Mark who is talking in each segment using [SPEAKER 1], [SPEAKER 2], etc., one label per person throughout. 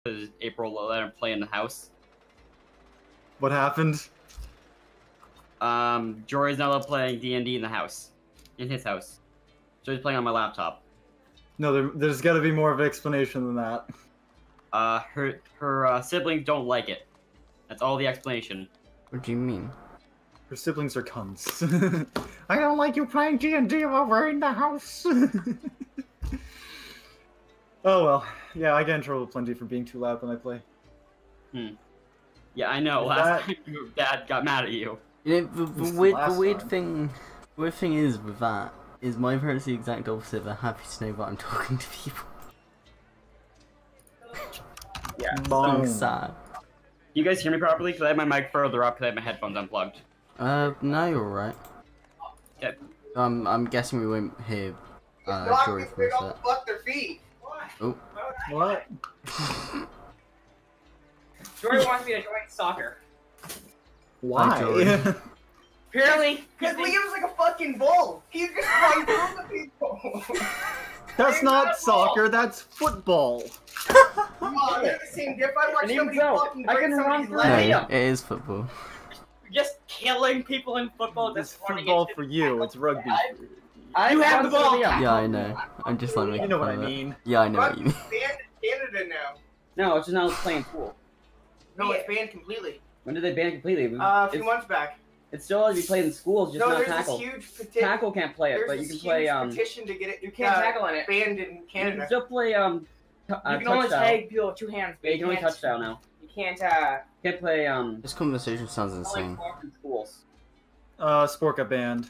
[SPEAKER 1] because April let him play in the house.
[SPEAKER 2] What happened?
[SPEAKER 1] Jory's not allowed playing D&D in the house. In his house. So he's playing on my laptop.
[SPEAKER 2] No, there's got to be more of an explanation than that.
[SPEAKER 1] Her siblings don't like it. That's all the explanation.
[SPEAKER 3] What do you mean?
[SPEAKER 2] Her siblings are cunts. I don't like you playing D&D while we're in the house. Oh well. Yeah, I get in trouble plenty for being too loud when I play.
[SPEAKER 1] Yeah, I know. Last time your dad got mad at you.
[SPEAKER 3] You know, the weird thing is with that is my parents the exact opposite. They're happy to know that I'm talking to people.
[SPEAKER 1] Yeah.
[SPEAKER 3] So sad.
[SPEAKER 1] You guys hear me properly? Because I have my mic further up because I have my headphones unplugged.
[SPEAKER 3] No, you're alright.
[SPEAKER 1] Okay.
[SPEAKER 3] I'm guessing we won't hear Jory for a sec.
[SPEAKER 4] Fuck their feet.
[SPEAKER 3] Oh.
[SPEAKER 2] What?
[SPEAKER 4] Jory wants me to join soccer.
[SPEAKER 2] Why?
[SPEAKER 4] Apparently, because Liam's like a fucking bull. He's just running through the people.
[SPEAKER 2] That's not soccer, that's football.
[SPEAKER 4] Come on, they're the same diff. I watch somebody fucking
[SPEAKER 1] I
[SPEAKER 4] break
[SPEAKER 1] can run
[SPEAKER 4] somebody's
[SPEAKER 1] through
[SPEAKER 4] leg.
[SPEAKER 3] No, it is football.
[SPEAKER 1] Just killing people in football.
[SPEAKER 2] It's football for you, it's rugby.
[SPEAKER 1] You have the ball.
[SPEAKER 3] Yeah, I know. I'm just like making
[SPEAKER 2] You know what I
[SPEAKER 3] fun of it.
[SPEAKER 2] mean.
[SPEAKER 3] Yeah, I know what you mean.
[SPEAKER 4] It's banned in Canada now.
[SPEAKER 1] No, it's just not playing school.
[SPEAKER 4] No, it's banned completely.
[SPEAKER 1] When did they ban it completely?
[SPEAKER 4] A few months back.
[SPEAKER 1] It's still allowed to be played in schools, just
[SPEAKER 4] No,
[SPEAKER 1] not
[SPEAKER 4] there's
[SPEAKER 1] tackle.
[SPEAKER 4] this huge petition.
[SPEAKER 1] Tackle can't play it, but you can play
[SPEAKER 4] petition to get it.
[SPEAKER 5] You can't tackle on it.
[SPEAKER 4] Banned in
[SPEAKER 1] You
[SPEAKER 4] Canada.
[SPEAKER 1] can still play
[SPEAKER 5] You can only
[SPEAKER 1] touchdown.
[SPEAKER 5] tag people with 2 hands. But
[SPEAKER 1] Yeah, you can only touchdown now.
[SPEAKER 5] You can't.
[SPEAKER 1] Can't play
[SPEAKER 3] This conversation sounds
[SPEAKER 1] only
[SPEAKER 3] insane.
[SPEAKER 1] block in schools.
[SPEAKER 2] Sport got banned.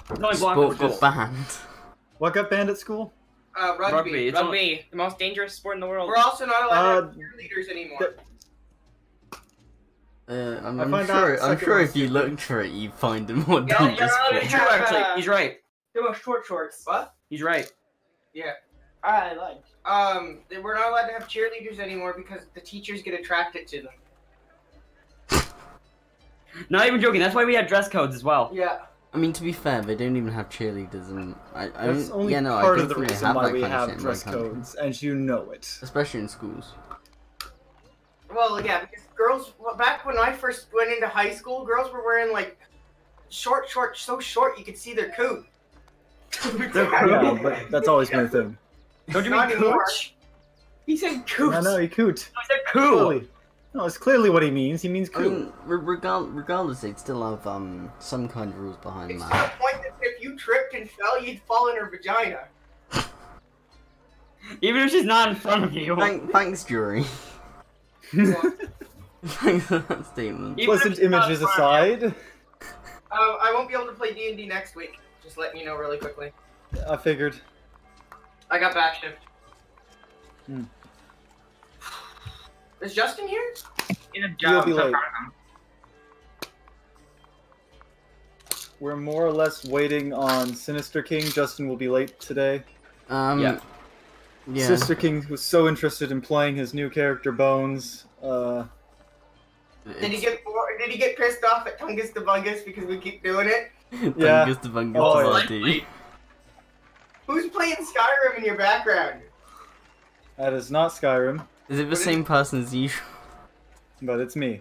[SPEAKER 1] It's only block
[SPEAKER 3] Sport
[SPEAKER 1] in schools.
[SPEAKER 3] got banned.
[SPEAKER 2] What got banned at school?
[SPEAKER 4] Rugby.
[SPEAKER 1] It's only-
[SPEAKER 5] Rugby, the most dangerous sport in the world.
[SPEAKER 4] We're also not allowed to have cheerleaders anymore.
[SPEAKER 3] I'm
[SPEAKER 2] find
[SPEAKER 3] sure.
[SPEAKER 2] that
[SPEAKER 3] I'm
[SPEAKER 2] second
[SPEAKER 3] sure
[SPEAKER 2] one
[SPEAKER 3] if you
[SPEAKER 2] stupid.
[SPEAKER 3] looked for it, you'd find a more
[SPEAKER 5] Yeah,
[SPEAKER 3] dangerous
[SPEAKER 5] yeah,
[SPEAKER 3] sport.
[SPEAKER 1] True, actually. He's right.
[SPEAKER 5] They were short shorts.
[SPEAKER 4] What?
[SPEAKER 1] He's right.
[SPEAKER 4] Yeah.
[SPEAKER 5] I like.
[SPEAKER 4] We're not allowed to have cheerleaders anymore because the teachers get attracted to them.
[SPEAKER 1] Not even joking. That's why we had dress codes as well.
[SPEAKER 4] Yeah.
[SPEAKER 3] I mean, to be fair, they don't even have cheerleaders, and I
[SPEAKER 2] That's
[SPEAKER 3] mean,
[SPEAKER 2] only
[SPEAKER 3] yeah, no,
[SPEAKER 2] part
[SPEAKER 3] I
[SPEAKER 2] of
[SPEAKER 3] don't
[SPEAKER 2] the
[SPEAKER 3] think they
[SPEAKER 2] reason
[SPEAKER 3] have
[SPEAKER 2] why
[SPEAKER 3] that
[SPEAKER 2] we
[SPEAKER 3] kind of
[SPEAKER 2] have
[SPEAKER 3] shit in my
[SPEAKER 2] dress
[SPEAKER 3] country.
[SPEAKER 2] codes, and you know it.
[SPEAKER 3] Especially in schools.
[SPEAKER 4] Well, yeah, because girls, back when I first went into high school, girls were wearing like short, so short you could see their coot.
[SPEAKER 2] Yeah, but that's always been a thing.
[SPEAKER 1] Don't you
[SPEAKER 4] Not
[SPEAKER 1] mean
[SPEAKER 4] anymore.
[SPEAKER 1] cooch?
[SPEAKER 4] He said coot.
[SPEAKER 2] No, he coot.
[SPEAKER 1] I said cool.
[SPEAKER 2] Clearly. No, it's clearly what he means. He means
[SPEAKER 3] I
[SPEAKER 2] coot.
[SPEAKER 3] mean, regardless, they'd still have some kind of rules behind
[SPEAKER 4] It's to
[SPEAKER 3] that.
[SPEAKER 4] the point that if you tripped and fell, you'd fall in her vagina.
[SPEAKER 1] Even if she's not in front of you.
[SPEAKER 3] Thanks, jury. Thanks for that statement.
[SPEAKER 1] Even if
[SPEAKER 2] Pleasant
[SPEAKER 1] she's not
[SPEAKER 2] images
[SPEAKER 1] in front of you.
[SPEAKER 2] aside,
[SPEAKER 4] I won't be able to play D&D next week. Just letting you know really quickly.
[SPEAKER 2] I figured.
[SPEAKER 4] I got back shift.
[SPEAKER 2] Hmm.
[SPEAKER 4] Is Justin here?
[SPEAKER 5] In a
[SPEAKER 2] You'll
[SPEAKER 5] job.
[SPEAKER 2] be late. We're more or less waiting on Sinister King. Justin will be late today.
[SPEAKER 1] Yeah.
[SPEAKER 3] Yeah.
[SPEAKER 2] Sister King was so interested in playing his new character Bones.
[SPEAKER 4] Did he get bored? Did he get pissed off at Tungus the Bungus because we keep doing it?
[SPEAKER 2] Yeah.
[SPEAKER 3] Tungus the Bungus
[SPEAKER 2] Oh,
[SPEAKER 3] to
[SPEAKER 2] yeah.
[SPEAKER 3] Lottie.
[SPEAKER 4] Who's playing Skyrim in your background?
[SPEAKER 2] That is not Skyrim,
[SPEAKER 3] Is it the same person as usual?
[SPEAKER 2] but it's me.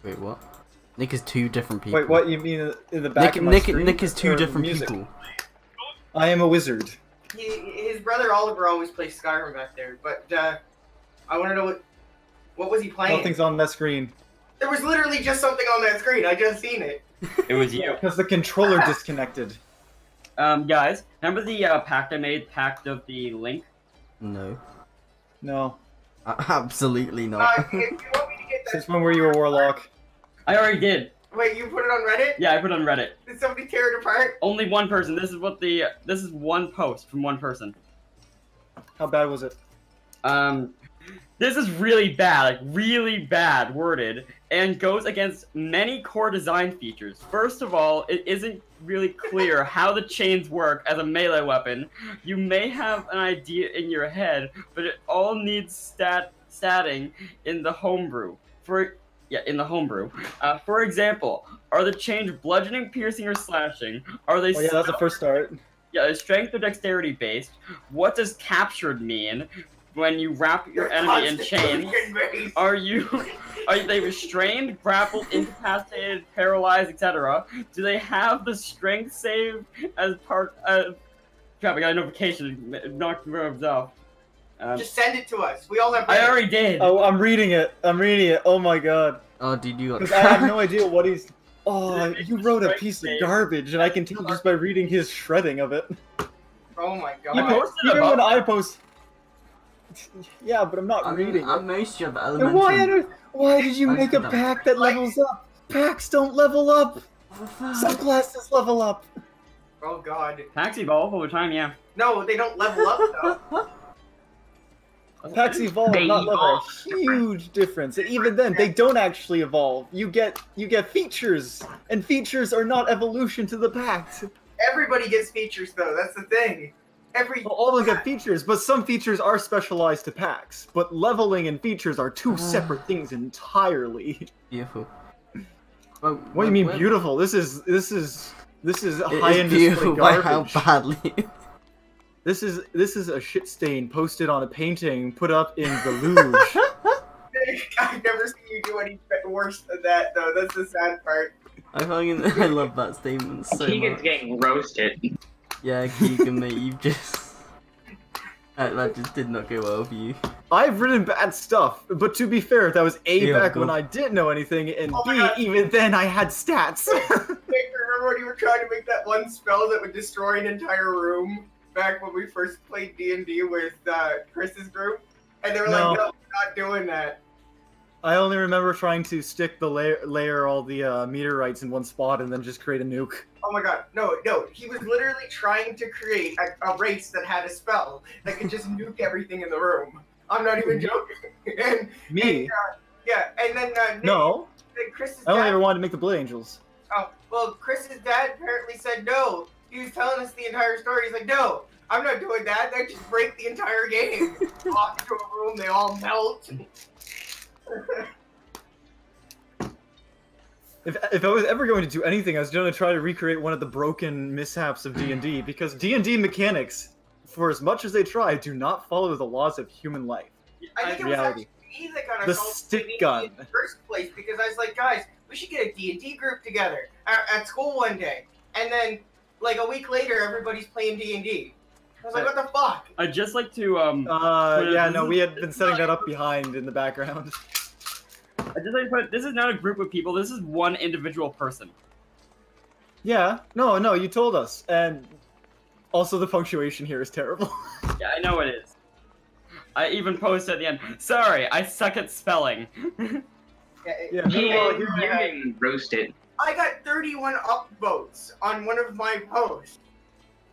[SPEAKER 3] Wait, what? Nick is 2 different people.
[SPEAKER 2] Wait, what? You mean in the back of my screen?
[SPEAKER 3] Nick is 2
[SPEAKER 2] Or
[SPEAKER 3] different
[SPEAKER 2] music?
[SPEAKER 3] people.
[SPEAKER 2] I am a wizard.
[SPEAKER 4] His brother Oliver always plays Skyrim back there, but I want to know what was he playing?
[SPEAKER 2] Nothing's on that screen.
[SPEAKER 4] There was literally just something on that screen. I just seen it.
[SPEAKER 1] It was you.
[SPEAKER 2] Because the controller disconnected.
[SPEAKER 1] Guys, remember the pact I made? Pact of the Link?
[SPEAKER 3] No.
[SPEAKER 2] No.
[SPEAKER 3] Absolutely not.
[SPEAKER 4] If you want me to get that,
[SPEAKER 2] Since when were you a warlock?
[SPEAKER 1] I already did.
[SPEAKER 4] wait, you put it on Reddit?
[SPEAKER 1] Yeah, I put it on Reddit.
[SPEAKER 4] Did somebody tear it apart?
[SPEAKER 1] Only one person. This is one post from one person.
[SPEAKER 2] How bad was it?
[SPEAKER 1] This is really bad worded, and goes against many core design features. First of all, it isn't really clear how the chains work as a melee weapon. You may have an idea in your head, but it all needs statting in the homebrew. For example, are the chains bludgeoning, piercing, or slashing? Are they
[SPEAKER 2] Oh yeah, that's the first start.
[SPEAKER 1] is strength or dexterity based? What does captured mean? when you wrap your enemy in chains, are they restrained, grappled, incapacitated, paralyzed, etc.? Do they have the strength save as part of... Crap, I got a notification. Knocked the verbs off.
[SPEAKER 4] Just send it to us. We all have...
[SPEAKER 1] I already did.
[SPEAKER 2] Oh, I'm reading it. Oh my god.
[SPEAKER 3] Oh, did you?
[SPEAKER 2] Because I have no idea what he's... Oh, you wrote a piece of garbage, and I can tell just by reading his shredding of it.
[SPEAKER 4] Oh my god.
[SPEAKER 1] You posted
[SPEAKER 2] Even
[SPEAKER 1] about
[SPEAKER 2] when I post... Yeah, but I'm not reading
[SPEAKER 3] I'm
[SPEAKER 2] it.
[SPEAKER 3] most of
[SPEAKER 2] And
[SPEAKER 3] elementary.
[SPEAKER 2] why did you make a pack that levels up? Packs don't level up! Subclasses level up!
[SPEAKER 4] Oh god.
[SPEAKER 1] Packs evolve over time, yeah.
[SPEAKER 4] No, they don't level up though.
[SPEAKER 2] Packs evolve,
[SPEAKER 5] They
[SPEAKER 2] not level.
[SPEAKER 5] evolve.
[SPEAKER 2] Huge difference. And even then, they don't actually evolve. You get features, and features are not evolution to the pact.
[SPEAKER 4] Everybody gets features though, that's the thing.
[SPEAKER 2] Well, all of them get features, but some features are specialized to packs. But leveling and features are two separate things entirely.
[SPEAKER 3] Beautiful.
[SPEAKER 2] What do you mean beautiful? This is high-end
[SPEAKER 3] beautiful
[SPEAKER 2] display
[SPEAKER 3] by
[SPEAKER 2] garbage.
[SPEAKER 3] how badly.
[SPEAKER 2] This is a shit stain posted on a painting put up in the Louvre.
[SPEAKER 4] I've never seen you do any worse than that though, that's the sad part.
[SPEAKER 3] I love that statement so
[SPEAKER 5] Keegan's
[SPEAKER 3] much.
[SPEAKER 5] getting roasted.
[SPEAKER 3] Yeah, Keegan, mate, you've just... that just did not go well for you.
[SPEAKER 2] I've written bad stuff, but to be fair, that was A,
[SPEAKER 3] Yeah,
[SPEAKER 2] back
[SPEAKER 3] go.
[SPEAKER 2] when I didn't know anything, and
[SPEAKER 4] Oh my
[SPEAKER 2] B,
[SPEAKER 4] God.
[SPEAKER 2] even then I had stats.
[SPEAKER 4] Remember when you were trying to make that one spell that would destroy an entire room back when we first played D&D with Chris's group? And they were
[SPEAKER 2] No.
[SPEAKER 4] like, no, we're not doing that.
[SPEAKER 2] I only remember trying to stick the layer all the meteorites in one spot and then just create a nuke.
[SPEAKER 4] Oh my god, no, he was literally trying to create a race that had a spell that could just nuke everything in the room. I'm not even joking. And,
[SPEAKER 2] Me?
[SPEAKER 4] yeah, and then Nick,
[SPEAKER 2] No.
[SPEAKER 4] then Chris's
[SPEAKER 2] I only
[SPEAKER 4] dad...
[SPEAKER 2] ever wanted to make the Blood Angels.
[SPEAKER 4] Oh, well, Chris's dad apparently said no. He was telling us the entire story. He's like, no, I'm not doing that. That just break the entire game. Walk into a room, they all melt.
[SPEAKER 2] If I was ever going to do anything, I was going to try to recreate one of the broken mishaps of D&D, because D&D mechanics, for as much as they try, do not follow the laws of human life.
[SPEAKER 4] I think it was
[SPEAKER 2] Reality.
[SPEAKER 4] actually me that got
[SPEAKER 2] The
[SPEAKER 4] us all
[SPEAKER 2] stick
[SPEAKER 4] to D&D
[SPEAKER 2] gun.
[SPEAKER 4] in the first place, because I was like, guys, we should get a D&D group together at school one day. And then, like, a week later, everybody's playing D&D. I was like, what the fuck?
[SPEAKER 1] I'd just like to,
[SPEAKER 2] Yeah, no, we had been setting that up behind in the background.
[SPEAKER 1] I'd just like to put, this is not a group of people, this is one individual person.
[SPEAKER 2] Yeah, no, you told us, and also the punctuation here is terrible.
[SPEAKER 1] Yeah, I know it is. I even posted at the end, sorry, I suck at spelling.
[SPEAKER 2] Yeah,
[SPEAKER 5] Keegan,
[SPEAKER 2] here I
[SPEAKER 5] you're
[SPEAKER 2] have-
[SPEAKER 5] getting roasted.
[SPEAKER 4] I got 31 upvotes on one of my posts,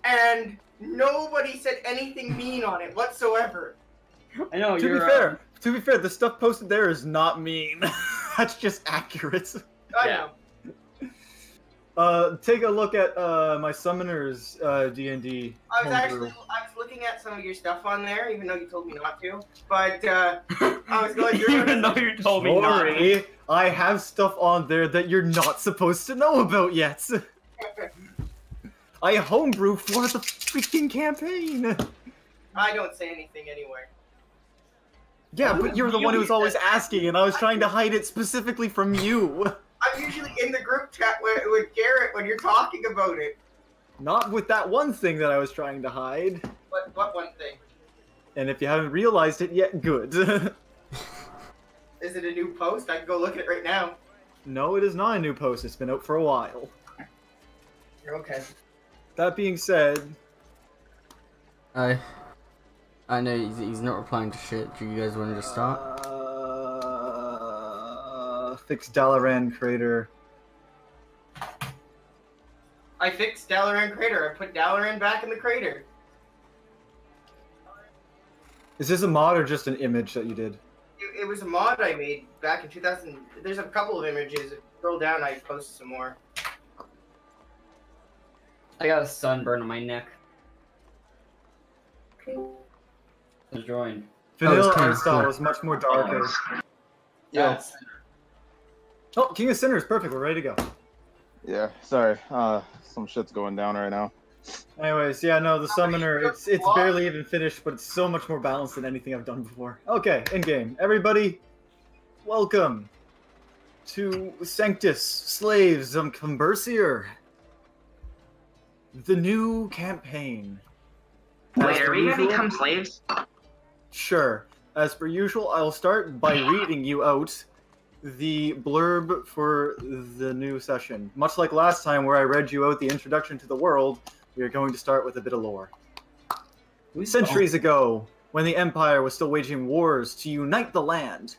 [SPEAKER 4] and nobody said anything mean on it whatsoever.
[SPEAKER 1] I know,
[SPEAKER 2] To be fair, the stuff posted there is not mean. That's just accurate.
[SPEAKER 4] I
[SPEAKER 1] Yeah.
[SPEAKER 4] know.
[SPEAKER 2] Take a look at my Summoners D&D
[SPEAKER 4] I was
[SPEAKER 2] homebrew.
[SPEAKER 4] looking at some of your stuff on there, even though you told me not to. But I was going through.
[SPEAKER 1] Even though you told me not.
[SPEAKER 2] Sorry, I have stuff on there that you're not supposed to know about yet. I homebrew for the freaking campaign.
[SPEAKER 4] I don't say anything anyway.
[SPEAKER 2] Yeah, but you're the one who was always asking, and I was trying to hide it specifically from you.
[SPEAKER 4] I'm usually in the group chat with Garrett when you're talking about it.
[SPEAKER 2] Not with that one thing that I was trying to hide.
[SPEAKER 4] What one thing?
[SPEAKER 2] And if you haven't realized it yet, good.
[SPEAKER 4] Is it a new post? I can go look at it right now.
[SPEAKER 2] No, it is not a new post. It's been out for a while.
[SPEAKER 4] Okay.
[SPEAKER 2] That being said,
[SPEAKER 3] I know he's not replying to shit. Do you guys want to just start?
[SPEAKER 2] fix Dalaran Crater.
[SPEAKER 4] I fixed Dalaran Crater. I put Dalaran back in the crater.
[SPEAKER 2] Is this a mod or just an image that you did?
[SPEAKER 4] It was a mod I made back in 2000. There's a couple of images. Scroll down, I post some more.
[SPEAKER 1] I got a sunburn on my neck. I joined.
[SPEAKER 2] Vanilla
[SPEAKER 3] kinda
[SPEAKER 2] art style
[SPEAKER 3] cool.
[SPEAKER 2] is much more darker.
[SPEAKER 1] Yes.
[SPEAKER 2] Oh, King of Sinners, perfect. We're ready to go.
[SPEAKER 6] Yeah, sorry. Some shit's going down right now.
[SPEAKER 2] Anyways, yeah, no, the summoner, it's barely even finished, but it's so much more balanced than anything I've done before. Okay, in-game. Everybody, welcome to Santcus, Slaves of Cumbercier. The new campaign.
[SPEAKER 6] Wait, are we gonna become slaves?
[SPEAKER 2] Sure. As per usual, I'll start by reading you out the blurb for the new session. Much like last time where I read you out the introduction to the world, we are going to start with a bit of lore. Centuries ago, when the Empire was still waging wars to unite the land,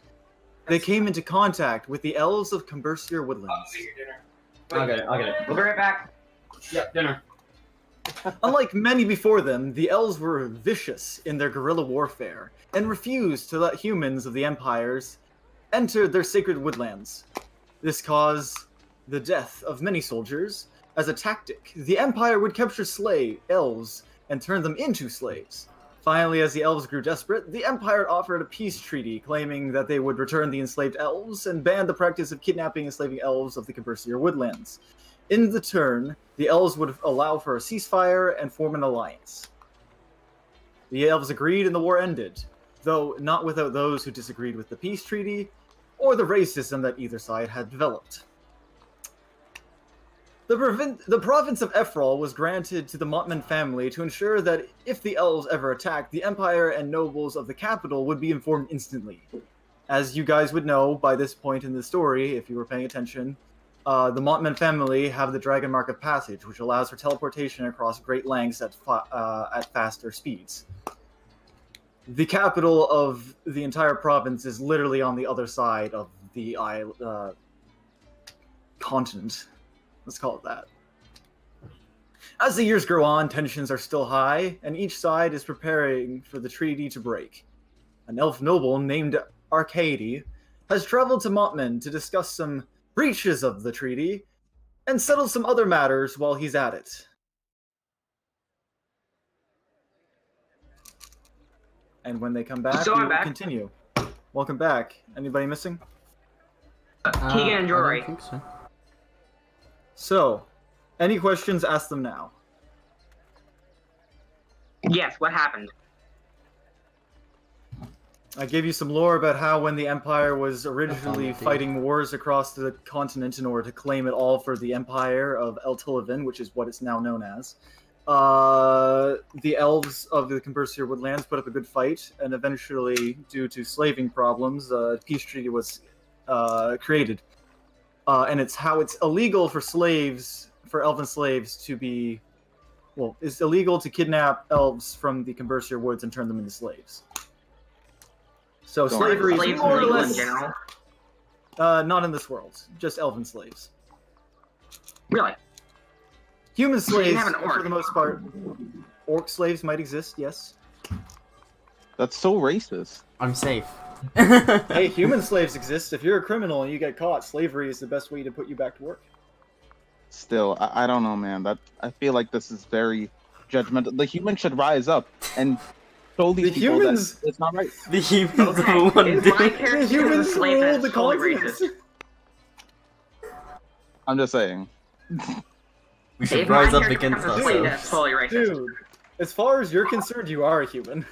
[SPEAKER 2] they came into contact with the elves of Cumbercier woodlands.
[SPEAKER 1] I'll get it.
[SPEAKER 6] We'll be right back.
[SPEAKER 1] Yep, dinner.
[SPEAKER 2] Unlike many before them, the elves were vicious in their guerrilla warfare and refused to let humans of the empires enter their sacred woodlands. This caused the death of many soldiers. As a tactic, the empire would capture elves and turn them into slaves. Finally, as the elves grew desperate, the empire offered a peace treaty claiming that they would return the enslaved elves and ban the practice of kidnapping and enslaving elves of the Cumbercier woodlands. In the turn, the elves would allow for a ceasefire and form an alliance. The elves agreed and the war ended, though not without those who disagreed with the peace treaty or the racism that either side had developed. The province of Ephral was granted to the Montman family to ensure that if the elves ever attacked, the empire and nobles of the capital would be informed instantly. As you guys would know by this point in the story, if you were paying attention, the Montman family have the Dragon Mark of Passage, which allows for teleportation across great lengths at faster speeds. The capital of the entire province is literally on the other side of the continent. Let's call it that. As the years go on, tensions are still high, and each side is preparing for the treaty to break. An elf noble named Arcady has traveled to Montman to discuss some breaches of the treaty and settle some other matters while he's at it. And when they come back, we will continue. Welcome back. Anybody missing?
[SPEAKER 6] Keegan and Jory.
[SPEAKER 3] I don't think so.
[SPEAKER 2] So, any questions, ask them now.
[SPEAKER 6] Yes, what happened?
[SPEAKER 2] I gave you some lore about how when the Empire was originally fighting wars across the continent in order to claim it all for the Empire of El-Tulivin, which is what it's now known as, the elves of the Cumbercier woodlands put up a good fight, and eventually, due to slaving problems, a peace treaty was created. And it's how it's illegal for slaves, for elven slaves to be, well, it's illegal to kidnap elves from the Cumbercier woods and turn them into slaves. So slavery is more or less,
[SPEAKER 6] in general?
[SPEAKER 2] not in this world, just elven slaves.
[SPEAKER 6] Really?
[SPEAKER 2] Human slaves,
[SPEAKER 6] have an orc.
[SPEAKER 2] for the most part, orc slaves might exist, yes.
[SPEAKER 7] That's so racist.
[SPEAKER 3] I'm safe.
[SPEAKER 2] Hey, human slaves exist. If you're a criminal and you get caught, slavery is the best way to put you back to work.
[SPEAKER 7] Still, I don't know, man. I feel like this is very judgmental. The humans should rise up and show these people that it's not right.
[SPEAKER 3] The humans are the one
[SPEAKER 6] If
[SPEAKER 3] doing
[SPEAKER 6] my
[SPEAKER 3] it.
[SPEAKER 6] character
[SPEAKER 2] The humans
[SPEAKER 6] is a slave,
[SPEAKER 2] rule
[SPEAKER 6] that's
[SPEAKER 2] the
[SPEAKER 6] totally
[SPEAKER 2] continents.
[SPEAKER 6] racist.
[SPEAKER 7] I'm just saying.
[SPEAKER 3] We should
[SPEAKER 6] If my
[SPEAKER 3] rise up
[SPEAKER 6] character
[SPEAKER 3] against
[SPEAKER 6] becomes a slave,
[SPEAKER 3] ourselves.
[SPEAKER 6] that's totally racist.
[SPEAKER 2] Dude, as far as you're concerned, you are a human.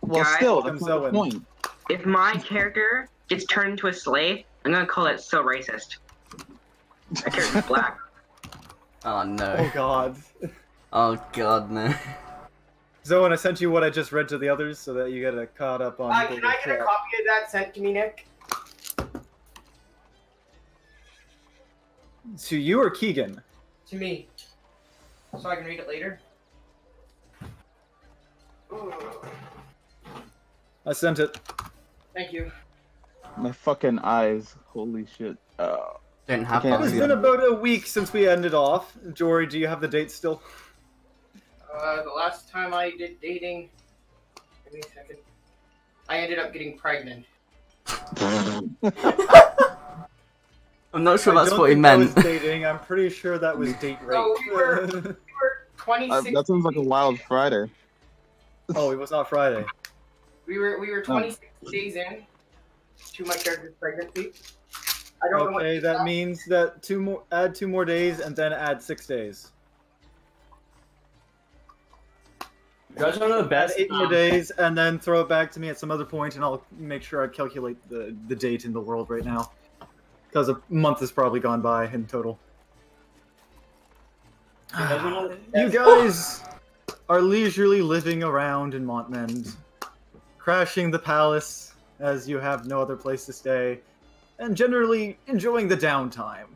[SPEAKER 7] Well,
[SPEAKER 6] Guys,
[SPEAKER 7] still, that's not the
[SPEAKER 2] Zoan.
[SPEAKER 7] point.
[SPEAKER 6] If my character gets turned into a slave, I'm gonna call it so racist. My character's black.
[SPEAKER 3] Oh no.
[SPEAKER 2] Oh god.
[SPEAKER 3] Oh god, no.
[SPEAKER 2] Zoan, I sent you what I just read to the others so that you get caught up on
[SPEAKER 4] Can I get a copy of that sent to me, Nick?
[SPEAKER 2] To you or Keegan?
[SPEAKER 4] To me. So I can read it later?
[SPEAKER 2] I sent it.
[SPEAKER 4] Thank you.
[SPEAKER 7] My fucking eyes. Holy shit.
[SPEAKER 3] Don't have
[SPEAKER 7] Okay,
[SPEAKER 2] It's
[SPEAKER 3] that.
[SPEAKER 2] been about a week since we ended off. Jory, do you have the date still?
[SPEAKER 4] The last time I did dating... Give me a second. I ended up getting pregnant.
[SPEAKER 3] I'm not sure that's
[SPEAKER 2] I don't
[SPEAKER 3] what he
[SPEAKER 2] think that
[SPEAKER 3] meant.
[SPEAKER 2] was dating. I'm pretty sure that was date rape.
[SPEAKER 4] No, we were 26...
[SPEAKER 7] That sounds like a wild Friday.
[SPEAKER 2] Oh, it was not Friday.
[SPEAKER 4] We were 26 days in to my character's pregnancy. I don't know what
[SPEAKER 2] Okay, that means that add 2 more days and then add 6 days.
[SPEAKER 1] You guys want to know the best?
[SPEAKER 2] 8 more days, and then throw it back to me at some other point, and I'll make sure I calculate the date in the world right now. Because a month has probably gone by in total. You guys are leisurely living around in Montmend, crashing the palace as you have no other place to stay, and generally enjoying the downtime.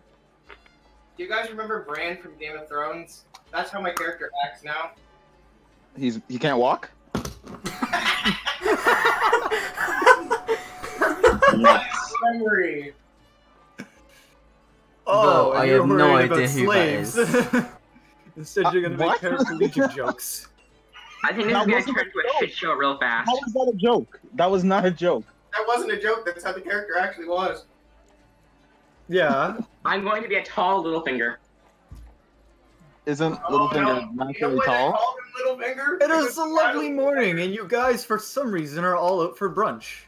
[SPEAKER 4] Do you guys remember Bran from Game of Thrones? That's how my character acts now.
[SPEAKER 7] He can't walk?
[SPEAKER 4] Memory.
[SPEAKER 2] Oh,
[SPEAKER 3] I
[SPEAKER 2] you're
[SPEAKER 3] have no
[SPEAKER 2] worried about
[SPEAKER 3] idea who that
[SPEAKER 2] slaves.
[SPEAKER 3] is.
[SPEAKER 2] Instead, you're gonna make
[SPEAKER 7] what?
[SPEAKER 2] paraplegic jokes.
[SPEAKER 6] I think this is gonna turn into a shit show real fast.
[SPEAKER 7] How was that a joke? That was not a joke.
[SPEAKER 4] That wasn't a joke. That's how the character actually was.
[SPEAKER 2] Yeah.
[SPEAKER 6] I'm going to be a tall Littlefinger.
[SPEAKER 7] Isn't Littlefinger naturally tall?
[SPEAKER 4] Littlefinger?
[SPEAKER 2] It is a lovely morning, and you guys, for some reason, are all out for brunch.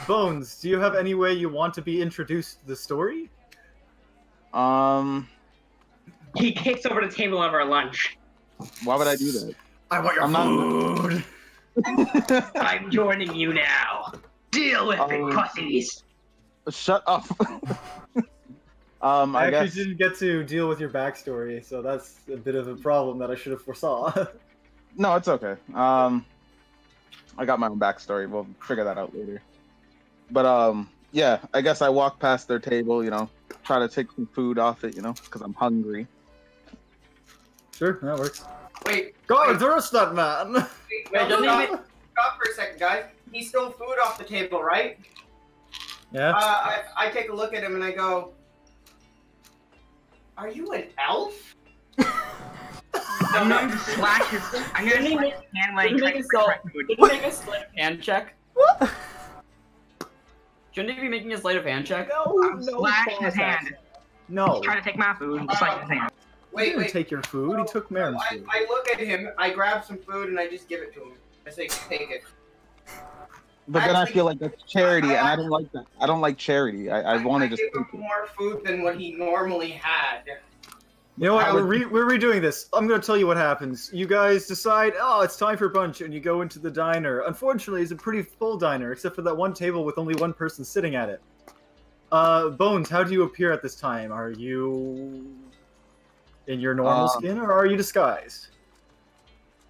[SPEAKER 2] Bones, do you have any way you want to be introduced to the story?
[SPEAKER 6] He kicks over the table of our lunch.
[SPEAKER 7] Why would I do that?
[SPEAKER 2] I want your food!
[SPEAKER 6] I'm joining you now. Deal with it, pussies.
[SPEAKER 7] Shut up.
[SPEAKER 2] I
[SPEAKER 7] I
[SPEAKER 2] actually
[SPEAKER 7] guess.
[SPEAKER 2] didn't get to deal with your backstory, so that's a bit of a problem that I should have foresaw.
[SPEAKER 7] No, it's okay. I got my own backstory. We'll figure that out later. But yeah, I guess I walk past their table, you know, try to take some food off it, you know, because I'm hungry.
[SPEAKER 2] Sure, that works.
[SPEAKER 4] Wait,
[SPEAKER 2] God, arrest that man!
[SPEAKER 4] wait,
[SPEAKER 1] doesn't
[SPEAKER 4] stop,
[SPEAKER 1] he-
[SPEAKER 4] stop for a second, guys. He stole food off the table, right?
[SPEAKER 2] Yeah?
[SPEAKER 4] I take a look at him and I go, "Are you an elf?"
[SPEAKER 6] I'm going to slash his. I'm going to slash his hand when he
[SPEAKER 1] Didn't
[SPEAKER 6] tries
[SPEAKER 1] make
[SPEAKER 6] to
[SPEAKER 1] a
[SPEAKER 6] grab food.
[SPEAKER 1] Did he make a sleight of hand check? What? Shouldn't he be making a sleight of hand check?
[SPEAKER 2] No,
[SPEAKER 6] Slash his hand.
[SPEAKER 2] No.
[SPEAKER 6] He's trying to take my food and slash his hand.
[SPEAKER 2] He
[SPEAKER 4] Wait,
[SPEAKER 2] didn't
[SPEAKER 4] wait.
[SPEAKER 2] take your food, he took Marem's food.
[SPEAKER 4] I look at him, I grab some food, and I just give it to him. I say, "Take it."
[SPEAKER 7] But then I
[SPEAKER 4] Actually,
[SPEAKER 7] feel like that's charity, and I don't like that. I don't like charity. I want to just
[SPEAKER 4] give him
[SPEAKER 7] take it.
[SPEAKER 4] more food than what he normally had.
[SPEAKER 2] You know what,
[SPEAKER 4] I
[SPEAKER 2] we're redoing this. I'm gonna tell you what happens. You guys decide, oh, it's time for brunch, and you go into the diner. Unfortunately, it's a pretty full diner, except for that one table with only one person sitting at it. Bones, how do you appear at this time? Are you in your normal skin, or are you disguised?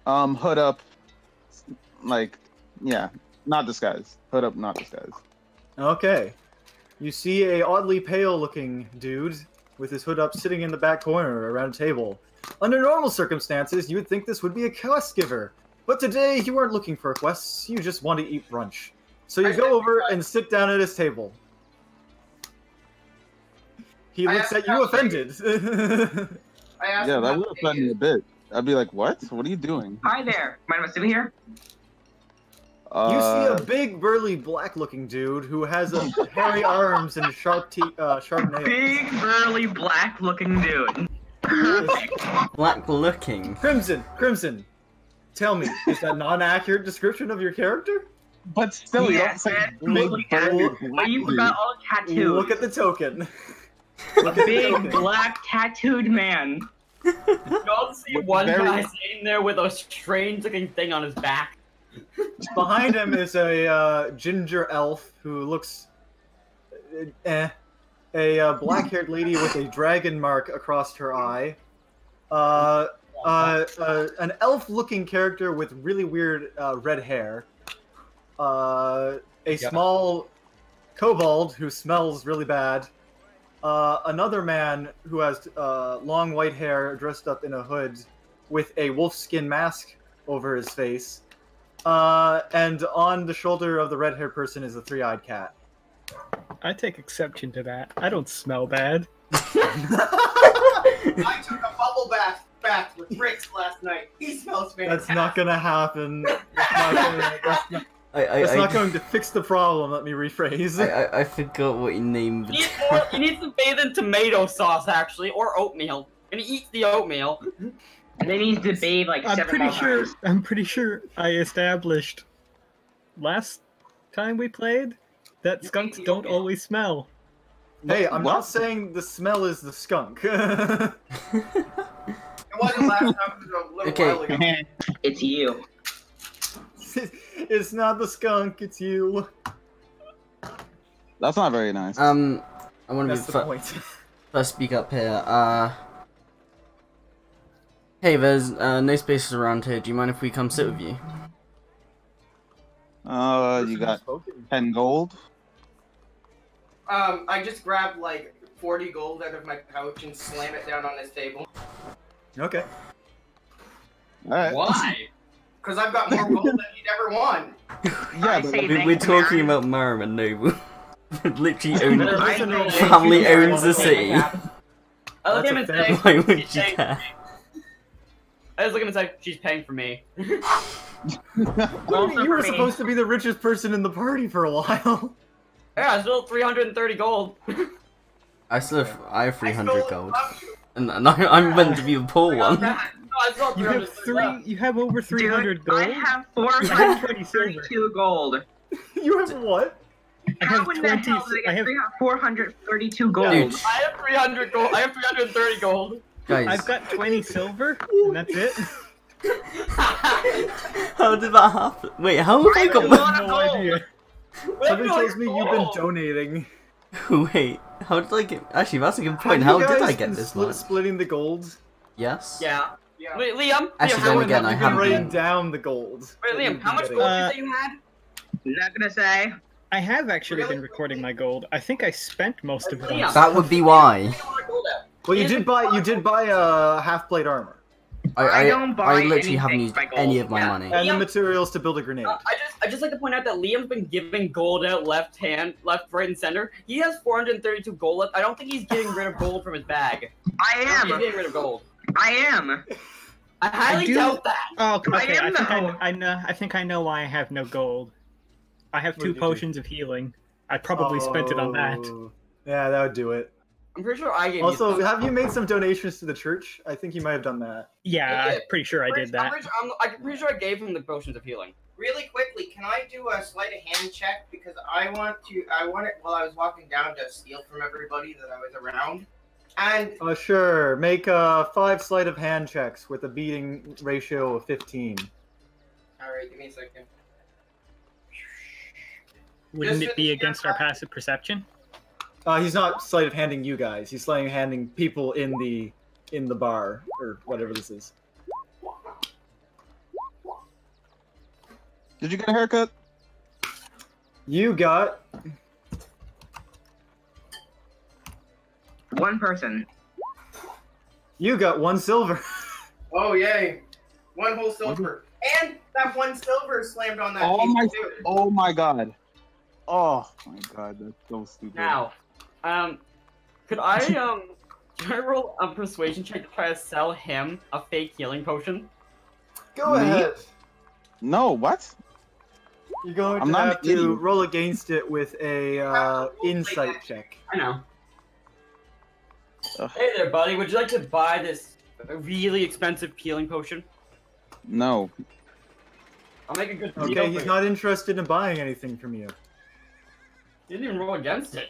[SPEAKER 7] Hood up, like, yeah, not disguised. Hood up, not disguised.
[SPEAKER 2] Okay. You see a oddly pale-looking dude with his hood up sitting in the back corner around a table. Under normal circumstances, you would think this would be a quest giver. But today, you aren't looking for quests, you just want to eat brunch. So you go over and sit down at his table. He looks at you offended.
[SPEAKER 4] I asked
[SPEAKER 7] Yeah,
[SPEAKER 4] him
[SPEAKER 7] that
[SPEAKER 4] how
[SPEAKER 7] would
[SPEAKER 4] big
[SPEAKER 7] offend
[SPEAKER 4] it
[SPEAKER 7] me a
[SPEAKER 4] is.
[SPEAKER 7] bit. I'd be like, what? What are you doing?
[SPEAKER 6] Hi there. Mind if I sit here?
[SPEAKER 2] You see a big, burly, black-looking dude who has hairy arms and sharp nails.
[SPEAKER 6] Big, burly, black-looking dude.
[SPEAKER 3] Black looking.
[SPEAKER 2] Crimson. Tell me, is that not an accurate description of your character?
[SPEAKER 7] But still, you don't
[SPEAKER 6] Yes,
[SPEAKER 7] say
[SPEAKER 6] man.
[SPEAKER 7] big, burly,
[SPEAKER 6] But
[SPEAKER 7] black
[SPEAKER 6] you
[SPEAKER 7] dude.
[SPEAKER 6] forgot all the tattoos.
[SPEAKER 2] Look at the token.
[SPEAKER 6] A big, black, tattooed man.
[SPEAKER 1] You also see
[SPEAKER 7] With
[SPEAKER 1] one
[SPEAKER 7] very-
[SPEAKER 1] guy sitting there with a strange-looking thing on his back.
[SPEAKER 2] Behind him is a ginger elf who looks a black-haired lady with a dragon mark across her eye. An elf-looking character with really weird red hair. A small kobold who smells really bad. Another man who has long white hair dressed up in a hood with a wolfskin mask over his face. And on the shoulder of the red-haired person is a three-eyed cat.
[SPEAKER 8] I take exception to that. I don't smell bad.
[SPEAKER 4] I took a bubble bath with Bricks last night. He smells fantastic.
[SPEAKER 2] That's not gonna happen. That's not going to fix the problem. Let me rephrase.
[SPEAKER 3] I forgot what your name was.
[SPEAKER 1] You need to bathe in tomato sauce, actually, or oatmeal. And he eats the oatmeal.
[SPEAKER 6] And then he's to bathe like
[SPEAKER 8] I'm
[SPEAKER 6] 7
[SPEAKER 8] pretty
[SPEAKER 6] more
[SPEAKER 8] sure.
[SPEAKER 6] times.
[SPEAKER 8] I'm pretty sure I established last time we played that skunks don't always smell.
[SPEAKER 2] Hey, I'm
[SPEAKER 7] What?
[SPEAKER 2] not saying the smell is the skunk.
[SPEAKER 4] It wasn't last time, it was a little
[SPEAKER 3] Okay.
[SPEAKER 4] while ago.
[SPEAKER 6] It's you.
[SPEAKER 2] It's not the skunk, it's you.
[SPEAKER 7] That's not very nice.
[SPEAKER 3] I want to
[SPEAKER 2] That's
[SPEAKER 3] be
[SPEAKER 2] the point.
[SPEAKER 3] first speak up here. Hey, there's no spaces around here. Do you mind if we come sit with you?
[SPEAKER 7] You got 10 gold.
[SPEAKER 4] I just grabbed like 40 gold out of my pouch and slam it down on this table.
[SPEAKER 2] Okay.
[SPEAKER 7] Alright.
[SPEAKER 1] Why?
[SPEAKER 4] Because I've got more gold than you'd ever want.
[SPEAKER 7] Yeah,
[SPEAKER 3] We're talking about Marem and Noble. Literally,
[SPEAKER 4] I
[SPEAKER 3] family owns the city.
[SPEAKER 1] I look at him and say,
[SPEAKER 3] Why would you
[SPEAKER 1] she's paying
[SPEAKER 3] care?
[SPEAKER 1] for me. I just look at him and say, she's paying for me.
[SPEAKER 2] Well, you were supposed to be the richest person in the party for a while.
[SPEAKER 1] Yeah, still 330 gold.
[SPEAKER 3] I have 300
[SPEAKER 4] stole it
[SPEAKER 3] gold,
[SPEAKER 4] from you.
[SPEAKER 3] and I'm meant to be the poor one.
[SPEAKER 1] No, I still have
[SPEAKER 8] You have
[SPEAKER 1] 330 left.
[SPEAKER 8] You have over 300 gold.
[SPEAKER 6] I have
[SPEAKER 8] 20
[SPEAKER 6] 432 gold.
[SPEAKER 2] You have what?
[SPEAKER 8] I
[SPEAKER 6] How
[SPEAKER 8] have
[SPEAKER 6] in the
[SPEAKER 8] 20.
[SPEAKER 6] hell did I
[SPEAKER 8] I
[SPEAKER 6] get
[SPEAKER 8] have
[SPEAKER 6] 432 gold?
[SPEAKER 3] Dude.
[SPEAKER 1] I have 300 gold. I have 330 gold.
[SPEAKER 3] Guys,
[SPEAKER 8] I've got 20 silver, and that's it.
[SPEAKER 3] how did that happen? Wait, how have I got?
[SPEAKER 6] I have
[SPEAKER 8] No idea.
[SPEAKER 2] Somebody tells me you've been donating.
[SPEAKER 3] Wait, how did I get? Actually, that's a good
[SPEAKER 2] Have
[SPEAKER 3] point.
[SPEAKER 2] you
[SPEAKER 3] How did
[SPEAKER 2] guys
[SPEAKER 3] I get
[SPEAKER 2] been
[SPEAKER 3] this much?
[SPEAKER 2] splitting the gold?
[SPEAKER 3] Yes.
[SPEAKER 1] Yeah.
[SPEAKER 4] Yeah.
[SPEAKER 1] Wait, Liam.
[SPEAKER 3] Actually,
[SPEAKER 1] Liam,
[SPEAKER 3] then
[SPEAKER 1] how,
[SPEAKER 3] again, I
[SPEAKER 2] Have you been
[SPEAKER 3] haven't
[SPEAKER 2] writing
[SPEAKER 3] been.
[SPEAKER 2] down the gold?
[SPEAKER 1] wait,
[SPEAKER 2] that
[SPEAKER 1] Liam,
[SPEAKER 2] you've
[SPEAKER 1] how
[SPEAKER 2] been
[SPEAKER 1] much
[SPEAKER 2] getting?
[SPEAKER 1] gold did you say you had?
[SPEAKER 6] Not gonna say.
[SPEAKER 8] I have actually been recording my gold. I think I spent most of it on.
[SPEAKER 1] Liam.
[SPEAKER 3] That would be why.
[SPEAKER 2] Well, you did buy half plate armor
[SPEAKER 6] I don't buy
[SPEAKER 3] I literally haven't
[SPEAKER 6] anything
[SPEAKER 3] used
[SPEAKER 6] by gold.
[SPEAKER 3] any of my
[SPEAKER 1] Yeah.
[SPEAKER 3] money.
[SPEAKER 2] and the
[SPEAKER 1] Liam-
[SPEAKER 2] materials to build a grenade.
[SPEAKER 1] I just like to point out that Liam's been giving gold out left, right, and center. He has 432 gold left. I don't think he's getting rid of gold from his bag.
[SPEAKER 6] I
[SPEAKER 1] He's
[SPEAKER 6] am.
[SPEAKER 1] getting rid of gold.
[SPEAKER 6] I am.
[SPEAKER 1] I highly
[SPEAKER 8] do-
[SPEAKER 1] doubt that.
[SPEAKER 8] Oh, okay.
[SPEAKER 6] I am
[SPEAKER 8] I think I know why I have no gold. I have
[SPEAKER 2] What
[SPEAKER 8] 2
[SPEAKER 2] did you do?
[SPEAKER 8] potions of healing. I probably spent it on that.
[SPEAKER 2] Oh, yeah, that would do it.
[SPEAKER 1] I'm pretty sure I gave
[SPEAKER 2] Also,
[SPEAKER 1] you.
[SPEAKER 2] have you made some donations to the church? I think you might have done that.
[SPEAKER 8] Yeah,
[SPEAKER 1] Yeah.
[SPEAKER 8] I'm pretty sure I did that.
[SPEAKER 1] I'm pretty sure I gave him the potions of healing.
[SPEAKER 4] Really quickly, can I do a sleight of hand check? Because I want it while I was walking down to steal from everybody that I was around. And
[SPEAKER 2] Sure. Make 5 sleight of hand checks with a beating ratio of 15.
[SPEAKER 4] alright, give me a second.
[SPEAKER 8] Wouldn't
[SPEAKER 4] Just
[SPEAKER 8] it be
[SPEAKER 4] for the
[SPEAKER 8] against our passive perception?
[SPEAKER 2] He's not sleight of handing you guys. He's sleight of handing people in the bar or whatever this is.
[SPEAKER 7] Did you get a haircut?
[SPEAKER 2] You got
[SPEAKER 6] One person.
[SPEAKER 2] 1 silver.
[SPEAKER 4] Oh yay! 1 whole silver. And that 1 silver slammed on that
[SPEAKER 7] Oh
[SPEAKER 4] table
[SPEAKER 7] my!
[SPEAKER 4] too.
[SPEAKER 7] Oh my god! Oh my god, that's so stupid.
[SPEAKER 1] Now, could I roll a persuasion check to try to sell him a fake healing potion?
[SPEAKER 2] Go
[SPEAKER 7] Me?
[SPEAKER 2] ahead.
[SPEAKER 7] No, what?
[SPEAKER 2] You're going
[SPEAKER 7] I'm
[SPEAKER 2] to
[SPEAKER 7] not
[SPEAKER 2] have
[SPEAKER 7] an
[SPEAKER 2] to
[SPEAKER 7] idiot.
[SPEAKER 2] roll against it with a insight check.
[SPEAKER 1] I know.
[SPEAKER 7] Ugh.
[SPEAKER 1] Hey there, buddy. Would you like to buy this really expensive healing potion?
[SPEAKER 7] No.
[SPEAKER 1] I'll make a good deal
[SPEAKER 2] Okay,
[SPEAKER 1] for
[SPEAKER 2] he's
[SPEAKER 1] you.
[SPEAKER 2] not interested in buying anything from you.
[SPEAKER 1] He didn't even roll against it.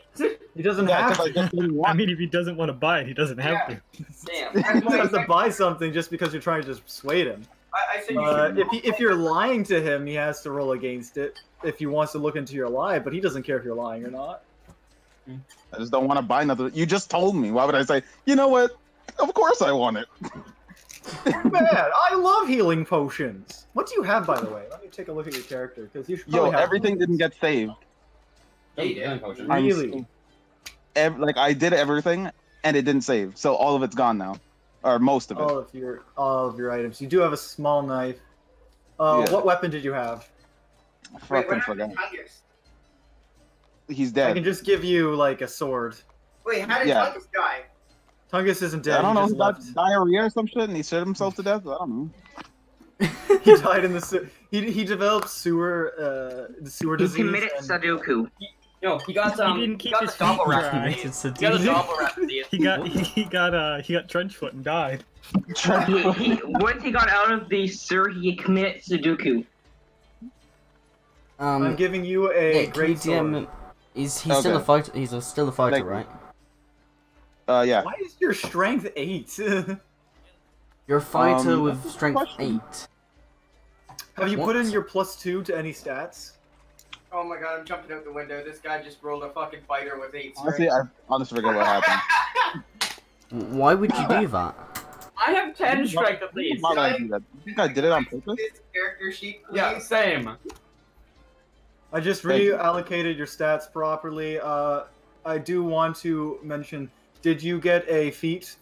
[SPEAKER 2] He doesn't
[SPEAKER 7] Yeah,
[SPEAKER 2] have
[SPEAKER 7] 'cause I
[SPEAKER 2] to.
[SPEAKER 7] just didn't
[SPEAKER 8] I
[SPEAKER 7] want.
[SPEAKER 8] mean, if he doesn't want to buy it, he doesn't have to.
[SPEAKER 1] Damn.
[SPEAKER 2] He doesn't have to buy something just because you're trying to persuade him.
[SPEAKER 4] I said you should.
[SPEAKER 2] If you're lying to him, he has to roll against it if he wants to look into your lie, but he doesn't care if you're lying or not.
[SPEAKER 7] I just don't want to buy nothing. You just told me. Why would I say? You know what? Of course I want it.
[SPEAKER 2] Man, I love healing potions. What do you have, by the way? Let me take a look at your character, because you should
[SPEAKER 7] Yo,
[SPEAKER 2] probably have
[SPEAKER 7] everything didn't get saved.
[SPEAKER 1] Yeah, you did. Potion.
[SPEAKER 7] I'm
[SPEAKER 2] Really?
[SPEAKER 7] Like I did everything and it didn't save, so all of it's gone now, or most of it.
[SPEAKER 2] all of your items. You do have a small knife.
[SPEAKER 7] Yeah.
[SPEAKER 2] What weapon did you have?
[SPEAKER 7] I
[SPEAKER 4] Wait,
[SPEAKER 7] fucking
[SPEAKER 4] what happened
[SPEAKER 7] forgot.
[SPEAKER 4] to Tungus?
[SPEAKER 7] He's
[SPEAKER 2] I
[SPEAKER 7] dead.
[SPEAKER 2] can just give you like a sword.
[SPEAKER 4] Wait, how did
[SPEAKER 7] Yeah.
[SPEAKER 4] Tungus die?
[SPEAKER 2] Tungus isn't dead.
[SPEAKER 7] I don't know.
[SPEAKER 2] He
[SPEAKER 7] He
[SPEAKER 2] just
[SPEAKER 7] got
[SPEAKER 2] left.
[SPEAKER 7] diarrhea or some shit, and he shit himself to death. I don't know.
[SPEAKER 2] He died in the he developed the sewer
[SPEAKER 6] He
[SPEAKER 2] disease.
[SPEAKER 6] committed
[SPEAKER 2] and-
[SPEAKER 6] Sudoku.
[SPEAKER 1] No, he got
[SPEAKER 8] He didn't keep
[SPEAKER 1] got
[SPEAKER 8] his
[SPEAKER 1] the
[SPEAKER 8] feet
[SPEAKER 1] double
[SPEAKER 8] dry.
[SPEAKER 1] rat
[SPEAKER 3] It's
[SPEAKER 1] disease.
[SPEAKER 3] a
[SPEAKER 1] He got the double rat disease.
[SPEAKER 8] He got trench foot and died.
[SPEAKER 6] Once he got out of the sewer, he committed Sudoku.
[SPEAKER 2] I'm giving you a great sword.
[SPEAKER 3] He's still a
[SPEAKER 7] Okay.
[SPEAKER 3] fighter. He's still a fighter,
[SPEAKER 7] Like-
[SPEAKER 3] right?
[SPEAKER 7] Yeah.
[SPEAKER 2] Why is your strength 8?
[SPEAKER 3] You're a fighter with
[SPEAKER 7] that's a
[SPEAKER 3] strength
[SPEAKER 7] question.
[SPEAKER 3] 8.
[SPEAKER 2] Have you
[SPEAKER 3] What?
[SPEAKER 2] put in your +2 to any stats?
[SPEAKER 4] Oh my god, I'm jumping out the window. This guy just rolled a fucking fighter with 8
[SPEAKER 7] Honestly,
[SPEAKER 4] strength.
[SPEAKER 7] I honestly forget what happened.
[SPEAKER 3] Why would you do that?
[SPEAKER 1] I have 10 strength at least.
[SPEAKER 7] Why did I do that? I think I did it on purpose.
[SPEAKER 4] This character sheet, please.
[SPEAKER 1] Yeah, same.
[SPEAKER 2] I just
[SPEAKER 7] Thank you.
[SPEAKER 2] reallocated your stats properly. I do want to mention, did you get a feat?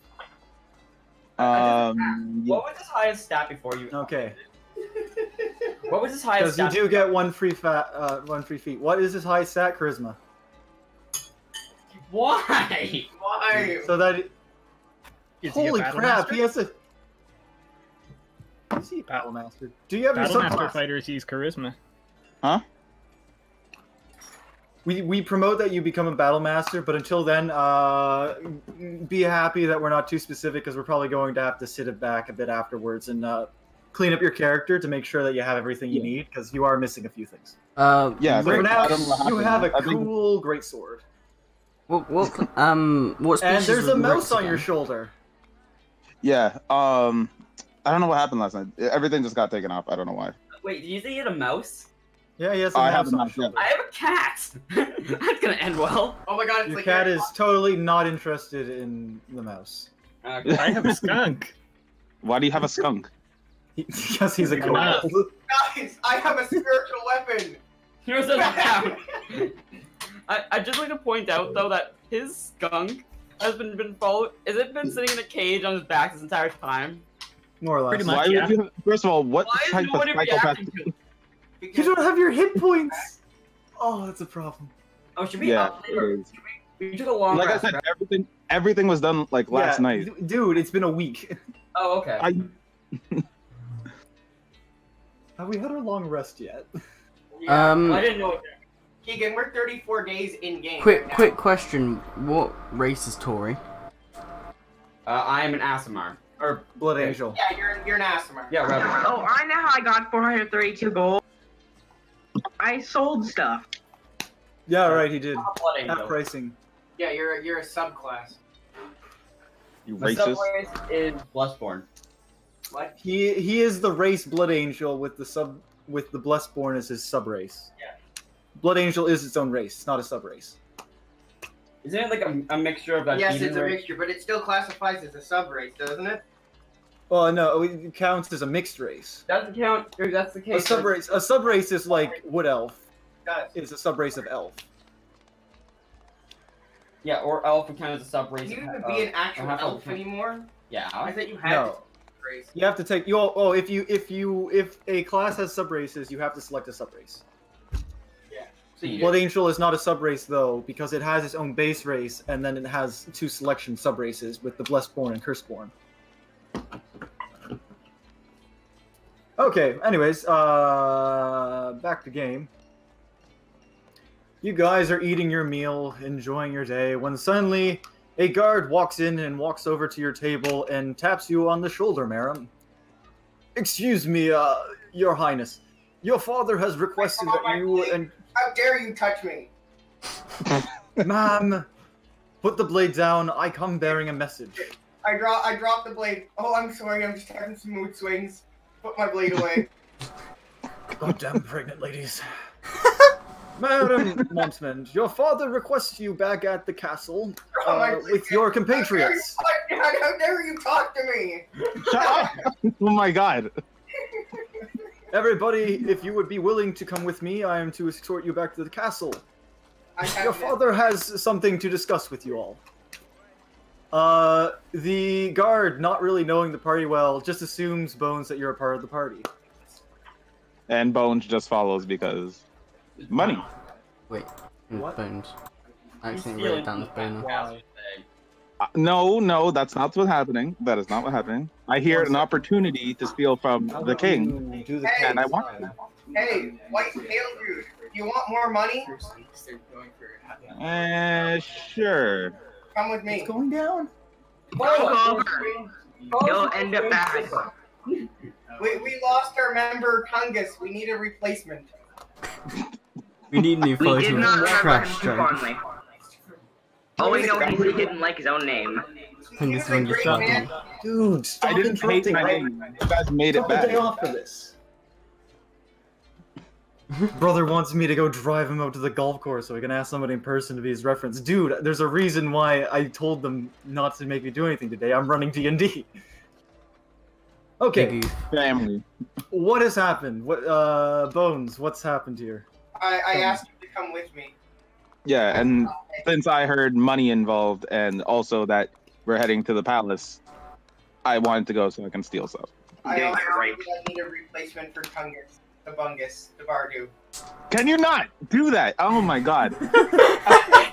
[SPEAKER 1] What was his highest stat before you?
[SPEAKER 2] Okay.
[SPEAKER 1] What was his highest
[SPEAKER 2] Because you
[SPEAKER 1] stat?
[SPEAKER 2] do get one free feat. What is his highest stat? Charisma.
[SPEAKER 1] Why?
[SPEAKER 4] Why?
[SPEAKER 2] So that...
[SPEAKER 8] Is he a
[SPEAKER 2] Holy
[SPEAKER 8] battle
[SPEAKER 2] crap,
[SPEAKER 8] master?
[SPEAKER 2] he has a... Is he a battle master? Do you have your
[SPEAKER 8] Battle master
[SPEAKER 2] subclass?
[SPEAKER 8] fighters use charisma.
[SPEAKER 7] Huh?
[SPEAKER 2] We promote that you become a battle master, but until then, be happy that we're not too specific, because we're probably going to have to sit it back a bit afterwards and clean up your character to make sure that you have everything you need, because you are missing a few things.
[SPEAKER 7] Yeah,
[SPEAKER 2] So for now,
[SPEAKER 7] I don't know what
[SPEAKER 2] you have a
[SPEAKER 7] happened. I think-
[SPEAKER 2] cool greatsword.
[SPEAKER 3] What species
[SPEAKER 2] And there's a
[SPEAKER 3] was
[SPEAKER 2] mouse
[SPEAKER 3] Rex
[SPEAKER 2] on your
[SPEAKER 3] again?
[SPEAKER 2] shoulder.
[SPEAKER 7] Yeah, I don't know what happened last night. Everything just got taken off. I don't know why.
[SPEAKER 1] Wait, did you say you had a mouse?
[SPEAKER 2] Yeah, he has a
[SPEAKER 7] I
[SPEAKER 2] mouse
[SPEAKER 7] have a
[SPEAKER 2] on
[SPEAKER 7] mouse,
[SPEAKER 2] his shoulder.
[SPEAKER 1] I have a cat. That's gonna end well.
[SPEAKER 4] Oh my god, it's
[SPEAKER 2] Your
[SPEAKER 4] like
[SPEAKER 2] cat is totally not interested in the mouse.
[SPEAKER 8] I have a skunk.
[SPEAKER 7] Why do you have a skunk?
[SPEAKER 2] Because he's a
[SPEAKER 8] Why not?
[SPEAKER 2] kobold.
[SPEAKER 4] Guys, I have a spiritual weapon.
[SPEAKER 1] Here's a cat. I'd just like to point out though that his skunk has been followed. Has it been sitting in a cage on his back this entire time?
[SPEAKER 2] More or less.
[SPEAKER 8] Pretty much.
[SPEAKER 7] Why
[SPEAKER 8] yeah.
[SPEAKER 7] would you? First of all, what
[SPEAKER 1] Why is
[SPEAKER 7] type of
[SPEAKER 1] nobody
[SPEAKER 7] psychopath?
[SPEAKER 1] reacting to it?
[SPEAKER 2] You don't have your hit points! Oh, that's a problem.
[SPEAKER 1] Oh, should we
[SPEAKER 7] Yeah,
[SPEAKER 1] up
[SPEAKER 7] it
[SPEAKER 1] later?
[SPEAKER 7] is.
[SPEAKER 1] We took a long
[SPEAKER 7] Like I
[SPEAKER 1] rest,
[SPEAKER 7] said,
[SPEAKER 1] right?
[SPEAKER 7] everything was done like last
[SPEAKER 2] Yeah,
[SPEAKER 7] night.
[SPEAKER 2] Dude, it's been a week.
[SPEAKER 1] Oh, okay.
[SPEAKER 2] Have we had our long rest yet?
[SPEAKER 4] Yeah.
[SPEAKER 1] I didn't know it.
[SPEAKER 4] Keegan, we're 34 days in game.
[SPEAKER 3] Quick question. What race is Tori?
[SPEAKER 1] I am an Asimar. Or
[SPEAKER 2] Blood Angel.
[SPEAKER 4] Yeah, you're an Asimar.
[SPEAKER 1] yeah, Rebel.
[SPEAKER 6] Oh, I know how I got 432 gold. I sold stuff.
[SPEAKER 2] Yeah, right, he did.
[SPEAKER 1] Blood
[SPEAKER 2] At
[SPEAKER 1] Angel.
[SPEAKER 2] pricing.
[SPEAKER 4] Yeah, you're a subclass.
[SPEAKER 7] You
[SPEAKER 1] My
[SPEAKER 7] racist.
[SPEAKER 1] subrace is Bloodborne.
[SPEAKER 4] What?
[SPEAKER 2] He is the race Blood Angel with the Blessborn as his subrace.
[SPEAKER 1] Yeah.
[SPEAKER 2] Blood Angel is its own race, it's not a subrace.
[SPEAKER 1] Isn't it like a mixture of that?
[SPEAKER 4] Yes,
[SPEAKER 1] demon
[SPEAKER 4] it's a
[SPEAKER 1] race?
[SPEAKER 4] mixture, but it still classifies as a subrace, doesn't it?
[SPEAKER 2] Well, no, it counts as a mixed race.
[SPEAKER 1] Doesn't count. Or that's the
[SPEAKER 2] A
[SPEAKER 1] case.
[SPEAKER 2] subrace is like Wood Elf.
[SPEAKER 4] Does.
[SPEAKER 2] It's a subrace of Elf.
[SPEAKER 1] Yeah, or elf would count as a subrace.
[SPEAKER 4] Can you
[SPEAKER 1] of-
[SPEAKER 4] even be an actual
[SPEAKER 1] half
[SPEAKER 4] elf
[SPEAKER 1] elf.
[SPEAKER 4] anymore?
[SPEAKER 1] Yeah.
[SPEAKER 4] I thought you had
[SPEAKER 2] No.
[SPEAKER 4] to race.
[SPEAKER 2] You have to take if a class has subraces, you have to select a subrace.
[SPEAKER 4] So you
[SPEAKER 2] Blood Angel is not a subrace though, because it has its own base race, and then it has two selection subraces with the Blessborn and Curseborn. Okay, anyways, back to game. You guys are eating your meal, enjoying your day, when suddenly a guard walks in and walks over to your table and taps you on the shoulder, Marem. Excuse me, your highness. Your father has requested that you and...
[SPEAKER 4] How dare you touch me?
[SPEAKER 2] Ma'am, put the blade down. I come bearing a message.
[SPEAKER 4] I dropped the blade. Oh, I'm sorry. I'm just having some mood swings. Put my blade away.
[SPEAKER 2] Goddamn pregnant ladies. Madam Momsman, your father requests you back at the castle
[SPEAKER 4] Oh my
[SPEAKER 2] with your compatriots.
[SPEAKER 4] How dare you talk to me?
[SPEAKER 7] Shut up! Oh my god.
[SPEAKER 2] Everybody, if you would be willing to come with me, I am to escort you back to the castle. Your
[SPEAKER 4] have
[SPEAKER 2] father has something to discuss with you all. The guard, not really knowing the party well, just assumes, Bones, that you're a part of the party.
[SPEAKER 7] And Bones just follows because money.
[SPEAKER 3] Wait,
[SPEAKER 2] What?
[SPEAKER 3] Bones. I
[SPEAKER 1] He's
[SPEAKER 3] accidentally
[SPEAKER 1] feeling
[SPEAKER 3] wrote down this bone.
[SPEAKER 1] Wow.
[SPEAKER 7] No, that's not what's happening. That is not what's happening. I hear an opportunity to steal from the king,
[SPEAKER 2] You do the
[SPEAKER 4] Hey,
[SPEAKER 7] and I want to.
[SPEAKER 4] Hey, white tail dude, you want more money?
[SPEAKER 7] Sure.
[SPEAKER 4] Come with me.
[SPEAKER 2] It's going down.
[SPEAKER 6] Go over. You'll end up bad.
[SPEAKER 4] We lost our member Tungus. We need a replacement.
[SPEAKER 3] We need new
[SPEAKER 6] We
[SPEAKER 3] photos
[SPEAKER 6] did
[SPEAKER 3] of
[SPEAKER 6] not remember him
[SPEAKER 3] trash
[SPEAKER 6] too
[SPEAKER 3] junk.
[SPEAKER 6] fondly. All we know is he didn't like his own name.
[SPEAKER 3] And this one just dropped me.
[SPEAKER 2] Dude, stop
[SPEAKER 7] I didn't hate
[SPEAKER 2] interrupting.
[SPEAKER 7] my name. You guys made it
[SPEAKER 2] Took a day
[SPEAKER 7] bad.
[SPEAKER 2] off for this. Brother wants me to go drive him out to the golf course so he can ask somebody in person to be his reference. Dude, there's a reason why I told them not to make me do anything today. I'm running D&D. Okay.
[SPEAKER 7] Family.
[SPEAKER 2] What has happened? What, Bones, what's happened here?
[SPEAKER 4] I asked you to come with me.
[SPEAKER 7] Yeah, and since I heard money involved and also that we're heading to the palace, I wanted to go so I can steal stuff.
[SPEAKER 4] I also need a replacement for Tungus, the Bungus, the Bardu.
[SPEAKER 7] Can you not do that? Oh my god.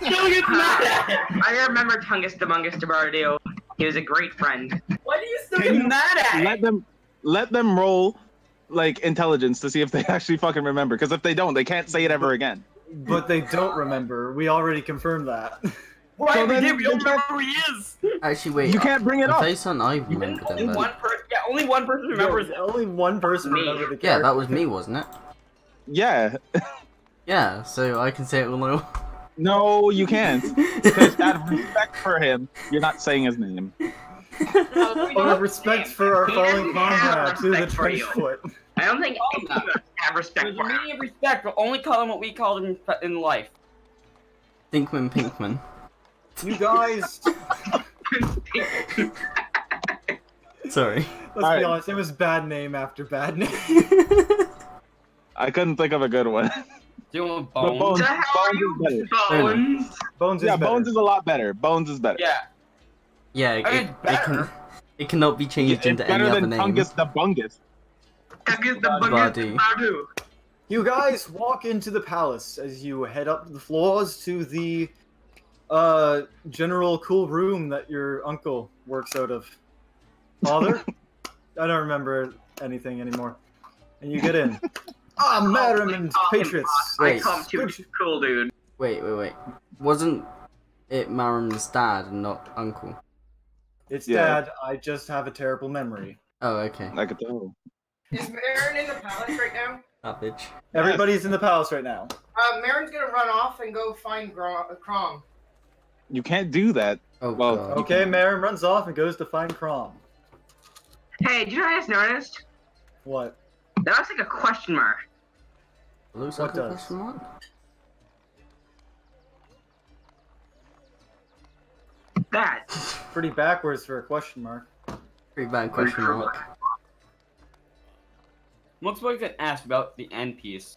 [SPEAKER 6] I remember Tungus the Bungus DeBardio. He was a great friend.
[SPEAKER 1] Why do you still
[SPEAKER 7] Can
[SPEAKER 1] get
[SPEAKER 7] you
[SPEAKER 1] mad at it?
[SPEAKER 7] let them roll like intelligence to see if they actually fucking remember. Because if they don't, they can't say it ever again.
[SPEAKER 2] But they don't remember. We already confirmed that.
[SPEAKER 1] Why
[SPEAKER 7] So
[SPEAKER 1] we
[SPEAKER 7] then-
[SPEAKER 1] did? We don't remember who he is.
[SPEAKER 3] Actually, wait.
[SPEAKER 7] You can't bring it up.
[SPEAKER 3] Based on I remember
[SPEAKER 1] Only
[SPEAKER 3] them.
[SPEAKER 1] one person. Yeah, only one person remembers.
[SPEAKER 2] Only one person
[SPEAKER 6] Me.
[SPEAKER 2] remembered the character.
[SPEAKER 3] Yeah, that was me, wasn't it?
[SPEAKER 7] Yeah.
[SPEAKER 3] Yeah, so I can say it all over.
[SPEAKER 7] No, you can't. Because out of respect for him, you're not saying his name.
[SPEAKER 2] Out of respect for our
[SPEAKER 6] He
[SPEAKER 2] fallen
[SPEAKER 6] doesn't have
[SPEAKER 2] comrade to the
[SPEAKER 6] respect for
[SPEAKER 2] trench
[SPEAKER 6] you.
[SPEAKER 2] foot.
[SPEAKER 6] I don't think any of us have respect
[SPEAKER 1] There's a
[SPEAKER 6] for him.
[SPEAKER 1] meaning of respect, but only call him what we called him in life.
[SPEAKER 3] Thinkman Pinkman.
[SPEAKER 2] You guys,
[SPEAKER 3] Sorry.
[SPEAKER 2] let's be
[SPEAKER 7] Alright.
[SPEAKER 2] honest, it was bad name after bad name.
[SPEAKER 7] I couldn't think of a good one.
[SPEAKER 1] Doing
[SPEAKER 7] But
[SPEAKER 1] bones.
[SPEAKER 7] Bones,
[SPEAKER 6] The hell are
[SPEAKER 7] Bones
[SPEAKER 6] you,
[SPEAKER 7] is better.
[SPEAKER 6] Bones?
[SPEAKER 2] Bones is
[SPEAKER 7] Yeah,
[SPEAKER 2] better.
[SPEAKER 7] Bones is a lot better. Bones is better.
[SPEAKER 1] Yeah.
[SPEAKER 3] Yeah,
[SPEAKER 1] I mean, better.
[SPEAKER 3] it cannot be changed
[SPEAKER 7] It's
[SPEAKER 3] into any
[SPEAKER 7] better
[SPEAKER 3] other
[SPEAKER 7] than
[SPEAKER 3] name.
[SPEAKER 7] Tungus the Bungus.
[SPEAKER 6] Tungus the
[SPEAKER 3] Bardu.
[SPEAKER 6] Bungus Bardu.
[SPEAKER 2] You guys walk into the palace as you head up the floors to the general cool room that your uncle works out of. Father? I don't remember anything anymore. And you get in. Ah, Marem and Patriots.
[SPEAKER 6] I
[SPEAKER 3] Wait.
[SPEAKER 6] call him too cool, dude.
[SPEAKER 3] Wait. Wasn't it Marem's dad and not uncle?
[SPEAKER 2] It's
[SPEAKER 7] Yeah.
[SPEAKER 2] Dad. I just have a terrible memory.
[SPEAKER 3] Oh, okay.
[SPEAKER 7] I could tell.
[SPEAKER 4] Is Marin in the palace right now?
[SPEAKER 3] Savage.
[SPEAKER 2] Everybody's in the palace right now.
[SPEAKER 4] Marin's gonna run off and go find Crom.
[SPEAKER 7] You can't do that.
[SPEAKER 3] Oh,
[SPEAKER 7] Well,
[SPEAKER 3] God.
[SPEAKER 2] Okay, Marem runs off and goes to find Crom.
[SPEAKER 6] Hey, did you guys notice?
[SPEAKER 2] What?
[SPEAKER 6] That looks like a question mark.
[SPEAKER 3] Looks
[SPEAKER 2] What
[SPEAKER 3] like a
[SPEAKER 2] does?
[SPEAKER 3] question mark?
[SPEAKER 6] That.
[SPEAKER 2] Pretty backwards for a question mark.
[SPEAKER 3] Pretty bad question mark.
[SPEAKER 1] Looks like an ask about the end piece.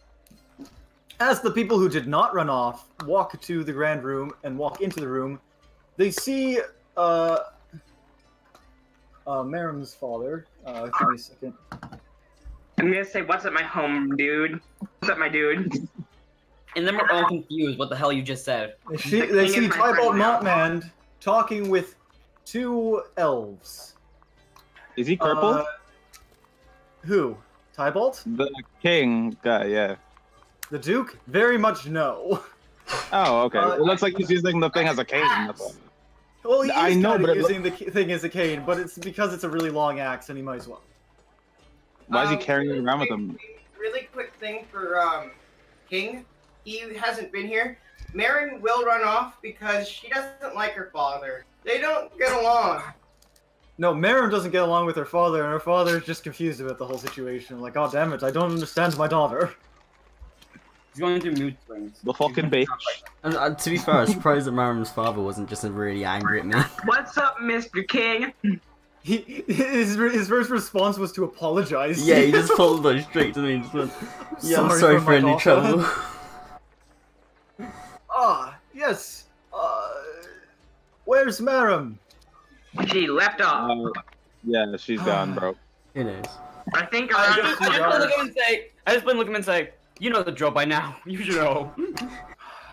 [SPEAKER 2] As the people who did not run off walk to the grand room and walk into the room, they see Marem's father. Give me a second.
[SPEAKER 6] I'm gonna say, what's up, my home, dude? What's up, my dude?
[SPEAKER 1] And then we're all confused what the hell you just said.
[SPEAKER 2] They
[SPEAKER 6] The
[SPEAKER 2] see
[SPEAKER 6] king is my
[SPEAKER 2] Tybalt
[SPEAKER 6] friend now.
[SPEAKER 2] Montmand talking with two elves.
[SPEAKER 7] Is he purple?
[SPEAKER 2] Who? Tybalt?
[SPEAKER 7] The king guy, yeah.
[SPEAKER 2] The Duke? Very much no.
[SPEAKER 7] Oh, okay.
[SPEAKER 2] Uh,
[SPEAKER 7] It looks like he's using the thing as a cane. That's all.
[SPEAKER 2] Well, he
[SPEAKER 7] I
[SPEAKER 2] is
[SPEAKER 7] know,
[SPEAKER 2] kind
[SPEAKER 7] but
[SPEAKER 2] of
[SPEAKER 7] it
[SPEAKER 2] using the thing as a cane, but it's because it's a really long axe, and he might as well.
[SPEAKER 7] Why is he carrying it around with him?
[SPEAKER 4] Really quick thing for King. He hasn't been here. Marin will run off because she doesn't like her father. They don't get along.
[SPEAKER 2] No, Marem doesn't get along with her father, and her father is just confused about the whole situation. Like, oh damn it, I don't understand my daughter.
[SPEAKER 1] He's going through mood swings.
[SPEAKER 7] The fucking bitch.
[SPEAKER 3] And, to be fair, I was surprised that Marem's father wasn't just really angry at me.
[SPEAKER 6] What's up, Mr. King?
[SPEAKER 2] His first response was to apologize.
[SPEAKER 3] Yeah, he just followed like straight to me and just went, yeah, I'm sorry for
[SPEAKER 2] my
[SPEAKER 3] any
[SPEAKER 2] daughter."
[SPEAKER 3] trouble.
[SPEAKER 2] Ah, yes. Where's Marem?
[SPEAKER 6] She left off.
[SPEAKER 7] Yeah, she's gone, bro.
[SPEAKER 3] Who knows?
[SPEAKER 6] I think
[SPEAKER 1] I
[SPEAKER 6] around
[SPEAKER 1] just want to look at him and say, you know the drill by now. You should know.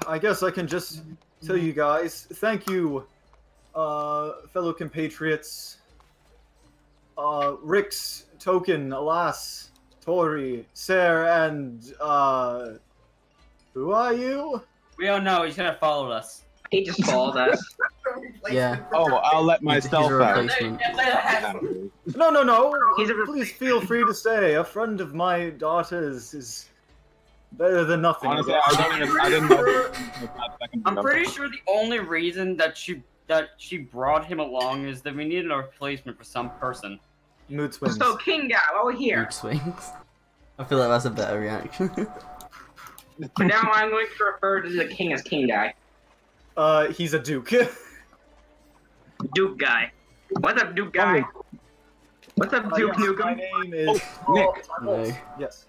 [SPEAKER 2] I guess I can just tell you guys, thank you, fellow compatriots. Rix, Token, Alas, Tori, Ser, and, who are you?
[SPEAKER 1] We don't know. He's gonna follow us.
[SPEAKER 6] he just followed us.
[SPEAKER 3] Yeah.
[SPEAKER 7] Oh, I'll let
[SPEAKER 3] He's
[SPEAKER 7] myself
[SPEAKER 3] a
[SPEAKER 7] out.
[SPEAKER 3] replacement.
[SPEAKER 2] No.
[SPEAKER 6] He's a
[SPEAKER 2] Please feel free to stay. A friend of my daughter's is better than nothing.
[SPEAKER 7] Honestly, I didn't know.
[SPEAKER 1] I'm pretty sure the only reason that she brought him along is that we needed a replacement for some person.
[SPEAKER 2] Mood swings.
[SPEAKER 6] So, King guy, over here.
[SPEAKER 3] Mood swings. I feel like that's a better reaction.
[SPEAKER 6] But now I'm going to refer to the king as King Guy.
[SPEAKER 2] He's a duke.
[SPEAKER 6] Duke Guy. What's up, Duke Guy? What's up, Duke
[SPEAKER 2] Yes,
[SPEAKER 6] Nukem?
[SPEAKER 2] my name is
[SPEAKER 7] Nick.
[SPEAKER 3] No.
[SPEAKER 2] Yes.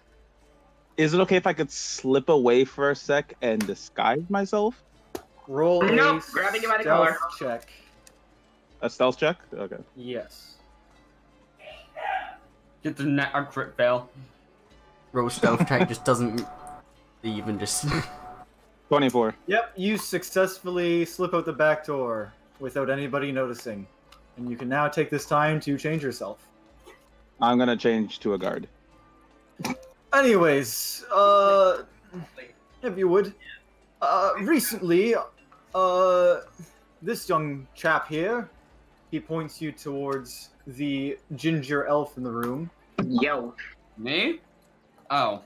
[SPEAKER 7] Is it okay if I could slip away for a sec and disguise myself?
[SPEAKER 2] Roll
[SPEAKER 6] Nope,
[SPEAKER 2] a
[SPEAKER 6] grabbing you by the
[SPEAKER 2] stealth
[SPEAKER 6] collar.
[SPEAKER 2] check.
[SPEAKER 7] A stealth check? Okay.
[SPEAKER 2] Yes.
[SPEAKER 1] Get the net or crit fail.
[SPEAKER 3] Roll stealth check just doesn't even just.
[SPEAKER 7] 24.
[SPEAKER 2] Yep, you successfully slip out the back door without anybody noticing. And you can now take this time to change yourself.
[SPEAKER 7] I'm gonna change to a guard.
[SPEAKER 2] Anyways, if you would, recently, this young chap here, he points you towards the ginger elf in the room.
[SPEAKER 6] Yo.
[SPEAKER 1] Me? Oh.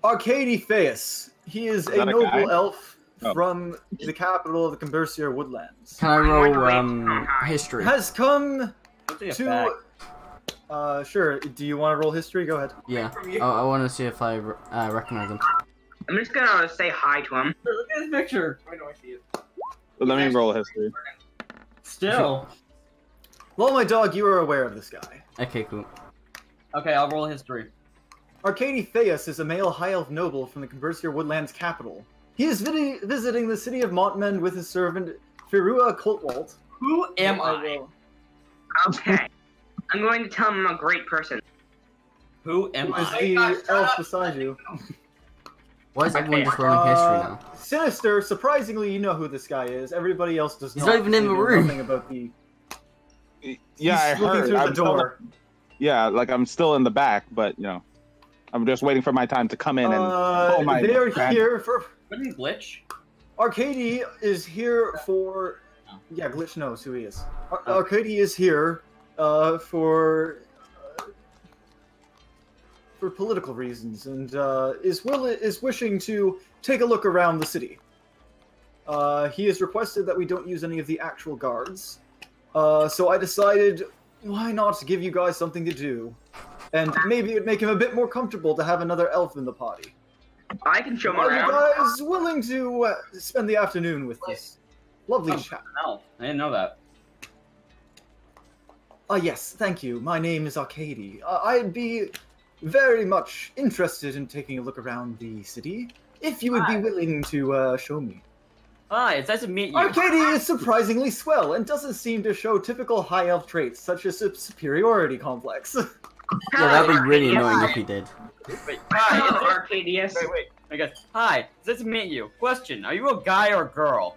[SPEAKER 2] Arcady Feus. He is a
[SPEAKER 7] that a
[SPEAKER 2] noble
[SPEAKER 7] guy?
[SPEAKER 2] elf
[SPEAKER 7] Oh.
[SPEAKER 2] from the capital of the Cumbercier woodlands.
[SPEAKER 3] Can I roll history?
[SPEAKER 2] Has come
[SPEAKER 1] What's in a bag?
[SPEAKER 2] to... sure. Do you want to roll history? Go ahead.
[SPEAKER 3] Yeah. I want to see if I recognize him.
[SPEAKER 6] I'm just gonna say hi to him.
[SPEAKER 1] Look at this picture.
[SPEAKER 4] Why do I see it?
[SPEAKER 7] Let me roll history.
[SPEAKER 1] Still.
[SPEAKER 2] Well, my dog, you are aware of this guy.
[SPEAKER 3] Okay, cool.
[SPEAKER 1] Okay, I'll roll history.
[SPEAKER 2] Arcady Feus is a male high elf noble from the Cumbercier woodlands capital. He is visiting the city of Montmend with his servant, Firua Coltwalt.
[SPEAKER 1] Who am I?
[SPEAKER 6] Okay. I'm going to tell him I'm a great person.
[SPEAKER 1] Who am
[SPEAKER 2] Who is
[SPEAKER 1] I?
[SPEAKER 2] the elf beside you?
[SPEAKER 3] Why is everyone just rolling history now?
[SPEAKER 2] Sinister, surprisingly, you know who this guy is. Everybody else does
[SPEAKER 3] He's
[SPEAKER 2] not.
[SPEAKER 3] not even in
[SPEAKER 2] They
[SPEAKER 3] the
[SPEAKER 2] know
[SPEAKER 3] room.
[SPEAKER 2] Nothing about the...
[SPEAKER 7] Yeah, I
[SPEAKER 2] He's looking
[SPEAKER 7] heard.
[SPEAKER 2] through the
[SPEAKER 7] I'm still-
[SPEAKER 2] door.
[SPEAKER 7] yeah, like I'm still in the back, but you know, I'm just waiting for my time to come in and pull my.
[SPEAKER 2] They're
[SPEAKER 7] brand-
[SPEAKER 2] here for...
[SPEAKER 1] Wouldn't glitch?
[SPEAKER 2] Arcady is here for... Yeah, Glitch knows who he is.
[SPEAKER 1] Oh.
[SPEAKER 2] Arcady is here for political reasons and is wishing to take a look around the city. He has requested that we don't use any of the actual guards. So I decided, why not give you guys something to do? And maybe it'd make him a bit more comfortable to have another elf in the party.
[SPEAKER 6] I can show him
[SPEAKER 2] Are you
[SPEAKER 6] around.
[SPEAKER 2] guys willing to spend the afternoon with this lovely chap?
[SPEAKER 1] No, I didn't know that.
[SPEAKER 2] Yes, thank you. My name is Arcady. I'd be very much interested in taking a look around the city, if you would be willing to show me.
[SPEAKER 1] Hi, it's nice to meet you.
[SPEAKER 2] Arcady is surprisingly swell and doesn't seem to show typical high elf traits such as a superiority complex.
[SPEAKER 3] Yeah, that'd be really annoying if he did.
[SPEAKER 1] Wait,
[SPEAKER 6] Hello,
[SPEAKER 1] hi.
[SPEAKER 6] Arcadius.
[SPEAKER 1] Wait. I guess. Hi, it's nice to meet you. Question: are you a guy or a girl?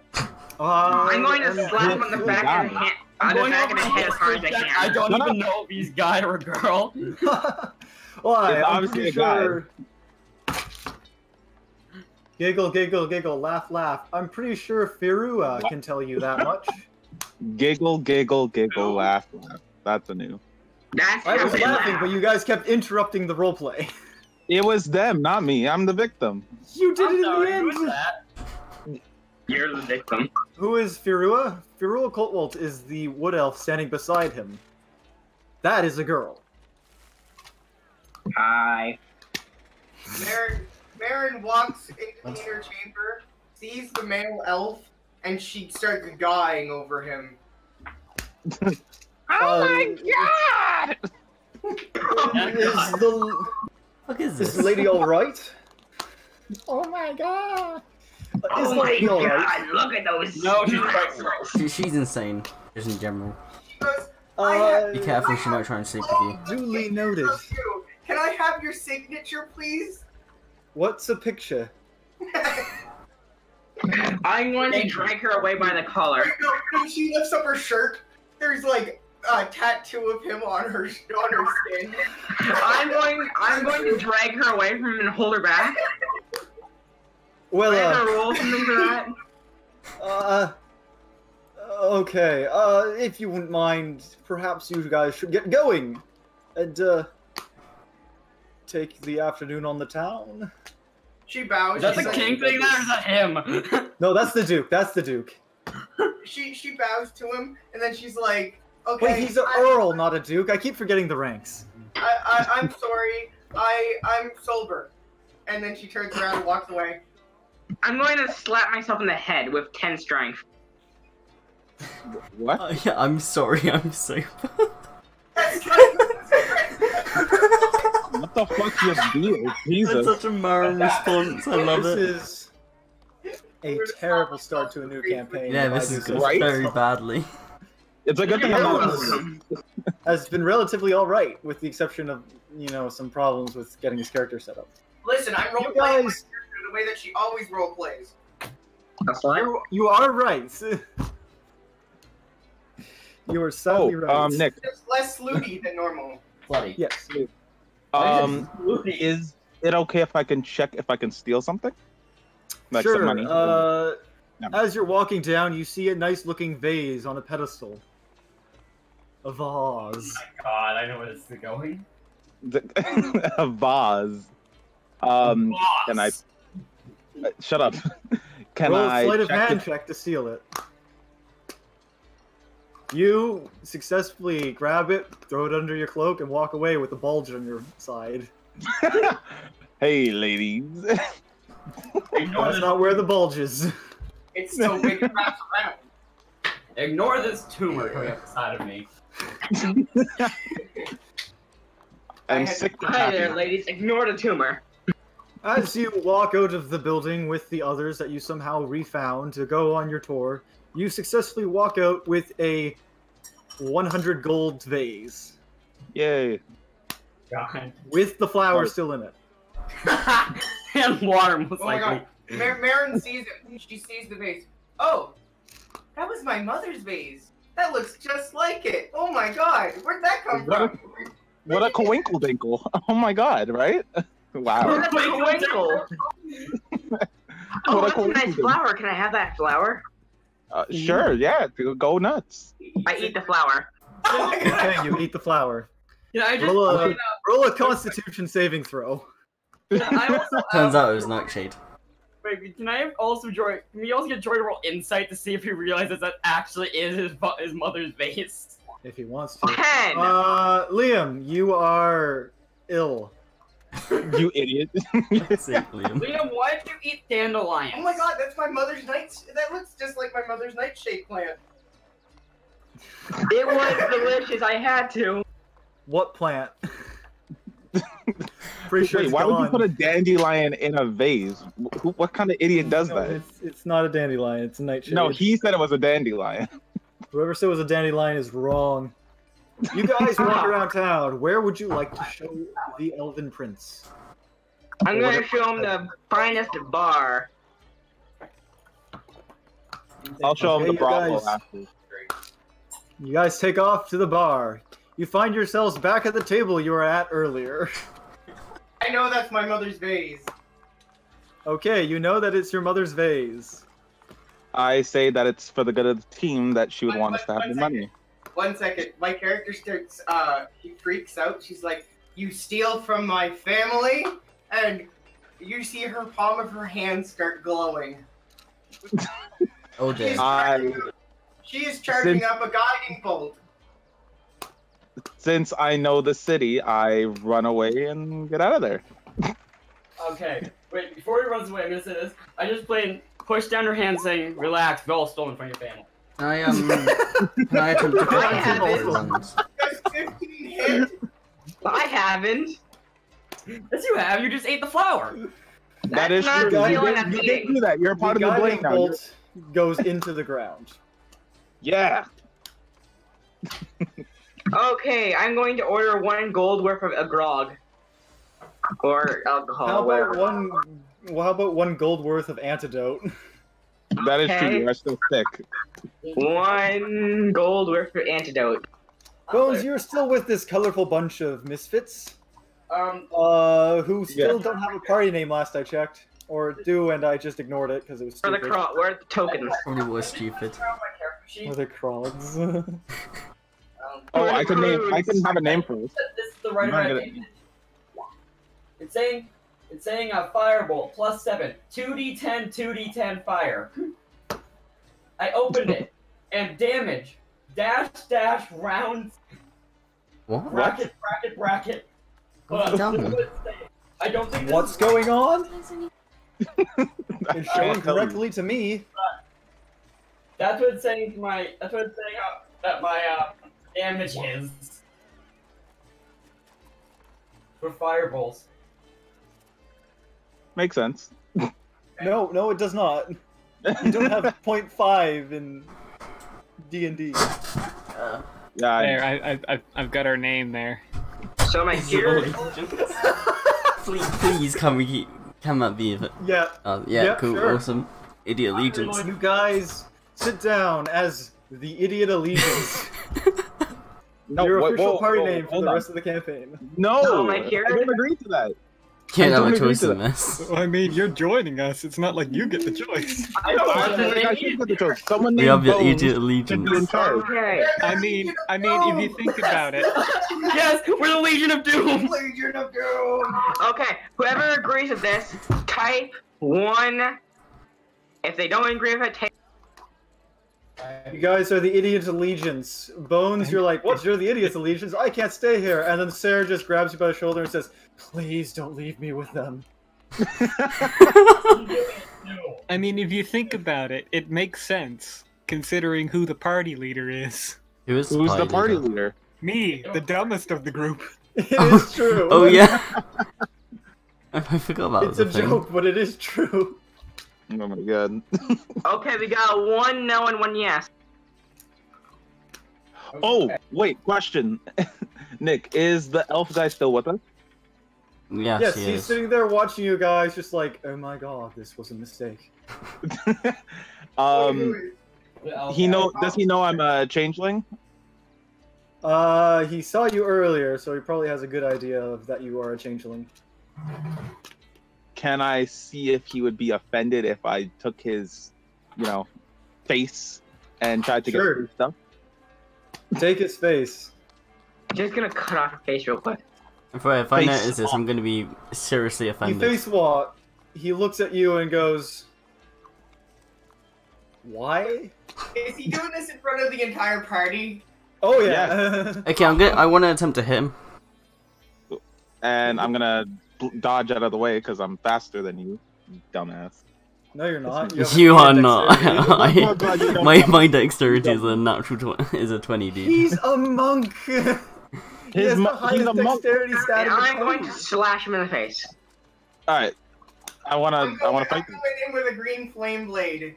[SPEAKER 6] I'm going to slap him on the back of the head. On the back of the head as hard as I can.
[SPEAKER 1] I don't even know if he's guy or a girl.
[SPEAKER 2] Why?
[SPEAKER 7] It's
[SPEAKER 2] I'm
[SPEAKER 7] obviously
[SPEAKER 2] pretty
[SPEAKER 7] a guy.
[SPEAKER 2] sure. Giggle, giggle, giggle, laugh, laugh. I'm pretty sure Firua can tell you that much.
[SPEAKER 7] Giggle, giggle, giggle, laugh, laugh. That's a new.
[SPEAKER 6] That's
[SPEAKER 2] I
[SPEAKER 6] how
[SPEAKER 2] was
[SPEAKER 6] they
[SPEAKER 2] laughing,
[SPEAKER 6] laugh.
[SPEAKER 2] but you guys kept interrupting the roleplay.
[SPEAKER 7] It was them, not me. I'm the victim.
[SPEAKER 2] You did
[SPEAKER 1] I'm
[SPEAKER 2] it in
[SPEAKER 1] sorry,
[SPEAKER 2] the
[SPEAKER 1] who is
[SPEAKER 2] end.
[SPEAKER 1] that?
[SPEAKER 6] You're the victim.
[SPEAKER 2] Who is Firua? Firua Coltwalt is the wood elf standing beside him. That is a girl.
[SPEAKER 6] Hi.
[SPEAKER 4] Marin walks into the inner chamber, sees the male elf, and she starts gawing over him.
[SPEAKER 7] Oh my god!
[SPEAKER 3] What is
[SPEAKER 2] Is
[SPEAKER 3] this?
[SPEAKER 2] the lady all right? Oh my god! Is
[SPEAKER 6] Oh
[SPEAKER 2] the
[SPEAKER 6] my
[SPEAKER 2] lady all right?
[SPEAKER 6] god, look at those
[SPEAKER 1] No, she's
[SPEAKER 6] muscles.
[SPEAKER 3] She's insane, just in general.
[SPEAKER 4] She goes,
[SPEAKER 3] Be careful, she might try and sleep with you.
[SPEAKER 2] Duly noted.
[SPEAKER 4] Can I have your signature, please?
[SPEAKER 2] What's a picture?
[SPEAKER 6] I'm going to drag her away by the collar.
[SPEAKER 4] No, she lifts up her shirt. There's like a tattoo of him on her skin.
[SPEAKER 6] I'm going to drag her away from him and hold her back.
[SPEAKER 2] Well,
[SPEAKER 6] Do I have to roll something for that?
[SPEAKER 2] okay. If you wouldn't mind, perhaps you guys should get going and take the afternoon on the town.
[SPEAKER 4] She bows.
[SPEAKER 1] Is that
[SPEAKER 4] she
[SPEAKER 1] the
[SPEAKER 4] says-
[SPEAKER 1] king thing there, or is that him?
[SPEAKER 2] No, that's the Duke. That's the Duke.
[SPEAKER 4] She bows to him, and then she's like, "Okay,
[SPEAKER 2] Wait, he's an Earl, not a Duke. I keep forgetting the ranks.
[SPEAKER 4] I'm sorry. I'm sober." And then she turns around and walks away.
[SPEAKER 6] I'm going to slap myself in the head with 10 strength.
[SPEAKER 7] What?
[SPEAKER 3] Yeah, I'm sorry, I'm so
[SPEAKER 7] What the fuck just deal?
[SPEAKER 3] That's
[SPEAKER 7] Jesus.
[SPEAKER 3] such a Marem response, I love
[SPEAKER 2] This
[SPEAKER 3] it.
[SPEAKER 2] is a terrible start to a new campaign.
[SPEAKER 3] Yeah,
[SPEAKER 2] if I
[SPEAKER 3] this
[SPEAKER 2] do
[SPEAKER 3] is
[SPEAKER 2] say
[SPEAKER 3] going
[SPEAKER 2] so
[SPEAKER 7] Right?
[SPEAKER 3] very badly.
[SPEAKER 7] It's a good thing I'm not.
[SPEAKER 2] Has been relatively alright, with the exception of, you know, some problems with getting his character set up.
[SPEAKER 4] Listen, I'm role
[SPEAKER 2] You
[SPEAKER 4] playing
[SPEAKER 2] guys-
[SPEAKER 4] the way that she always role plays.
[SPEAKER 6] That's fine.
[SPEAKER 2] You are right. You are sadly right.
[SPEAKER 7] Nick.
[SPEAKER 4] Just less slooty than normal.
[SPEAKER 1] Bloody.
[SPEAKER 2] Yes.
[SPEAKER 7] Is it okay if I can check if I can steal something? Like
[SPEAKER 2] Sure.
[SPEAKER 7] some money? No.
[SPEAKER 2] As you're walking down, you see a nice-looking vase on a pedestal. A vase.
[SPEAKER 1] Oh my god, I know where this is going.
[SPEAKER 7] A vase. Can I? Shut up. Can
[SPEAKER 2] Roll a
[SPEAKER 7] I
[SPEAKER 2] sleight of
[SPEAKER 7] check
[SPEAKER 2] hand
[SPEAKER 7] if-
[SPEAKER 2] check to steal it. You successfully grab it, throw it under your cloak, and walk away with the bulge on your side.
[SPEAKER 7] Hey, ladies.
[SPEAKER 1] Ignore
[SPEAKER 2] That's
[SPEAKER 1] this,
[SPEAKER 2] not where the bulge is.
[SPEAKER 4] It's so big it wraps around.
[SPEAKER 1] ignore this tumor coming up the side of me.
[SPEAKER 7] I'm sick and
[SPEAKER 6] Hi there,
[SPEAKER 7] happy.
[SPEAKER 6] ladies. Ignore the tumor.
[SPEAKER 2] As you walk out of the building with the others that you somehow refound to go on your tour, you successfully walk out with a 100 gold vase
[SPEAKER 7] Yay.
[SPEAKER 1] God.
[SPEAKER 2] with the flower still in it.
[SPEAKER 1] And water, most
[SPEAKER 4] Oh my
[SPEAKER 1] likely.
[SPEAKER 4] god. Marem sees it. She sees the vase. Oh, that was my mother's vase. That looks just like it. Oh my god. Where'd that come
[SPEAKER 7] What a-
[SPEAKER 4] from?
[SPEAKER 7] What a coinkle dinkle. Oh my god, right? Wow.
[SPEAKER 6] That's a twinkle. Oh,
[SPEAKER 7] What a
[SPEAKER 6] that's a nice
[SPEAKER 7] coincidence.
[SPEAKER 6] flower. Can I have that flower?
[SPEAKER 7] Sure, yeah, go nuts.
[SPEAKER 6] I eat the flower.
[SPEAKER 4] Oh my god.
[SPEAKER 2] Okay, you eat the flower.
[SPEAKER 1] Can I just?
[SPEAKER 2] Roll a Constitution saving throw.
[SPEAKER 1] I also,
[SPEAKER 3] Turns out it was Nightshade.
[SPEAKER 1] wait, can I also join? Can we also get Joy to roll insight to see if he realizes that actually is his mother's vase?
[SPEAKER 2] If he wants to.
[SPEAKER 6] 10.
[SPEAKER 2] Liam, you are ill.
[SPEAKER 7] You idiot.
[SPEAKER 3] Liam.
[SPEAKER 1] Liam, why did you eat dandelions?
[SPEAKER 4] Oh my god, that's my mother's that looks just like my mother's nightshade plant.
[SPEAKER 6] It was delicious. I had to.
[SPEAKER 2] What plant? Pretty sure
[SPEAKER 7] Wait,
[SPEAKER 2] it's
[SPEAKER 7] why would you
[SPEAKER 2] gone.
[SPEAKER 7] put a dandelion in a vase? What kind of idiot does
[SPEAKER 2] No,
[SPEAKER 7] that?
[SPEAKER 2] it's not a dandelion, it's a nightshade.
[SPEAKER 7] No, he said it was a dandelion.
[SPEAKER 2] Whoever said it was a dandelion is wrong. You guys walk around town. Where would you like to show the Elven Prince?
[SPEAKER 6] I'm going to show him the finest bar.
[SPEAKER 7] I'll show him
[SPEAKER 2] Okay,
[SPEAKER 7] the brothel
[SPEAKER 2] you guys-
[SPEAKER 7] after.
[SPEAKER 2] You guys take off to the bar. You find yourselves back at the table you were at earlier.
[SPEAKER 4] I know that's my mother's vase.
[SPEAKER 2] Okay, you know that it's your mother's vase.
[SPEAKER 7] I say that it's for the good of the team that she would want us to have
[SPEAKER 4] One
[SPEAKER 7] the
[SPEAKER 4] second.
[SPEAKER 7] money.
[SPEAKER 4] 1 second. My character starts, he freaks out. She's like, you steal from my family? And you see her palm of her hand start glowing.
[SPEAKER 3] Oh
[SPEAKER 4] She's
[SPEAKER 3] dear.
[SPEAKER 4] charging, she is charging up a guiding bolt.
[SPEAKER 7] Since I know the city, I run away and get out of there.
[SPEAKER 1] Okay, wait, before he runs away, I'm gonna say this. I just plain push down her hand saying, relax, we're all stolen from your family.
[SPEAKER 3] Can I attempt to
[SPEAKER 6] I
[SPEAKER 3] pick
[SPEAKER 6] haven't.
[SPEAKER 3] the ones?
[SPEAKER 4] Just 15 hit.
[SPEAKER 6] I haven't.
[SPEAKER 1] Yes, you have, you just ate the flower.
[SPEAKER 7] That is
[SPEAKER 6] not
[SPEAKER 7] true. You
[SPEAKER 6] stealing,
[SPEAKER 7] did,
[SPEAKER 6] that's
[SPEAKER 7] you did
[SPEAKER 6] eating.
[SPEAKER 7] do that. You're a part of the
[SPEAKER 2] guiding
[SPEAKER 7] blame now. You're-
[SPEAKER 2] bolt goes into the ground.
[SPEAKER 7] Yeah.
[SPEAKER 6] Okay, I'm going to order 1 gold worth of a grog. Or alcohol.
[SPEAKER 2] How
[SPEAKER 6] whatever.
[SPEAKER 2] about one gold worth of antidote?
[SPEAKER 7] That is true.
[SPEAKER 6] Okay.
[SPEAKER 7] You are still sick.
[SPEAKER 6] 1 gold worth of antidote.
[SPEAKER 2] Bones, you're still with this colorful bunch of misfits,
[SPEAKER 1] Um,
[SPEAKER 2] who still don't have a party name last I checked, or do, and I just ignored it because it was
[SPEAKER 6] For the
[SPEAKER 2] stupid.
[SPEAKER 6] where are the tokens?
[SPEAKER 3] Probably was stupid.
[SPEAKER 2] Or the Krogs.
[SPEAKER 7] Oh, I can have a name for this.
[SPEAKER 1] This is the right
[SPEAKER 7] I'm not
[SPEAKER 1] way. It's saying a firebolt +7, 2d10, 2d10 fire. I opened it, and damage, dash, rounds,
[SPEAKER 3] What?
[SPEAKER 1] bracket.
[SPEAKER 3] What have you done?
[SPEAKER 1] I don't think this
[SPEAKER 2] What's going on? It's showing correctly to me.
[SPEAKER 1] That's what it's saying to my. That's what it's saying that my damage is for fireballs.
[SPEAKER 7] Makes sense.
[SPEAKER 2] No, it does not. You don't have 0.5 in D&D.
[SPEAKER 7] Yeah.
[SPEAKER 8] There, I've got our name there.
[SPEAKER 6] So my hero.
[SPEAKER 3] Please, can that be it?
[SPEAKER 2] Yeah.
[SPEAKER 3] Yeah, cool,
[SPEAKER 2] sure.
[SPEAKER 3] awesome. Idiot allegiance.
[SPEAKER 2] You guys sit down as the Idiot Allegiance.
[SPEAKER 7] No,
[SPEAKER 2] Your
[SPEAKER 7] whoa,
[SPEAKER 2] official
[SPEAKER 7] whoa,
[SPEAKER 2] party
[SPEAKER 7] whoa,
[SPEAKER 2] name for
[SPEAKER 7] hold
[SPEAKER 2] the
[SPEAKER 7] on.
[SPEAKER 2] rest of the campaign.
[SPEAKER 7] No,
[SPEAKER 6] So my
[SPEAKER 7] I
[SPEAKER 6] hero.
[SPEAKER 7] don't agree to that.
[SPEAKER 3] Can't have a
[SPEAKER 7] don't agree
[SPEAKER 3] choice
[SPEAKER 7] to
[SPEAKER 3] in this.
[SPEAKER 8] I mean, you're joining us. It's not like you get the choice.
[SPEAKER 7] I feel like I should get the choice. Someone
[SPEAKER 3] We
[SPEAKER 7] named
[SPEAKER 3] have the
[SPEAKER 7] Bones
[SPEAKER 3] Idiot
[SPEAKER 7] should
[SPEAKER 3] allegiance.
[SPEAKER 7] be in charge.
[SPEAKER 6] Okay.
[SPEAKER 8] I mean, if you think about it,
[SPEAKER 1] Yes, we're the Legion of Doom.
[SPEAKER 4] Legion of Doom.
[SPEAKER 6] Okay. Whoever agrees with this, type 1. If they don't agree with it, type.
[SPEAKER 2] You guys are the Idiot Allegiance. Bones, you're like, what? You're the Idiot Allegiance? I can't stay here. And then Sarah just grabs you by the shoulder and says, please don't leave me with them.
[SPEAKER 8] I mean, if you think about it, it makes sense considering who the party leader is.
[SPEAKER 7] Who's the party leader?
[SPEAKER 8] Me, the dumbest of the group.
[SPEAKER 2] It is true.
[SPEAKER 3] Oh yeah. I forgot about
[SPEAKER 2] It's a
[SPEAKER 3] the thing.
[SPEAKER 2] joke, but it is true.
[SPEAKER 7] Oh my god.
[SPEAKER 6] Okay, we got 1 no and 1 yes.
[SPEAKER 7] Oh, wait, question. Nick, is the elf guy still with us?
[SPEAKER 3] Yeah,
[SPEAKER 2] Yes,
[SPEAKER 3] she
[SPEAKER 2] he's
[SPEAKER 3] is.
[SPEAKER 2] sitting there watching you guys just like, oh my god, this was a mistake.
[SPEAKER 7] Does he know I'm a changeling?
[SPEAKER 2] He saw you earlier, so he probably has a good idea of that you are a changeling.
[SPEAKER 7] Can I see if he would be offended if I took his, face and tried to
[SPEAKER 2] Sure.
[SPEAKER 7] get his stuff?
[SPEAKER 2] Take his face.
[SPEAKER 6] Just gonna cut off her face real quick.
[SPEAKER 3] If I
[SPEAKER 7] Face
[SPEAKER 3] notice this, I'm gonna be seriously
[SPEAKER 2] He
[SPEAKER 3] offended.
[SPEAKER 2] face walk. He looks at you and goes, "Why?"
[SPEAKER 4] Is he doing this in front of the entire party?
[SPEAKER 2] Oh yeah.
[SPEAKER 3] Okay, I want to attempt to hit him.
[SPEAKER 7] And I'm gonna dodge out of the way because I'm faster than you dumbass.
[SPEAKER 2] No, you're not. have
[SPEAKER 3] You
[SPEAKER 2] a
[SPEAKER 3] are
[SPEAKER 2] dexterity.
[SPEAKER 3] not. my dexterity is a natural is a 20, dude.
[SPEAKER 2] He's a monk. He has the
[SPEAKER 7] he's
[SPEAKER 2] highest
[SPEAKER 7] a monk.
[SPEAKER 2] dexterity stat
[SPEAKER 6] And
[SPEAKER 2] in the
[SPEAKER 6] I'm going
[SPEAKER 2] party.
[SPEAKER 6] to slash him in the face.
[SPEAKER 7] All right, I wanna fight.
[SPEAKER 4] I'm going in with a green flame blade.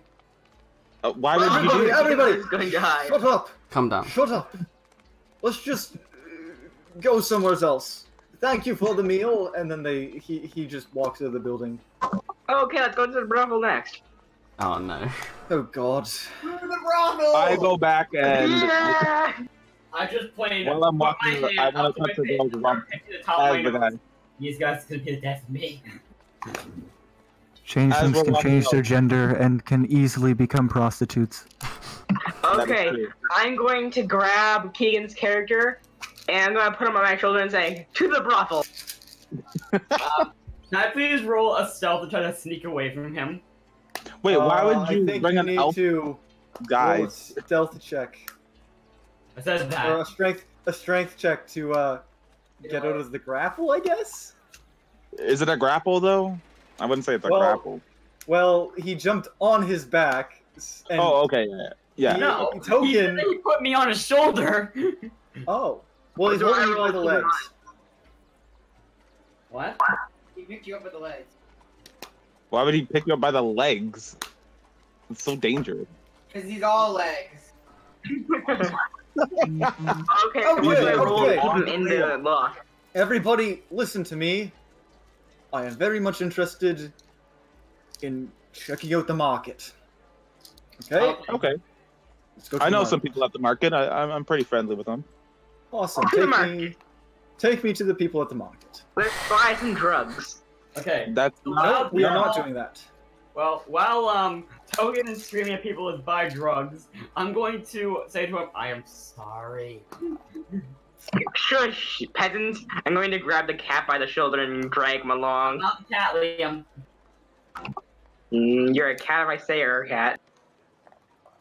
[SPEAKER 7] Why would you do that?
[SPEAKER 2] Everybody,
[SPEAKER 6] He's going to hide.
[SPEAKER 2] shut up!
[SPEAKER 3] Calm down.
[SPEAKER 2] Shut up! Let's just go somewhere else. Thank you for the meal, and then he just walks out of the building.
[SPEAKER 6] Okay, let's go to the brothel next.
[SPEAKER 3] Oh no.
[SPEAKER 2] Oh god.
[SPEAKER 4] To the brothel!
[SPEAKER 7] I go back and
[SPEAKER 6] Yeah!
[SPEAKER 1] I just played.
[SPEAKER 7] while I'm walking, I want to touch the girls as the guy.
[SPEAKER 1] These guys could be the death of me.
[SPEAKER 9] Changelings
[SPEAKER 7] we're
[SPEAKER 9] can
[SPEAKER 7] walking
[SPEAKER 9] change their
[SPEAKER 7] out.
[SPEAKER 9] gender and can easily become prostitutes.
[SPEAKER 6] Okay, I'm going to grab Keegan's character, and I'm going to put him on my shoulder and say, to the brothel!
[SPEAKER 1] Can I please roll a stealth to try to sneak away from him?
[SPEAKER 7] Wait, why would
[SPEAKER 2] I
[SPEAKER 7] you
[SPEAKER 2] think
[SPEAKER 7] bring
[SPEAKER 2] you
[SPEAKER 7] an
[SPEAKER 2] need
[SPEAKER 7] elf
[SPEAKER 2] to roll
[SPEAKER 7] guy?
[SPEAKER 2] a stealth check
[SPEAKER 1] I said
[SPEAKER 2] or
[SPEAKER 1] that.
[SPEAKER 2] a strength check to get out of the grapple, I guess.
[SPEAKER 7] Is it a grapple though? I wouldn't say it's a
[SPEAKER 2] Well,
[SPEAKER 7] grapple.
[SPEAKER 2] Well, he jumped on his back. And
[SPEAKER 7] Oh, okay, yeah.
[SPEAKER 2] He-
[SPEAKER 1] No,
[SPEAKER 2] Token.
[SPEAKER 1] he put me on his shoulder.
[SPEAKER 2] Oh. Well, he's
[SPEAKER 6] Do I
[SPEAKER 2] holding you by
[SPEAKER 6] roll
[SPEAKER 2] the
[SPEAKER 6] to
[SPEAKER 2] legs.
[SPEAKER 1] What?
[SPEAKER 4] He picked you up with the legs.
[SPEAKER 7] Why would he pick you up by the legs? It's so dangerous.
[SPEAKER 4] Because he's all legs.
[SPEAKER 6] Okay, so what do I roll to keep him in the lock?
[SPEAKER 2] Everybody, listen to me. I am very much interested in checking out the market. Okay?
[SPEAKER 7] Okay.
[SPEAKER 2] Let's go to
[SPEAKER 7] I
[SPEAKER 2] the
[SPEAKER 7] know
[SPEAKER 2] market.
[SPEAKER 7] some people at the market. I'm pretty friendly with them.
[SPEAKER 2] Awesome.
[SPEAKER 6] To the market.
[SPEAKER 2] Take me to the people at the market.
[SPEAKER 6] Let's buy some drugs.
[SPEAKER 1] Okay.
[SPEAKER 7] That's
[SPEAKER 2] No, we are not doing that.
[SPEAKER 1] Well, while Togen is screaming at people to buy drugs, I'm going to say to him, "I am sorry."
[SPEAKER 6] Shush, peasants. I'm going to grab the cat by the shoulder and drag him along.
[SPEAKER 1] Not the cat, Liam.
[SPEAKER 6] You're a cat if I say you're a cat.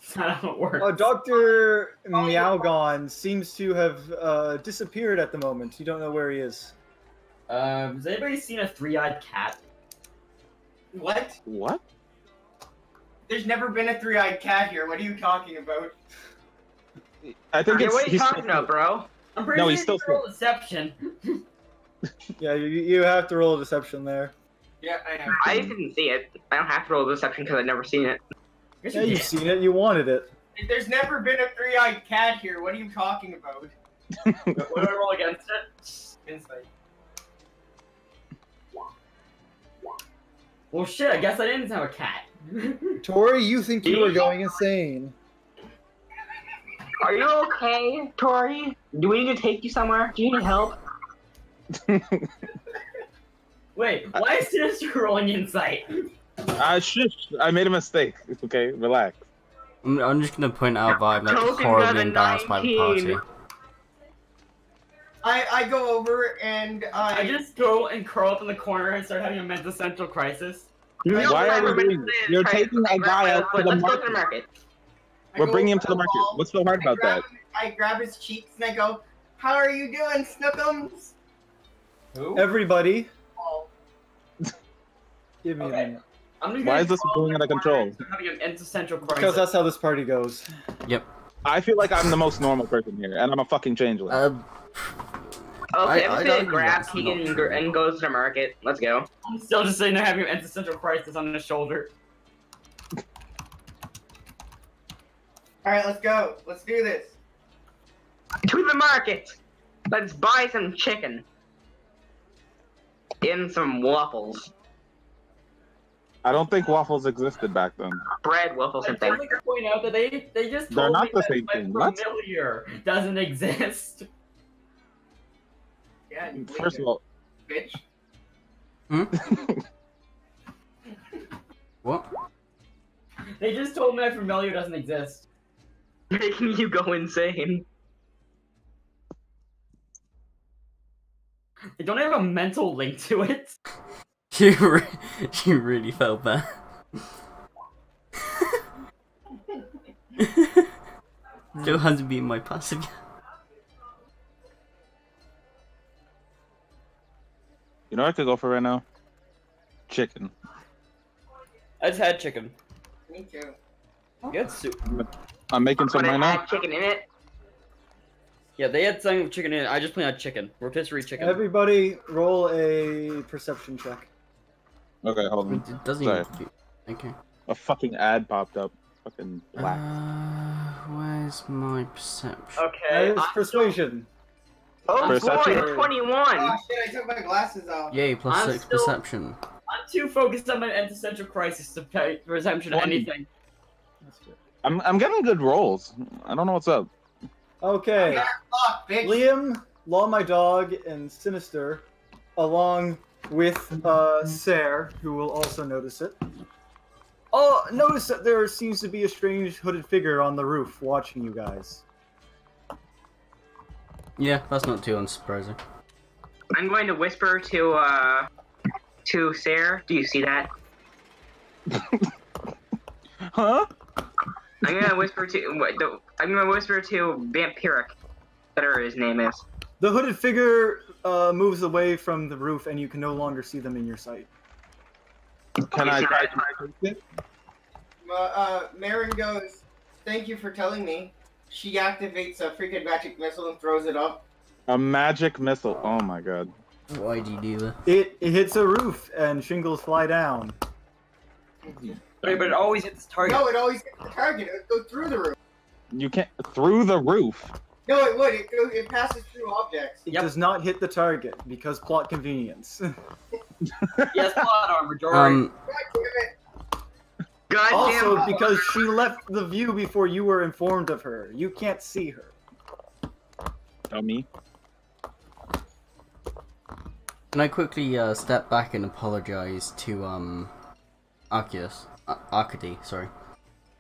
[SPEAKER 1] That's not how it works.
[SPEAKER 2] Dr. Meowgon seems to have disappeared at the moment. You don't know where he is.
[SPEAKER 1] Has anybody seen a three-eyed cat?
[SPEAKER 4] What?
[SPEAKER 7] What?
[SPEAKER 4] There's never been a three-eyed cat here. What are you talking about?
[SPEAKER 7] I think
[SPEAKER 6] Okay,
[SPEAKER 7] it's.
[SPEAKER 6] what are you talking about, bro?
[SPEAKER 1] I'm pretty
[SPEAKER 7] No,
[SPEAKER 1] sure
[SPEAKER 7] he's still
[SPEAKER 1] you roll deception.
[SPEAKER 2] Yeah, you have to roll a deception there.
[SPEAKER 4] Yeah, I know.
[SPEAKER 6] I didn't see it. I don't have to roll deception because I've never seen it.
[SPEAKER 2] Yeah, you've seen it. You wanted it.
[SPEAKER 4] There's never been a three-eyed cat here. What are you talking about?
[SPEAKER 1] What do I roll against it?
[SPEAKER 4] Insight.
[SPEAKER 1] Well, shit, I guess I didn't have a cat.
[SPEAKER 2] Tori, you think you are going insane.
[SPEAKER 6] Are you okay, Tori? Do we need to take you somewhere? Do you need help?
[SPEAKER 1] Wait, why is Sinister rolling insight?
[SPEAKER 7] Shush. I made a mistake. It's okay. Relax.
[SPEAKER 3] I'm just gonna point out that I'm like
[SPEAKER 6] Token
[SPEAKER 3] horribly
[SPEAKER 6] got a
[SPEAKER 3] embarrassed by the
[SPEAKER 6] 19.
[SPEAKER 3] party.
[SPEAKER 4] I go over and
[SPEAKER 1] I just go and curl up in the corner and start having a mental central crisis.
[SPEAKER 6] No,
[SPEAKER 7] Why are we
[SPEAKER 6] we're
[SPEAKER 7] doing this? You're taking a guy out to the
[SPEAKER 6] Let's go to the
[SPEAKER 7] market.
[SPEAKER 6] market.
[SPEAKER 7] We're bringing him to the market. What's so hard about that?
[SPEAKER 4] I grab his cheeks and I go, "How are you doing, Snookums?"
[SPEAKER 1] Who?
[SPEAKER 2] Everybody,
[SPEAKER 4] Oh,
[SPEAKER 2] give me a
[SPEAKER 1] Okay.
[SPEAKER 2] minute.
[SPEAKER 1] I'm just
[SPEAKER 7] Why
[SPEAKER 1] gonna
[SPEAKER 7] is this
[SPEAKER 1] crawl
[SPEAKER 7] going
[SPEAKER 1] in
[SPEAKER 7] out of
[SPEAKER 1] the corner
[SPEAKER 7] control?
[SPEAKER 1] and start having an existential crisis.
[SPEAKER 2] Because that's how this party goes.
[SPEAKER 7] I feel like I'm the most normal person here, and I'm a fucking changeling.
[SPEAKER 6] Okay,
[SPEAKER 3] I
[SPEAKER 6] I'm
[SPEAKER 3] don't
[SPEAKER 6] gonna
[SPEAKER 3] think
[SPEAKER 6] grab
[SPEAKER 3] that's
[SPEAKER 6] Keegan
[SPEAKER 3] not
[SPEAKER 6] and
[SPEAKER 3] true.
[SPEAKER 6] and goes to the market. Let's go.
[SPEAKER 1] I'm still just sitting there having an existential crisis on his shoulder.
[SPEAKER 4] all right, let's go. Let's do this.
[SPEAKER 6] To the market! Let's buy some chicken. And some waffles.
[SPEAKER 7] I don't think waffles existed back then.
[SPEAKER 6] Bread, waffles,
[SPEAKER 1] I'd
[SPEAKER 6] and things.
[SPEAKER 1] like to point out that they just
[SPEAKER 7] They're
[SPEAKER 1] told
[SPEAKER 7] not
[SPEAKER 1] me
[SPEAKER 7] the
[SPEAKER 1] that
[SPEAKER 7] same
[SPEAKER 1] my
[SPEAKER 7] thing. What?
[SPEAKER 1] familiar doesn't exist.
[SPEAKER 4] Yeah, you
[SPEAKER 7] First of all,
[SPEAKER 4] bitch.
[SPEAKER 3] What?
[SPEAKER 1] They just told me my familiar doesn't exist.
[SPEAKER 6] Making you go insane.
[SPEAKER 1] They don't have a mental link to it.
[SPEAKER 3] You really felt that. Still hasn't been my passive yet.
[SPEAKER 7] you know what I could go for right now? Chicken.
[SPEAKER 1] I just had chicken.
[SPEAKER 4] Me too.
[SPEAKER 1] You had soup.
[SPEAKER 7] I'm making some
[SPEAKER 6] But
[SPEAKER 7] right
[SPEAKER 6] it
[SPEAKER 7] now.
[SPEAKER 6] had chicken in it.
[SPEAKER 1] Yeah, they had some chicken in it. I just played out chicken. Rotisserie chicken.
[SPEAKER 2] Everybody, roll a perception check.
[SPEAKER 7] Okay, hold on.
[SPEAKER 3] It doesn't
[SPEAKER 7] Sorry.
[SPEAKER 3] even be... Okay.
[SPEAKER 7] A fucking ad popped up. Fucking black.
[SPEAKER 3] Where's my perception?
[SPEAKER 2] That
[SPEAKER 1] Okay.
[SPEAKER 2] is persuasion.
[SPEAKER 6] Oh
[SPEAKER 7] Perception.
[SPEAKER 6] boy, 21!
[SPEAKER 4] Oh shit! I took my glasses off.
[SPEAKER 3] Yay, plus
[SPEAKER 1] I'm
[SPEAKER 3] 6
[SPEAKER 1] still-
[SPEAKER 3] perception.
[SPEAKER 1] I'm too focused on my existential crisis to pay perception of anything.
[SPEAKER 7] I'm getting good rolls. I don't know what's up.
[SPEAKER 2] Okay,
[SPEAKER 4] Fuck, bitch.
[SPEAKER 2] Liam, Law My Dog, and Sinister, along with Sarah, who will also notice it. Oh, notice that there seems to be a strange hooded figure on the roof watching you guys.
[SPEAKER 3] Yeah, that's not too unsurprising.
[SPEAKER 6] I'm going to whisper to Sarah. Do you see that?
[SPEAKER 7] Huh?
[SPEAKER 6] I'm gonna whisper to Vampiric, whatever his name is.
[SPEAKER 2] The hooded figure moves away from the roof, and you can no longer see them in your sight.
[SPEAKER 7] Can I try to take it?
[SPEAKER 4] Marem goes, "Thank you for telling me." She activates a freaking magic missile and throws it up.
[SPEAKER 7] A magic missile. Oh my god.
[SPEAKER 3] Why do you do that?
[SPEAKER 2] It hits a roof, and shingles fly down.
[SPEAKER 1] Wait, but it always hits target.
[SPEAKER 4] No, it always hits the target. It would go through the roof.
[SPEAKER 7] You can't through the roof.
[SPEAKER 4] No, it would. It passes through objects.
[SPEAKER 2] It
[SPEAKER 1] Yep.
[SPEAKER 2] does not hit the target, because plot convenience.
[SPEAKER 1] Yes, plot armor, Jory.
[SPEAKER 4] God damn it.
[SPEAKER 6] God
[SPEAKER 2] Also,
[SPEAKER 6] damn.
[SPEAKER 2] because she left the view before you were informed of her. You can't see her.
[SPEAKER 7] Tell me.
[SPEAKER 3] Can I quickly step back and apologize to Arceus? Arcady, sorry.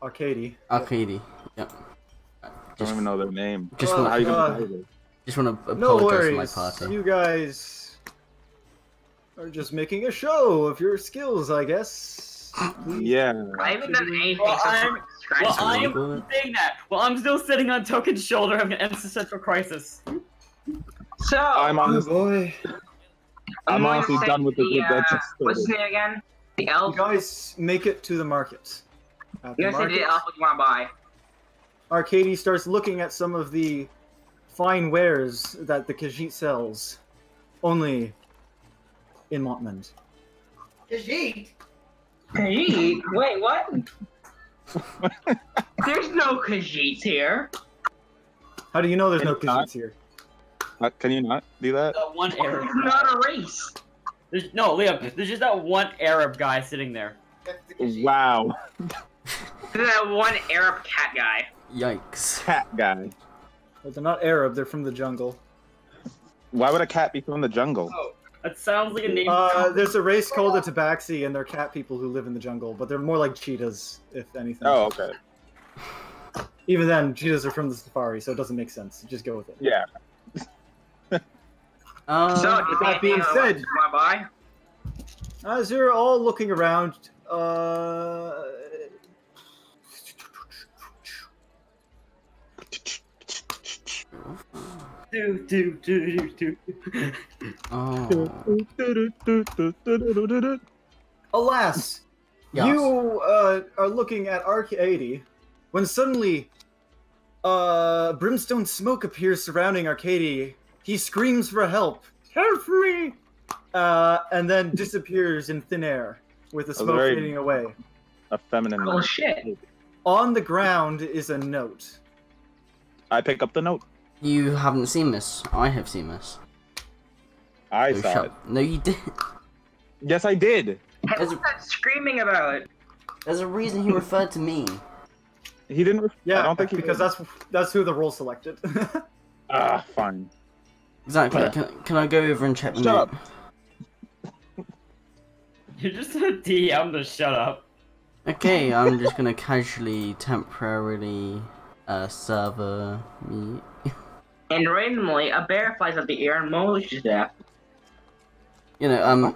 [SPEAKER 2] Arcady.
[SPEAKER 3] Arcady. Yep.
[SPEAKER 7] I don't even know their name.
[SPEAKER 3] Just
[SPEAKER 2] Uh,
[SPEAKER 3] want
[SPEAKER 7] How you
[SPEAKER 2] uh,
[SPEAKER 7] gonna say this?
[SPEAKER 3] just want to
[SPEAKER 2] No
[SPEAKER 3] apologize to my
[SPEAKER 2] worries.
[SPEAKER 3] party.
[SPEAKER 2] You guys are just making a show of your skills, I guess.
[SPEAKER 7] Yeah.
[SPEAKER 6] I haven't done anything
[SPEAKER 1] Well,
[SPEAKER 6] so
[SPEAKER 1] I'm-
[SPEAKER 6] far. Scratch
[SPEAKER 1] Well,
[SPEAKER 6] the
[SPEAKER 1] I
[SPEAKER 6] name.
[SPEAKER 1] am saying that. Well, I'm still sitting on Token's shoulder having an existential crisis.
[SPEAKER 6] So,
[SPEAKER 7] I'm
[SPEAKER 2] Oh
[SPEAKER 7] honestly,
[SPEAKER 2] boy.
[SPEAKER 7] I'm
[SPEAKER 6] going
[SPEAKER 7] honestly
[SPEAKER 6] to
[SPEAKER 7] done
[SPEAKER 6] say
[SPEAKER 7] with the
[SPEAKER 6] what's his
[SPEAKER 7] just
[SPEAKER 6] name again? The elf.
[SPEAKER 2] You guys make it to the market. At the
[SPEAKER 6] You guys say
[SPEAKER 2] market,
[SPEAKER 6] the elf what you want to buy.
[SPEAKER 2] Arcady starts looking at some of the fine wares that the Khajiit sells, only in Montmond.
[SPEAKER 4] Khajiit?
[SPEAKER 6] Khajiit? Wait, what? There's no Khajiits here.
[SPEAKER 2] How do you know there's
[SPEAKER 7] Can
[SPEAKER 2] no
[SPEAKER 7] you not?
[SPEAKER 2] Khajiits here?
[SPEAKER 7] Can you not do that?
[SPEAKER 1] One Arab.
[SPEAKER 6] It's not a race.
[SPEAKER 1] No, Liam, there's just that one Arab guy sitting there.
[SPEAKER 4] That's the Khajiit.
[SPEAKER 7] Wow.
[SPEAKER 6] There's that one Arab cat guy.
[SPEAKER 3] Yikes.
[SPEAKER 7] Cat guy.
[SPEAKER 2] Well, they're not Arab, they're from the jungle.
[SPEAKER 7] Why would a cat be from the jungle?
[SPEAKER 1] Oh, that sounds like a name.
[SPEAKER 2] There's a race called the Tabaxi, and they're cat people who live in the jungle, but they're more like cheetahs, if anything.
[SPEAKER 7] Oh, okay.
[SPEAKER 2] Even then, cheetahs are from the safari, so it doesn't make sense. Just go with it.
[SPEAKER 7] Yeah.
[SPEAKER 6] So,
[SPEAKER 2] With that being said,
[SPEAKER 6] you want to buy?
[SPEAKER 2] as you're all looking around,
[SPEAKER 3] Oh.
[SPEAKER 2] alas,
[SPEAKER 3] Yes.
[SPEAKER 2] you are looking at Arcady when suddenly brimstone smoke appears surrounding Arcady. He screams for help. Help me! And then disappears in thin air with the
[SPEAKER 7] was
[SPEAKER 2] smoke
[SPEAKER 7] very-
[SPEAKER 2] fading away.
[SPEAKER 7] A feminine.
[SPEAKER 6] Oh
[SPEAKER 7] note.
[SPEAKER 6] shit.
[SPEAKER 2] On the ground is a note.
[SPEAKER 7] I pick up the note.
[SPEAKER 3] You haven't seen this. I have seen this.
[SPEAKER 7] I
[SPEAKER 3] Oh,
[SPEAKER 7] saw
[SPEAKER 3] shut-
[SPEAKER 7] it.
[SPEAKER 3] No, you did.
[SPEAKER 7] Yes, I did.
[SPEAKER 6] What's that screaming about?
[SPEAKER 3] There's a reason he referred to me.
[SPEAKER 7] He didn't.
[SPEAKER 2] Yeah,
[SPEAKER 7] I don't think he
[SPEAKER 2] because
[SPEAKER 7] did.
[SPEAKER 2] that's who the role selected.
[SPEAKER 7] Ah, fine.
[SPEAKER 3] Exactly. Can I go over and check the
[SPEAKER 7] Shut
[SPEAKER 3] note?
[SPEAKER 7] up.
[SPEAKER 1] You're just a DM to shut up.
[SPEAKER 3] Okay, I'm just gonna casually, temporarily, server me.
[SPEAKER 6] And randomly, a bear flies up the ear and mauls you to death.
[SPEAKER 3] You know,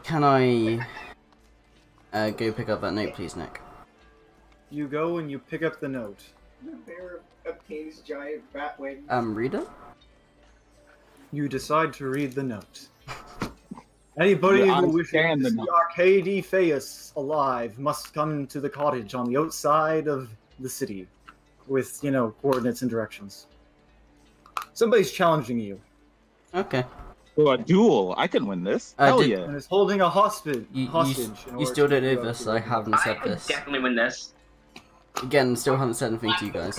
[SPEAKER 3] can I go pick up that note, please, Nick?
[SPEAKER 2] You go and you pick up the note.
[SPEAKER 4] The bear obtains giant bat wings.
[SPEAKER 3] Read it?
[SPEAKER 2] You decide to read the note. Anybody
[SPEAKER 7] Yeah,
[SPEAKER 2] who
[SPEAKER 7] I
[SPEAKER 2] wishes
[SPEAKER 7] scan
[SPEAKER 2] to
[SPEAKER 7] the
[SPEAKER 2] see
[SPEAKER 7] note.
[SPEAKER 2] Arcady Fayus alive must come to the cottage on the outside of the city with, coordinates and directions. Somebody's challenging you
[SPEAKER 3] Okay.
[SPEAKER 7] So a duel. I can win this. Hell
[SPEAKER 3] did-
[SPEAKER 7] yeah.
[SPEAKER 2] and is holding a hostage.
[SPEAKER 3] You
[SPEAKER 2] in order
[SPEAKER 3] still
[SPEAKER 2] to
[SPEAKER 3] don't know
[SPEAKER 2] go
[SPEAKER 3] this,
[SPEAKER 2] to
[SPEAKER 3] I
[SPEAKER 2] the-
[SPEAKER 3] haven't
[SPEAKER 6] I
[SPEAKER 3] said
[SPEAKER 6] could
[SPEAKER 3] this.
[SPEAKER 6] definitely win this.
[SPEAKER 3] Again, still haven't said anything to you guys.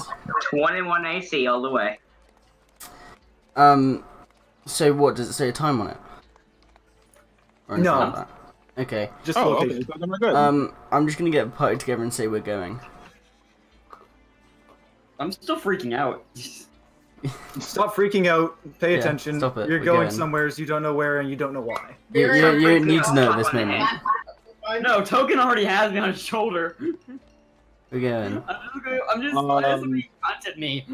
[SPEAKER 6] 21 AC all the way.
[SPEAKER 3] So what, does it say a time on it? Or anything
[SPEAKER 2] No.
[SPEAKER 3] like that? Okay.
[SPEAKER 2] Just
[SPEAKER 7] Oh,
[SPEAKER 2] location.
[SPEAKER 7] okay. So then we're good.
[SPEAKER 3] I'm just gonna get a party together and say we're going.
[SPEAKER 1] I'm still freaking out.
[SPEAKER 2] Stop freaking out. Pay
[SPEAKER 3] Yeah,
[SPEAKER 2] attention.
[SPEAKER 3] stop it,
[SPEAKER 2] You're
[SPEAKER 3] we're
[SPEAKER 2] going
[SPEAKER 3] going.
[SPEAKER 2] somewheres you don't know where and you don't know why.
[SPEAKER 3] You need to know at this moment.
[SPEAKER 1] No, Token already has me on his shoulder.
[SPEAKER 3] We're going.
[SPEAKER 1] I'm just he hunted me.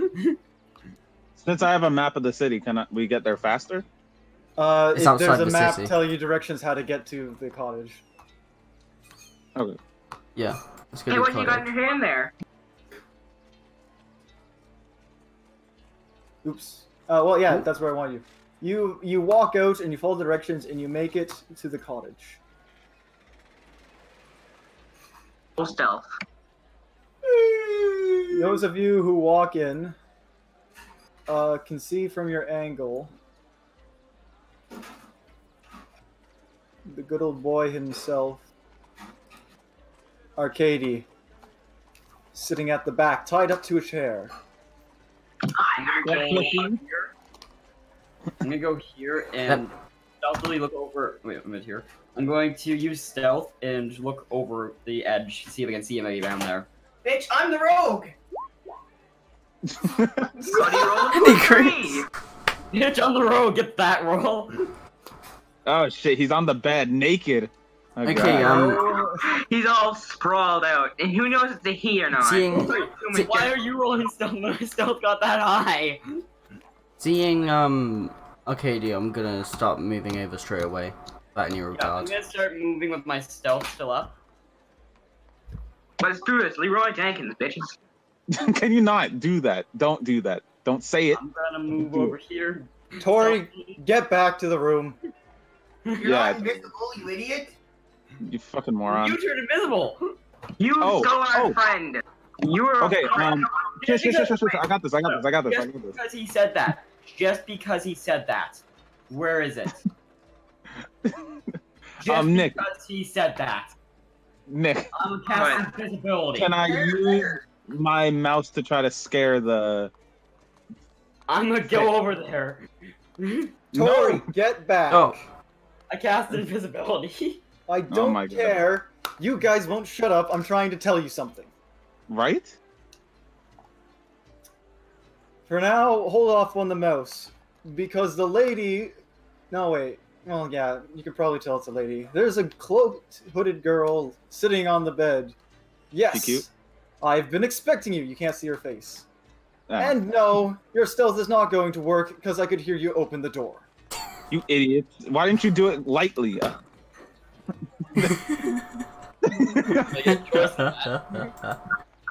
[SPEAKER 7] Since I have a map of the city, can we get there faster?
[SPEAKER 3] It's outside
[SPEAKER 2] There's a
[SPEAKER 3] the
[SPEAKER 2] map
[SPEAKER 3] city.
[SPEAKER 2] telling you directions how to get to the cottage.
[SPEAKER 7] Okay.
[SPEAKER 3] Yeah. Let's go
[SPEAKER 6] Hey,
[SPEAKER 3] to
[SPEAKER 6] what you got
[SPEAKER 3] cottage.
[SPEAKER 6] in your hand there?
[SPEAKER 2] Oops. Well, yeah, that's where I want you. You walk out and you follow the directions and you make it to the cottage.
[SPEAKER 6] Full stealth.
[SPEAKER 2] Those of you who walk in can see from your angle the good old boy himself, Arcady, sitting at the back, tied up to a chair.
[SPEAKER 1] I'm gonna go here and stealthily look over. Wait a minute here. I'm going to use stealth and look over the edge, see if I can see him down there.
[SPEAKER 4] Bitch, I'm the rogue!
[SPEAKER 6] Buddy roll
[SPEAKER 3] Any
[SPEAKER 6] for three.
[SPEAKER 1] Bitch on the road, get that roll.
[SPEAKER 7] Oh shit, he's on the bed naked. Oh,
[SPEAKER 3] Okay,
[SPEAKER 7] God.
[SPEAKER 6] He's all sprawled out, and who knows if it's a he or not.
[SPEAKER 3] Seeing,
[SPEAKER 1] Why are you rolling stealth when my stealth got that high?
[SPEAKER 3] Arcadia, I'm gonna start moving over straight away. Without any
[SPEAKER 1] Yeah, I'm
[SPEAKER 3] regard.
[SPEAKER 1] gonna start moving with my stealth still up.
[SPEAKER 6] Let's do this, Leroy Jenkins, bitches.
[SPEAKER 7] Can you not do that? Don't do that. Don't say it.
[SPEAKER 1] I'm gonna move over here.
[SPEAKER 2] Tori, get back to the room.
[SPEAKER 4] You're
[SPEAKER 7] Yeah.
[SPEAKER 4] not invisible, you idiot!
[SPEAKER 7] You fucking moron.
[SPEAKER 1] You turned invisible.
[SPEAKER 6] You
[SPEAKER 7] Oh,
[SPEAKER 6] stole our
[SPEAKER 7] oh.
[SPEAKER 6] friend. You were
[SPEAKER 7] Okay,
[SPEAKER 1] Just
[SPEAKER 7] shush.
[SPEAKER 1] because-
[SPEAKER 7] I got this.
[SPEAKER 1] Just because he said that. Just because he said that. Where is it? Just
[SPEAKER 7] Nick.
[SPEAKER 1] because he said that.
[SPEAKER 7] Nick,
[SPEAKER 1] I'm casting invisibility.
[SPEAKER 7] can I use my mouse to try to scare the...
[SPEAKER 1] I'm gonna go over there.
[SPEAKER 2] Tori, get back.
[SPEAKER 3] Oh.
[SPEAKER 1] I cast invisibility.
[SPEAKER 2] I don't
[SPEAKER 7] my God.
[SPEAKER 2] care. You guys won't shut up. I'm trying to tell you something.
[SPEAKER 7] Right?
[SPEAKER 2] For now, hold off on the mouse. Because the lady... No, wait. Well, yeah, you can probably tell it's a lady. There's a cloaked, hooded girl sitting on the bed. Yes.
[SPEAKER 7] She cute?
[SPEAKER 2] I've been expecting you. You can't see her face.
[SPEAKER 7] Ah,
[SPEAKER 2] And no, your stealth is not going to work because I could hear you open the door.
[SPEAKER 7] you idiot. Why didn't you do it lightly?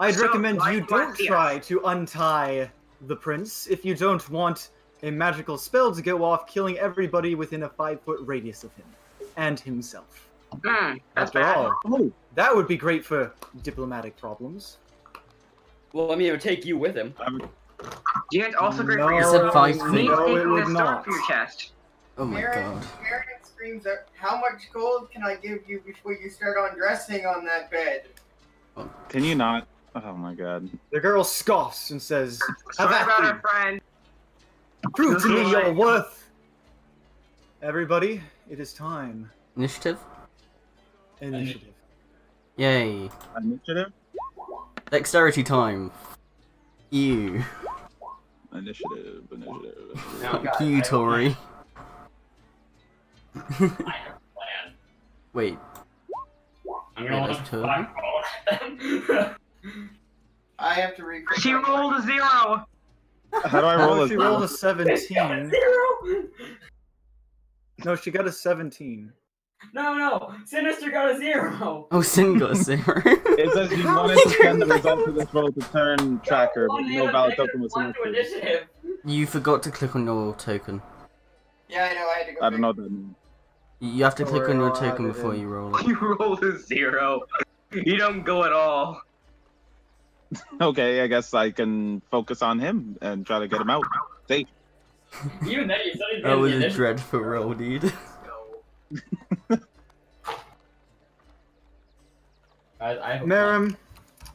[SPEAKER 2] I'd
[SPEAKER 6] So,
[SPEAKER 2] recommend
[SPEAKER 6] like
[SPEAKER 2] you
[SPEAKER 6] last
[SPEAKER 2] don't
[SPEAKER 6] year.
[SPEAKER 2] try to untie the prince if you don't want a magical spell to go off, killing everybody within a 5-foot radius of him and himself.
[SPEAKER 6] that's
[SPEAKER 2] After
[SPEAKER 6] bad.
[SPEAKER 2] all,
[SPEAKER 7] Oh,
[SPEAKER 2] that would be great for diplomatic problems.
[SPEAKER 1] Well, I mean, it would take you with him.
[SPEAKER 6] You guys also great
[SPEAKER 2] No,
[SPEAKER 6] for
[SPEAKER 3] He
[SPEAKER 6] your
[SPEAKER 3] said 5
[SPEAKER 6] me
[SPEAKER 3] feet.
[SPEAKER 2] No, it
[SPEAKER 6] taking
[SPEAKER 2] would
[SPEAKER 6] the sword
[SPEAKER 2] not.
[SPEAKER 6] from your chest.
[SPEAKER 3] Oh my
[SPEAKER 4] Marem,
[SPEAKER 3] god.
[SPEAKER 4] Marem screams out, how much gold can I give you before you start undressing on that bed?
[SPEAKER 7] can you not? Oh my god.
[SPEAKER 2] The girl scoffs and says,
[SPEAKER 6] Sorry
[SPEAKER 2] "Have
[SPEAKER 6] about
[SPEAKER 2] at
[SPEAKER 6] our
[SPEAKER 2] you.
[SPEAKER 6] friend.
[SPEAKER 2] Prove to me your worth." Everybody, it is time.
[SPEAKER 3] Initiative?
[SPEAKER 2] Initiative.
[SPEAKER 3] Yay.
[SPEAKER 7] Initiative?
[SPEAKER 3] Dexterity time. You.
[SPEAKER 7] Initiative.
[SPEAKER 3] Fuck you, Tori. Wait.
[SPEAKER 1] I'm
[SPEAKER 3] Wait,
[SPEAKER 1] gonna
[SPEAKER 3] that's Toby?
[SPEAKER 4] I have to read.
[SPEAKER 6] She rolled a 0.
[SPEAKER 7] How do I roll
[SPEAKER 2] Oh,
[SPEAKER 7] this?
[SPEAKER 2] she rolled a 17.
[SPEAKER 1] Zero.
[SPEAKER 2] No, she got a 17.
[SPEAKER 1] No. Sinister got a 0.
[SPEAKER 3] Oh, Sin got a 0.
[SPEAKER 7] It says you wanted to send the results of this roll to turn tracker, but no valid token was
[SPEAKER 1] One to
[SPEAKER 7] selected.
[SPEAKER 1] initiative.
[SPEAKER 3] You forgot to click on your token.
[SPEAKER 4] Yeah, I know. I had to go.
[SPEAKER 7] I don't know what that means.
[SPEAKER 3] You have to
[SPEAKER 2] Don't
[SPEAKER 3] click
[SPEAKER 2] worry,
[SPEAKER 3] on your
[SPEAKER 2] I'll add
[SPEAKER 3] token
[SPEAKER 2] it
[SPEAKER 3] before
[SPEAKER 2] in.
[SPEAKER 3] you roll it.
[SPEAKER 6] You rolled a 0. You don't go at all.
[SPEAKER 7] Okay, I guess I can focus on him and try to get him out. Safe.
[SPEAKER 1] Even then, you still need to
[SPEAKER 3] That
[SPEAKER 1] be
[SPEAKER 3] was
[SPEAKER 1] in
[SPEAKER 3] a
[SPEAKER 1] the initiative.
[SPEAKER 3] dreadful roll, dude.
[SPEAKER 1] I hope
[SPEAKER 2] Marem,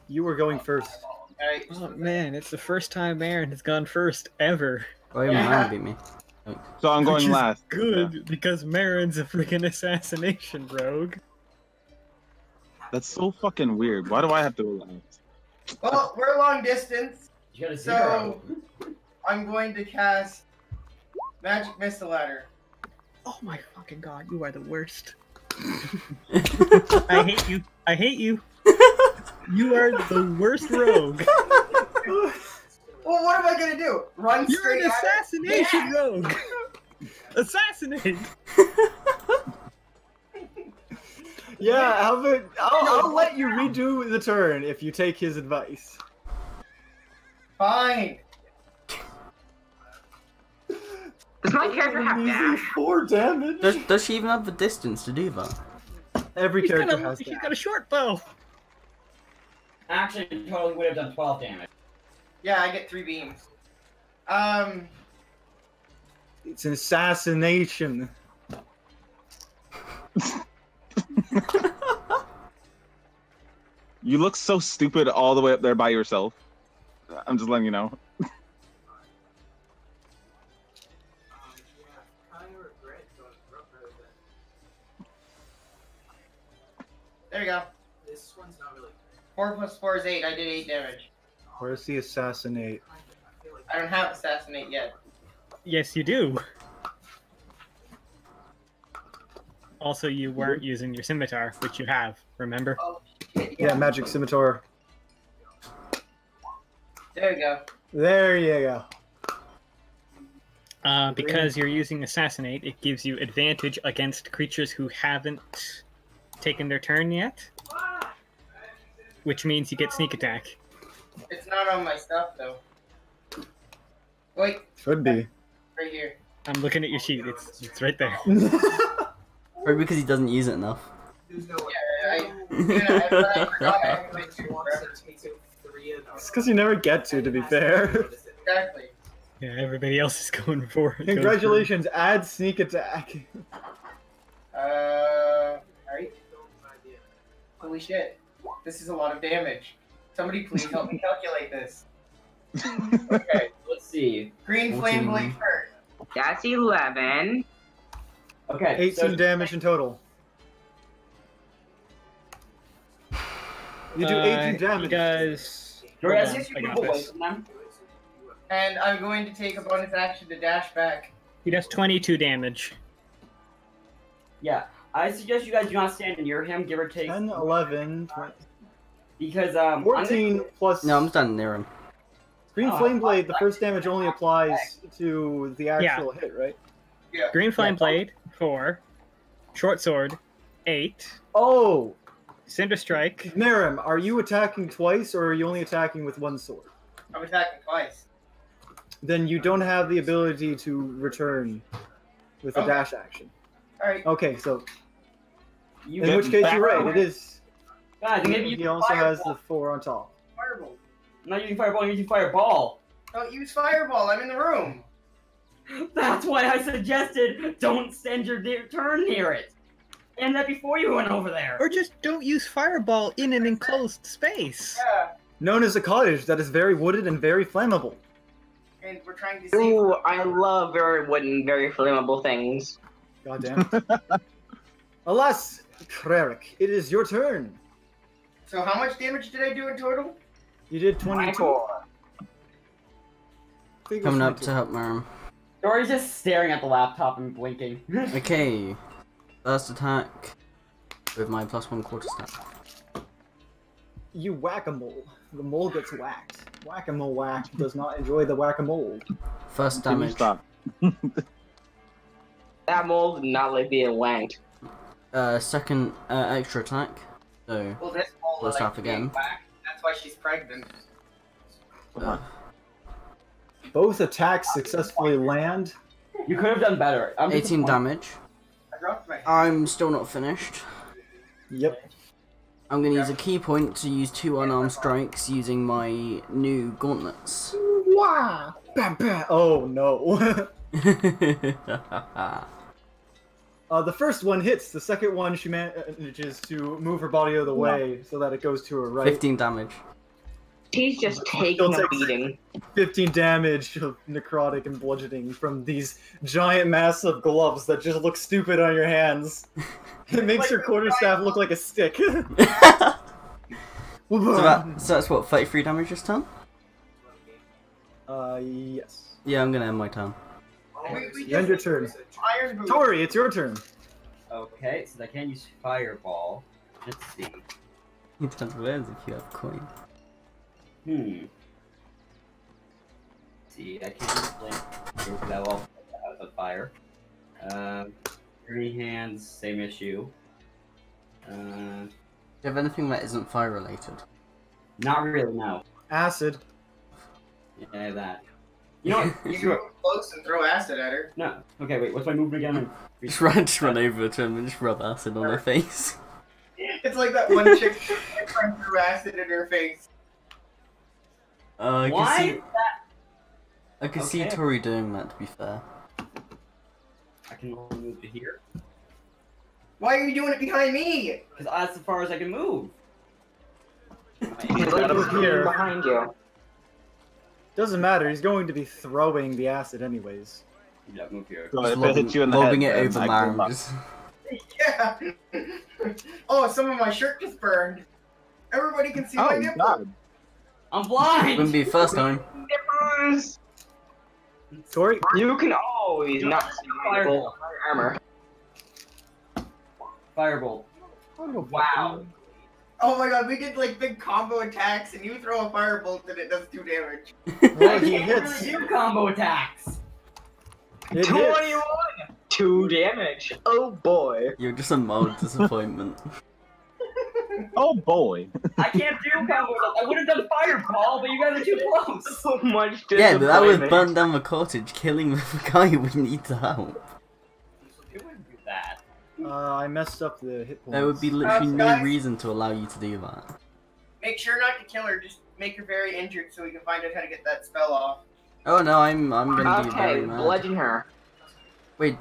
[SPEAKER 2] you were going first.
[SPEAKER 4] Alright.
[SPEAKER 8] Oh man, it's the first time Aaron has gone first ever.
[SPEAKER 3] Oh, yeah, Marem beat me.
[SPEAKER 7] So I'm
[SPEAKER 8] Which
[SPEAKER 7] going
[SPEAKER 8] is
[SPEAKER 7] last.
[SPEAKER 8] Good, because Marin's a freaking assassination rogue.
[SPEAKER 7] That's so fucking weird. Why do I have to go last?
[SPEAKER 4] Well, we're long distance,
[SPEAKER 1] You got a
[SPEAKER 4] so
[SPEAKER 1] 0.
[SPEAKER 4] I'm going to cast Magic Missile Ladder.
[SPEAKER 8] Oh my fucking god, you are the worst. I hate you. I hate you. You are the worst rogue.
[SPEAKER 4] Well, what am I gonna do? Run
[SPEAKER 8] You're
[SPEAKER 4] straight
[SPEAKER 8] an
[SPEAKER 4] at it?
[SPEAKER 8] assassination rogue. Assassinate.
[SPEAKER 2] Yeah, I'll let you redo the turn if you take his advice.
[SPEAKER 4] Fine.
[SPEAKER 6] Does my character have
[SPEAKER 2] Easy
[SPEAKER 6] dash?
[SPEAKER 2] 4 damage.
[SPEAKER 3] Does she even have the distance to do that?
[SPEAKER 2] Every
[SPEAKER 8] He's
[SPEAKER 2] character
[SPEAKER 8] got
[SPEAKER 2] has
[SPEAKER 8] he's
[SPEAKER 2] that.
[SPEAKER 8] got a short bow.
[SPEAKER 1] Actually, it totally would have done 12 damage.
[SPEAKER 4] Yeah, I get 3 beams.
[SPEAKER 2] It's an assassination.
[SPEAKER 7] You look so stupid all the way up there by yourself. I'm just letting you know.
[SPEAKER 4] There you go. This one's not really. 4 plus 4 is 8. I did 8 damage.
[SPEAKER 2] Where's the assassinate?
[SPEAKER 4] I don't have Assassinate yet.
[SPEAKER 8] Yes, you do. Also, you weren't using your scimitar, which you have, remember?
[SPEAKER 4] Oh,
[SPEAKER 2] Yeah, magic scimitar.
[SPEAKER 4] There you go.
[SPEAKER 2] There you go.
[SPEAKER 8] Because you're using Assassinate, it gives you advantage against creatures who haven't taken their turn yet. Which means you get sneak attack.
[SPEAKER 4] It's not on my stuff, though. Wait,
[SPEAKER 2] Should be.
[SPEAKER 4] right here.
[SPEAKER 8] I'm looking at your sheet, it's right there.
[SPEAKER 3] Or because he doesn't use it enough.
[SPEAKER 4] There's no way. I forgot I actually
[SPEAKER 2] It's because you never get to be fair.
[SPEAKER 4] Exactly.
[SPEAKER 8] Yeah, everybody else is going for it.
[SPEAKER 2] Congratulations, add sneak attack.
[SPEAKER 4] Alright. Holy shit. This is a lot of damage. Somebody please help me calculate this.
[SPEAKER 1] Okay, let's see.
[SPEAKER 4] Green flame blade first.
[SPEAKER 6] That's 11.
[SPEAKER 1] Okay,
[SPEAKER 2] 18 damage in total. You do 18 damage.
[SPEAKER 8] You guys.
[SPEAKER 1] Jory,
[SPEAKER 8] Hold
[SPEAKER 1] I
[SPEAKER 8] on,
[SPEAKER 1] see you
[SPEAKER 8] I got
[SPEAKER 1] move away
[SPEAKER 8] this.
[SPEAKER 1] from them.
[SPEAKER 4] And I'm going to take a bonus action to dash back.
[SPEAKER 8] He does 22 damage.
[SPEAKER 1] Yeah, I suggest you guys do not stand near him, give or take.
[SPEAKER 2] 10, 11, 20,
[SPEAKER 1] Because,
[SPEAKER 2] 14 plus...
[SPEAKER 3] No, I'm standing near him.
[SPEAKER 2] Green
[SPEAKER 1] Oh,
[SPEAKER 2] Flame Blade, the first damage only applies to the actual hit, right?
[SPEAKER 4] Yeah.
[SPEAKER 8] Green Flame Blade, 4. Short Sword, 8.
[SPEAKER 2] Oh!
[SPEAKER 8] Cinder Strike.
[SPEAKER 2] Marem, are you attacking twice, or are you only attacking with one sword?
[SPEAKER 4] I'm attacking twice.
[SPEAKER 2] Then you don't have the ability to return with a
[SPEAKER 4] Okay.
[SPEAKER 2] dash action.
[SPEAKER 4] Alright.
[SPEAKER 2] Okay, so
[SPEAKER 1] you
[SPEAKER 2] in which case you're right, it is...
[SPEAKER 1] Guys, maybe you
[SPEAKER 2] He also has the 4 on top.
[SPEAKER 4] Fireball.
[SPEAKER 1] I'm not using fireball, I'm using fireball.
[SPEAKER 4] Don't use fireball, I'm in the room.
[SPEAKER 1] That's why I suggested don't send your turn near it. And that before you went over there.
[SPEAKER 8] Or just don't use Fireball in an enclosed space.
[SPEAKER 4] Yeah.
[SPEAKER 2] Known as a cottage that is very wooded and very flammable.
[SPEAKER 4] And we're trying to see.
[SPEAKER 6] Ooh, I love very wooden, very flammable things.
[SPEAKER 2] God damn it. Alas, Krerik, it is your turn.
[SPEAKER 4] So how much damage did I do in total?
[SPEAKER 2] You did 22.
[SPEAKER 6] Michael.
[SPEAKER 2] I think it was
[SPEAKER 3] Coming up
[SPEAKER 2] 22.
[SPEAKER 3] to help Marem.
[SPEAKER 1] Dory's just staring at the laptop and blinking.
[SPEAKER 3] Okay. First attack with my +1 quarter staff.
[SPEAKER 2] You whack-a-mole. The mole gets whacked. Whack-a-mole whack does not enjoy the whack-a-mole.
[SPEAKER 3] First
[SPEAKER 7] Can you
[SPEAKER 3] damage.
[SPEAKER 7] stop?
[SPEAKER 6] That mold did not like being wanked.
[SPEAKER 3] Second extra attack. So
[SPEAKER 4] Well, this mole
[SPEAKER 3] Close
[SPEAKER 4] likes
[SPEAKER 3] off again.
[SPEAKER 4] being whacked. That's why she's pregnant.
[SPEAKER 2] Both attacks successfully land.
[SPEAKER 1] You could have done better. I'm
[SPEAKER 3] 18
[SPEAKER 1] disappointed.
[SPEAKER 3] damage.
[SPEAKER 4] I dropped my.
[SPEAKER 3] I'm still not finished.
[SPEAKER 2] Yep.
[SPEAKER 3] I'm gonna use a key point to use 2 unarmed strikes using my new gauntlets.
[SPEAKER 2] Wow! Bam, bam. Oh no. The first one hits. The second one, she manages to move her body out of the way so that it goes to her right.
[SPEAKER 3] 15 damage.
[SPEAKER 6] He's just taking
[SPEAKER 2] Don't
[SPEAKER 6] a
[SPEAKER 2] take-
[SPEAKER 6] beating.
[SPEAKER 2] 15 damage of necrotic and bludgeoning from these giant massive gloves that just look stupid on your hands. It makes your quarterstaff look like a stick.
[SPEAKER 3] So that's what, 33 damage this turn?
[SPEAKER 2] Yes.
[SPEAKER 3] Yeah, I'm gonna end my turn.
[SPEAKER 2] You end your turn.
[SPEAKER 4] Iron boot.
[SPEAKER 2] Tori, it's your turn.
[SPEAKER 1] Okay, so I can't use fireball. Let's see.
[SPEAKER 3] It depends where if you have coin.
[SPEAKER 1] Let's see, I can't use flame. That will out of fire. Green hands, same issue.
[SPEAKER 3] Do you have anything that isn't fire related?
[SPEAKER 1] Not really, no.
[SPEAKER 2] Acid.
[SPEAKER 1] Yeah, that. You know what?
[SPEAKER 4] You can move close and throw acid at her.
[SPEAKER 1] No. Okay, wait, what's my movement again?
[SPEAKER 3] Just run over to him and just rub acid on her face.
[SPEAKER 4] It's like that one chick trying to throw acid in her face.
[SPEAKER 3] I
[SPEAKER 1] Why?
[SPEAKER 3] can see, I can see
[SPEAKER 1] Okay.
[SPEAKER 3] Tori doing that, to be fair.
[SPEAKER 1] I can only move to here.
[SPEAKER 4] Why are you doing it behind me?
[SPEAKER 1] Because that's as far as I can move.
[SPEAKER 6] He's like
[SPEAKER 2] over here.
[SPEAKER 6] behind you.
[SPEAKER 2] Doesn't matter, he's going to be throwing the acid anyways.
[SPEAKER 1] Yeah, move here.
[SPEAKER 7] So
[SPEAKER 3] Just
[SPEAKER 7] if it hits you in the
[SPEAKER 3] lobbing
[SPEAKER 7] head,
[SPEAKER 3] it
[SPEAKER 7] then
[SPEAKER 3] over
[SPEAKER 7] I good
[SPEAKER 3] Marem.
[SPEAKER 7] luck.
[SPEAKER 3] Just...
[SPEAKER 4] Yeah. Oh, some of my shirt just burned. Everybody can see my
[SPEAKER 7] Oh,
[SPEAKER 4] nipple.
[SPEAKER 7] God.
[SPEAKER 1] I'm blind!
[SPEAKER 3] Wouldn't be the first time.
[SPEAKER 6] Nippers!
[SPEAKER 2] Tori,
[SPEAKER 6] You can always not see my nipple armor.
[SPEAKER 1] Firebolt. Wow.
[SPEAKER 4] Oh my god, we did like big combo attacks and you throw a firebolt and it does 2 damage.
[SPEAKER 2] well,
[SPEAKER 1] I
[SPEAKER 2] he
[SPEAKER 1] can't
[SPEAKER 2] hits.
[SPEAKER 1] really do combo attacks!
[SPEAKER 2] It hits.
[SPEAKER 6] 21! 2 damage. Oh boy.
[SPEAKER 3] You're just a mild disappointment.
[SPEAKER 7] Oh boy.
[SPEAKER 1] I can't do combo attacks. I would have done fireball, but you guys are too close!
[SPEAKER 6] So much
[SPEAKER 3] Yeah, but that would
[SPEAKER 6] disappointment.
[SPEAKER 3] burn down the cottage, killing the guy we need to help.
[SPEAKER 1] It wouldn't do that.
[SPEAKER 2] I messed up the hit points.
[SPEAKER 3] There would be literally no
[SPEAKER 4] guys-
[SPEAKER 3] reason to allow you to do that.
[SPEAKER 4] Make sure not to kill her. Just make her very injured so we can find out how to get that spell off.
[SPEAKER 3] Oh no, I'm gonna be
[SPEAKER 6] Okay,
[SPEAKER 3] very mad.
[SPEAKER 6] bludgeon her.
[SPEAKER 3] Wait,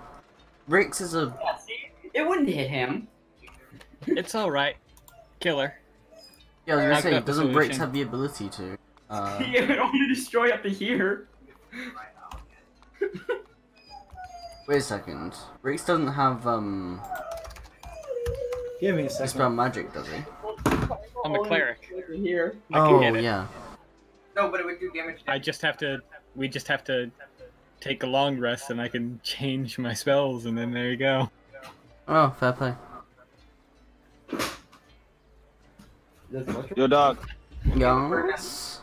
[SPEAKER 3] Rix is a.
[SPEAKER 1] Yeah, see? It wouldn't hit him.
[SPEAKER 8] It's alright. Kill her.
[SPEAKER 3] Yeah, I was gonna
[SPEAKER 8] I've
[SPEAKER 3] say,
[SPEAKER 8] got the
[SPEAKER 3] doesn't Rix
[SPEAKER 8] solution.
[SPEAKER 3] have the ability to?
[SPEAKER 1] It would only destroy up to here.
[SPEAKER 3] Wait a second. Rix doesn't have
[SPEAKER 2] Give me a second.
[SPEAKER 3] dispel magic, does he?
[SPEAKER 8] I'm a cleric.
[SPEAKER 1] Here.
[SPEAKER 8] I can
[SPEAKER 3] Oh
[SPEAKER 8] get it.
[SPEAKER 3] yeah.
[SPEAKER 4] No, but it would do damage.
[SPEAKER 8] I just have to. We just have to take a long rest, and I can change my spells, and then there you go.
[SPEAKER 3] Oh, fair play.
[SPEAKER 7] Yo, dog.
[SPEAKER 3] Yes.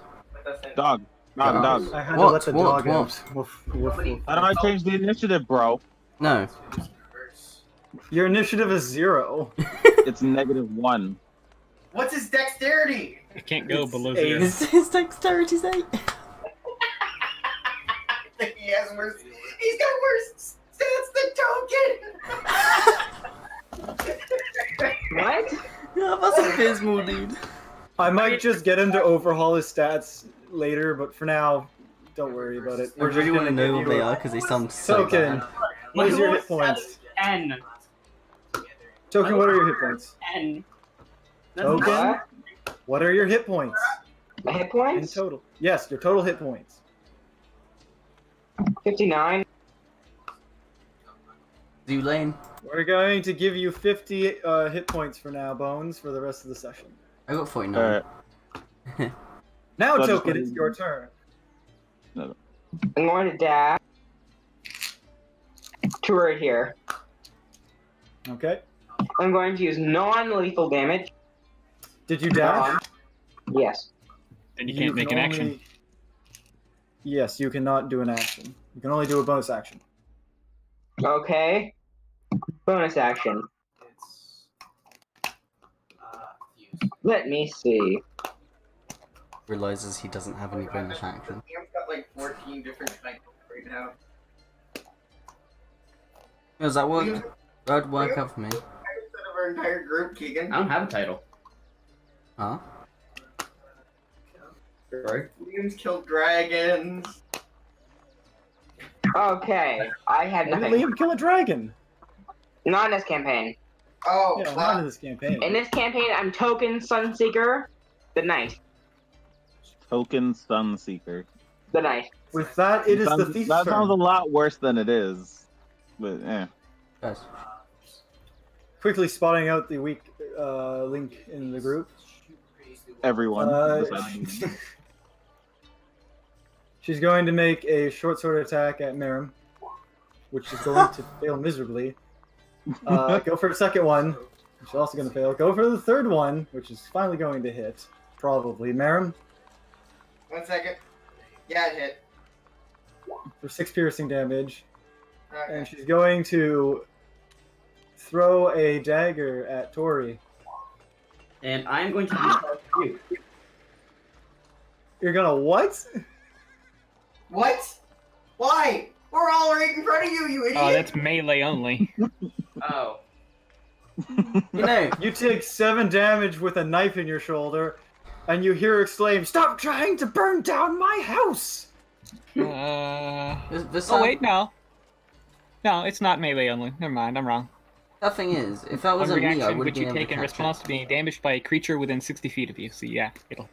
[SPEAKER 7] Dog.
[SPEAKER 3] Dog.
[SPEAKER 7] Dog.
[SPEAKER 2] I had
[SPEAKER 3] What?
[SPEAKER 2] to let the
[SPEAKER 3] What?
[SPEAKER 2] dog
[SPEAKER 3] What?
[SPEAKER 2] out. Woof, woof, woof.
[SPEAKER 7] How do I change the initiative, bro?
[SPEAKER 3] No.
[SPEAKER 2] Your initiative is 0.
[SPEAKER 7] It's -1.
[SPEAKER 4] What's his dexterity?
[SPEAKER 8] I can't go
[SPEAKER 2] It's
[SPEAKER 8] below 0.
[SPEAKER 2] eight.
[SPEAKER 3] His dexterity's 8.
[SPEAKER 4] He has worse. He's got worse stats than Token.
[SPEAKER 6] What?
[SPEAKER 3] Yeah, that's abysmal, dude.
[SPEAKER 2] I might just get him to overhaul his stats later, but for now, don't worry about it.
[SPEAKER 3] I really want to know what they are because they sound so
[SPEAKER 2] Token.
[SPEAKER 3] bad.
[SPEAKER 2] What is your
[SPEAKER 1] My
[SPEAKER 2] hit points?
[SPEAKER 1] N.
[SPEAKER 2] Token, what are your hit points?
[SPEAKER 1] N.
[SPEAKER 2] Token, what are your hit points
[SPEAKER 6] My hit
[SPEAKER 2] in
[SPEAKER 6] points?
[SPEAKER 2] total? Yes, your total hit points.
[SPEAKER 6] 59.
[SPEAKER 3] Zulane.
[SPEAKER 2] We're going to give you 50 hit points for now, Bones, for the rest of the session.
[SPEAKER 3] I got 49.
[SPEAKER 7] Alright.
[SPEAKER 2] Now,
[SPEAKER 7] So I just
[SPEAKER 2] Token,
[SPEAKER 7] wanna-
[SPEAKER 2] it's your turn.
[SPEAKER 6] I'm going to dash to right here.
[SPEAKER 2] Okay.
[SPEAKER 6] I'm going to use non-lethal damage.
[SPEAKER 2] Did you dash?
[SPEAKER 6] Yes.
[SPEAKER 8] Then you can't make
[SPEAKER 2] can
[SPEAKER 8] an action.
[SPEAKER 2] only- Yes, you cannot do an action. You can only do a bonus action.
[SPEAKER 6] Okay. Bonus action. Let me see.
[SPEAKER 3] Realizes he doesn't have any bonus action.
[SPEAKER 4] I've got like 14 different types right now.
[SPEAKER 3] Does that work? That would work out for me.
[SPEAKER 4] Instead of our entire group, Keegan.
[SPEAKER 1] I don't have a title.
[SPEAKER 3] Huh?
[SPEAKER 1] Sorry.
[SPEAKER 4] Williams killed dragons.
[SPEAKER 6] Okay. I had
[SPEAKER 2] When did
[SPEAKER 6] nothing.
[SPEAKER 2] Liam kill a dragon?
[SPEAKER 6] Not in this campaign.
[SPEAKER 4] Oh,
[SPEAKER 2] Yeah, not
[SPEAKER 4] wow.
[SPEAKER 2] in this campaign.
[SPEAKER 6] In this campaign, I'm Token Sunseeker. The Knight.
[SPEAKER 7] Token Sunseeker.
[SPEAKER 6] The Knight.
[SPEAKER 2] With that, it is the
[SPEAKER 7] Sounds-
[SPEAKER 2] thief's
[SPEAKER 7] that sounds a
[SPEAKER 2] turn.
[SPEAKER 7] lot worse than it is. But,
[SPEAKER 3] Guys.
[SPEAKER 2] Quickly spotting out the weak link in the group.
[SPEAKER 7] Everyone.
[SPEAKER 2] Uh,
[SPEAKER 7] besides me.
[SPEAKER 2] She's going to make a short sword attack at Marem, which is going to fail miserably. Go for the second one, which is also going to fail. Go for the third one, which is finally going to hit. Probably. Marem,
[SPEAKER 4] 1 second. Yeah, it hit.
[SPEAKER 2] for 6 piercing damage.
[SPEAKER 4] Okay.
[SPEAKER 2] And she's going to throw a dagger at Tori.
[SPEAKER 1] And I'm going to use you.
[SPEAKER 2] You're gonna what?
[SPEAKER 4] What? Why? We're all right in front of you, you idiot!
[SPEAKER 8] Oh, that's melee only.
[SPEAKER 1] Oh.
[SPEAKER 3] You know,
[SPEAKER 2] You take 7 damage with a knife in your shoulder, and you hear her exclaim, "Stop trying to burn down my house!"
[SPEAKER 3] this
[SPEAKER 8] Oh wait, no. No, it's not melee only. Never mind, I'm wrong.
[SPEAKER 3] that thing is, if that
[SPEAKER 8] One
[SPEAKER 3] wasn't me, I
[SPEAKER 8] reaction
[SPEAKER 3] would
[SPEAKER 8] which
[SPEAKER 3] have
[SPEAKER 8] you
[SPEAKER 3] been able
[SPEAKER 8] take
[SPEAKER 3] to
[SPEAKER 8] in
[SPEAKER 3] catch
[SPEAKER 8] response to being damaged by a creature within 60 feet of you. So yeah, it'll.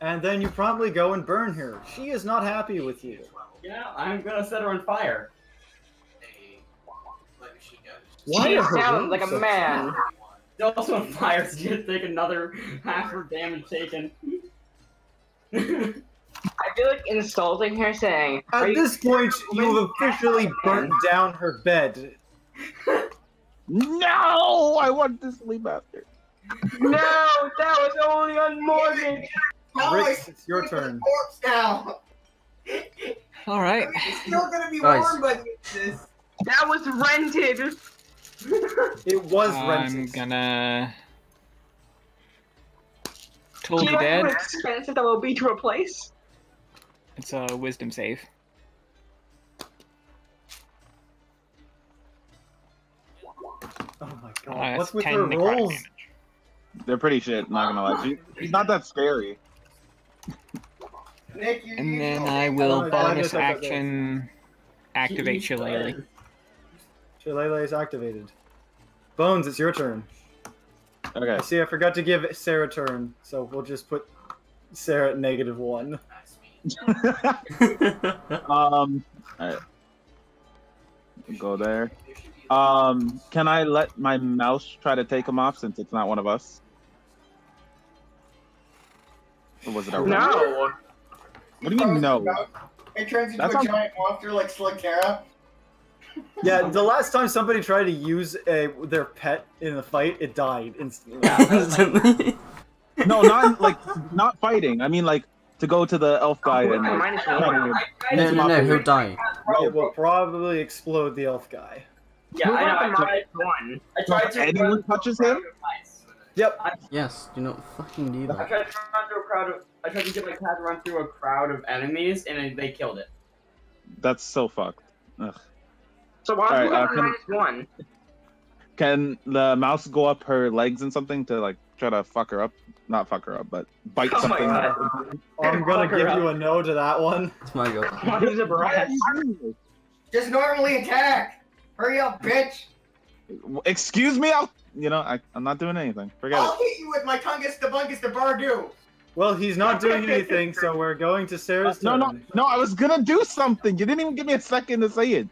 [SPEAKER 2] And then you promptly go and burn her. She is not happy with you.
[SPEAKER 1] Yeah, I'm gonna set her on fire.
[SPEAKER 2] Why
[SPEAKER 6] She
[SPEAKER 2] are her
[SPEAKER 6] sounds
[SPEAKER 2] wounds
[SPEAKER 6] like a
[SPEAKER 2] so
[SPEAKER 6] man.
[SPEAKER 1] She's also on fire, so you take another half her damage taken.
[SPEAKER 6] I feel like insulting her saying,
[SPEAKER 2] At
[SPEAKER 6] "Are you
[SPEAKER 2] this point, you've officially burnt down her bed.
[SPEAKER 7] No! I want to sleep after.
[SPEAKER 6] No, that was only on mortgage.
[SPEAKER 2] Rick, it's your turn.
[SPEAKER 4] Corpse now.
[SPEAKER 8] All right.
[SPEAKER 4] It's still gonna be
[SPEAKER 3] Guys.
[SPEAKER 4] warm by the end of this.
[SPEAKER 6] That was rented.
[SPEAKER 2] It was
[SPEAKER 8] I'm
[SPEAKER 2] rented.
[SPEAKER 8] gonna. Told
[SPEAKER 6] Do
[SPEAKER 8] you
[SPEAKER 6] you know how
[SPEAKER 8] dead.
[SPEAKER 6] expensive that will be to replace?
[SPEAKER 8] It's a wisdom save.
[SPEAKER 2] Oh my god, what's
[SPEAKER 8] That's
[SPEAKER 2] with
[SPEAKER 8] 10
[SPEAKER 2] her
[SPEAKER 8] necrotic
[SPEAKER 2] rolls?
[SPEAKER 8] damage.
[SPEAKER 7] They're pretty shit, not gonna lie. She's not that scary.
[SPEAKER 4] Nick,
[SPEAKER 8] And then I
[SPEAKER 2] Oh
[SPEAKER 8] will
[SPEAKER 2] my God,
[SPEAKER 8] bonus
[SPEAKER 2] I thought that
[SPEAKER 8] action activate Shillelagh.
[SPEAKER 2] Shillelagh is activated. Bones, it's your turn.
[SPEAKER 7] Okay.
[SPEAKER 2] See, I forgot to give Sarah a turn, so we'll just put Sarah at -1.
[SPEAKER 7] Alright. Go there. Can I let my mouse try to take him off since it's not one of us? Or was it a
[SPEAKER 6] No.
[SPEAKER 7] What do you mean no?
[SPEAKER 4] It turns into
[SPEAKER 7] That's
[SPEAKER 4] a
[SPEAKER 7] on-
[SPEAKER 4] giant monster like Slugterra.
[SPEAKER 2] Yeah, the last time somebody tried to use their pet in a fight, it died instantly.
[SPEAKER 3] Instantly.
[SPEAKER 7] No, not fighting. I mean like to go to the elf guy and like,
[SPEAKER 6] Minus
[SPEAKER 7] try
[SPEAKER 6] one.
[SPEAKER 7] to-
[SPEAKER 3] No, he'll die.
[SPEAKER 2] It will probably explode the elf guy.
[SPEAKER 5] Yeah,
[SPEAKER 6] Who
[SPEAKER 5] I
[SPEAKER 6] got the
[SPEAKER 5] know.
[SPEAKER 6] minus one?
[SPEAKER 5] I tried to.
[SPEAKER 7] Anyone touches him?
[SPEAKER 2] Yep.
[SPEAKER 3] Yes, do not fucking do
[SPEAKER 1] I
[SPEAKER 3] that.
[SPEAKER 1] tried to run through a crowd of. I tried to get my cat to run through a crowd of enemies, and they killed it.
[SPEAKER 7] That's so fucked. Ugh.
[SPEAKER 6] So why
[SPEAKER 7] Alright,
[SPEAKER 6] who got
[SPEAKER 7] can-
[SPEAKER 6] minus one?
[SPEAKER 7] Can the mouse go up her legs and something to like try to fuck her up? Not fuck her up, but bite
[SPEAKER 6] Oh my
[SPEAKER 7] something.
[SPEAKER 6] God.
[SPEAKER 2] I'm gonna
[SPEAKER 1] Fuck her
[SPEAKER 2] give
[SPEAKER 1] up.
[SPEAKER 2] you a no to that one.
[SPEAKER 3] It's my go.
[SPEAKER 6] What is a breath?
[SPEAKER 4] Just normally attack! Hurry up, bitch!
[SPEAKER 7] Excuse me, I'm not doing anything. Forget
[SPEAKER 4] I'll
[SPEAKER 7] it.
[SPEAKER 4] hit you with my Tungus the Bungus the Bardu!
[SPEAKER 2] Well, he's not doing anything, so we're going to Sarah's turn.
[SPEAKER 7] No, I was gonna do something. You didn't even give me a second to say it.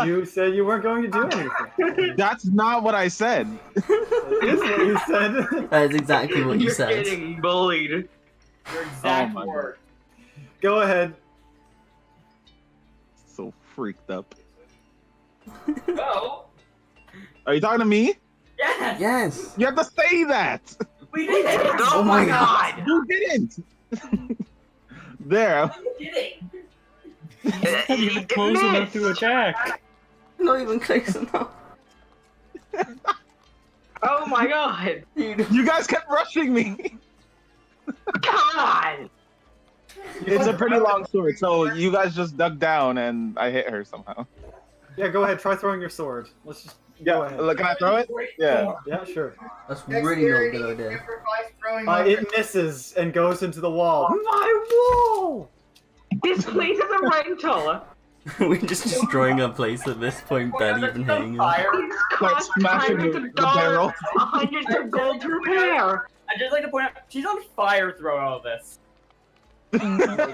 [SPEAKER 2] You said you weren't going to do anything.
[SPEAKER 7] That's not what I said.
[SPEAKER 2] It is what you said.
[SPEAKER 3] That is exactly what you
[SPEAKER 6] You're
[SPEAKER 3] said.
[SPEAKER 6] getting bullied.
[SPEAKER 1] Your exact
[SPEAKER 7] my
[SPEAKER 1] word.
[SPEAKER 2] Go ahead.
[SPEAKER 7] So freaked up.
[SPEAKER 1] Go.
[SPEAKER 7] Are you talking to me?
[SPEAKER 1] Yes.
[SPEAKER 3] Yes.
[SPEAKER 7] You have to say that.
[SPEAKER 1] We did it.
[SPEAKER 6] Oh my God!
[SPEAKER 7] You didn't. There.
[SPEAKER 1] We did it.
[SPEAKER 8] Not even close enough to attack.
[SPEAKER 3] Not even close enough.
[SPEAKER 6] Oh my God!
[SPEAKER 7] You guys kept rushing me.
[SPEAKER 6] God!
[SPEAKER 7] It's a pretty long sword, so you guys just dug down and I hit her somehow.
[SPEAKER 2] Yeah, go ahead. Try throwing your sword. Let's just go ahead.
[SPEAKER 7] Look, can I throw it? Yeah.
[SPEAKER 2] Yeah, sure.
[SPEAKER 3] That's really not a good idea.
[SPEAKER 4] Sacrifice throwing my
[SPEAKER 2] It misses and goes into the wall. My wall!
[SPEAKER 6] This place is a rental!
[SPEAKER 3] We're just destroying our place at this point, barely even hitting us.
[SPEAKER 6] These cost
[SPEAKER 7] smashing
[SPEAKER 6] hundreds
[SPEAKER 7] the
[SPEAKER 6] of dollars,
[SPEAKER 7] barrel.
[SPEAKER 6] hundreds of gold to repair!
[SPEAKER 1] I'd just like to point out, she's on fire throughout all this.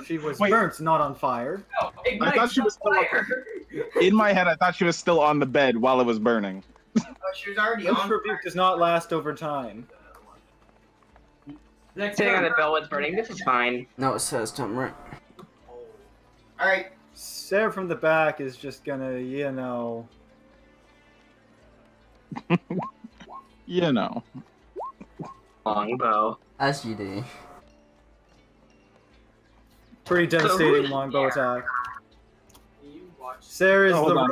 [SPEAKER 2] She was
[SPEAKER 7] Wait.
[SPEAKER 2] burnt, not on fire.
[SPEAKER 1] No,
[SPEAKER 7] I thought she was still
[SPEAKER 1] fire.
[SPEAKER 7] In my head, I thought she was still on the bed while it was burning.
[SPEAKER 4] Oh, she was already
[SPEAKER 2] Ghost
[SPEAKER 4] on.
[SPEAKER 2] rebuke does not last over time.
[SPEAKER 1] Next
[SPEAKER 6] Sitting on
[SPEAKER 1] turn.
[SPEAKER 6] the bell it's burning, this is fine.
[SPEAKER 3] No, it says time, right?
[SPEAKER 4] Alright,
[SPEAKER 2] Sarah from the back is just gonna,
[SPEAKER 7] You know.
[SPEAKER 6] Longbow.
[SPEAKER 3] As you do.
[SPEAKER 2] pretty devastating longbow attack. Sarah is
[SPEAKER 7] Oh,
[SPEAKER 2] the
[SPEAKER 7] hold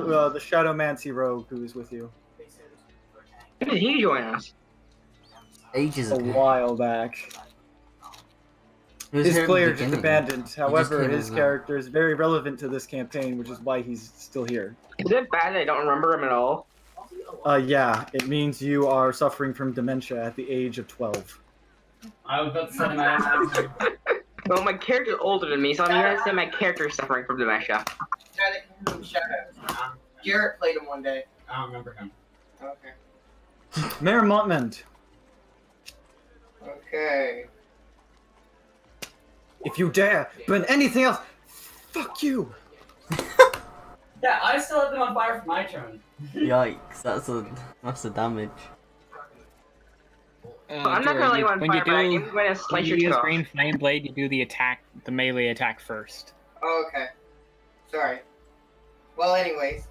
[SPEAKER 2] rogue, the Shadowmancy rogue who is with you.
[SPEAKER 6] When did he join us?
[SPEAKER 3] Ages
[SPEAKER 2] A
[SPEAKER 3] ago.
[SPEAKER 2] while back.
[SPEAKER 3] He was
[SPEAKER 2] His
[SPEAKER 3] here at the
[SPEAKER 2] player just
[SPEAKER 3] beginning.
[SPEAKER 2] abandoned. However,
[SPEAKER 3] came
[SPEAKER 2] his
[SPEAKER 3] as a-
[SPEAKER 2] character is very relevant to this campaign, which is why he's still here.
[SPEAKER 6] Is it bad that I don't remember him at all?
[SPEAKER 2] Yeah, it means you are suffering from dementia at the age of 12.
[SPEAKER 1] I was about to say my
[SPEAKER 6] Well, my character's older than me, so I'm gonna say my character's suffering from dementia.
[SPEAKER 4] Garrett played him one day.
[SPEAKER 1] I don't remember him.
[SPEAKER 4] Okay.
[SPEAKER 2] Mayor Montmond,
[SPEAKER 4] Okay.
[SPEAKER 2] if you dare burn anything else, fuck you!
[SPEAKER 1] Yeah, I still have them on fire for my turn.
[SPEAKER 3] Yikes, that's a damage.
[SPEAKER 6] I'm not gonna let you on
[SPEAKER 8] when
[SPEAKER 6] fire,
[SPEAKER 8] you
[SPEAKER 6] but I'm
[SPEAKER 8] do,
[SPEAKER 6] gonna
[SPEAKER 8] when
[SPEAKER 6] slice
[SPEAKER 8] you
[SPEAKER 6] your
[SPEAKER 8] use
[SPEAKER 6] toe.
[SPEAKER 8] Green Flame Blade, you do the attack, the melee attack first.
[SPEAKER 4] Oh, okay. Sorry. Well, anyways,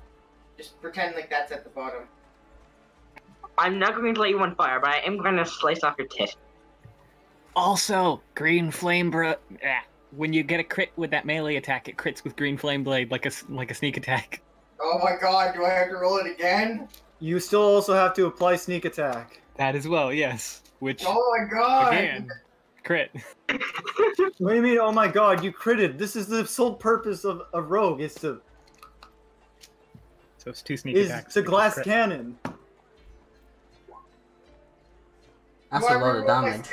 [SPEAKER 4] just pretend like that's at the bottom.
[SPEAKER 6] I'm not going to let you on fire, but I am gonna slice off your tit.
[SPEAKER 8] Also, Green Flame when you get a crit with that melee attack, it crits with Green Flame Blade like a sneak attack.
[SPEAKER 4] Oh my god, do I have to roll it again?
[SPEAKER 2] You still also have to apply sneak attack.
[SPEAKER 8] That as well, yes. Which
[SPEAKER 4] Oh my god!
[SPEAKER 8] again, crit.
[SPEAKER 2] What do you mean, oh my god, you critted? This is the sole purpose of a rogue, is to...
[SPEAKER 8] So it's 2 sneak attacks.
[SPEAKER 2] It's a glass
[SPEAKER 8] crit.
[SPEAKER 2] cannon.
[SPEAKER 3] That's a lot of damage.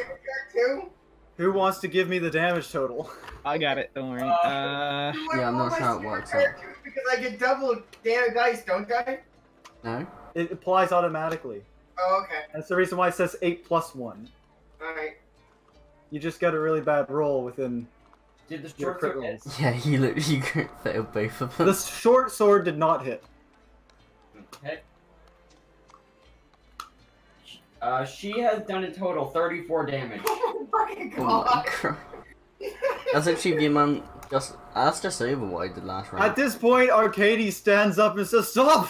[SPEAKER 2] Who wants to give me the damage total?
[SPEAKER 8] I got it. Don't worry.
[SPEAKER 3] Yeah, I'm not sure how it works.
[SPEAKER 4] Because I get double damage dice, don't I?
[SPEAKER 3] No?
[SPEAKER 2] It applies automatically.
[SPEAKER 4] Oh, okay.
[SPEAKER 2] That's the reason why it says 8 plus 1.
[SPEAKER 4] Alright.
[SPEAKER 2] You just got a really bad roll within
[SPEAKER 1] Did the
[SPEAKER 2] your
[SPEAKER 1] short
[SPEAKER 2] crit
[SPEAKER 1] sword hit?
[SPEAKER 2] rolls.
[SPEAKER 3] Yeah, he literally failed both of them.
[SPEAKER 2] The short sword did not hit.
[SPEAKER 1] Okay. She has done in total 34 damage.
[SPEAKER 4] Oh my
[SPEAKER 3] Oh my
[SPEAKER 4] god.
[SPEAKER 3] god. That's actually the amount. That's just over what I did last round.
[SPEAKER 2] At this point, Arcady stands up and says, "Stop!"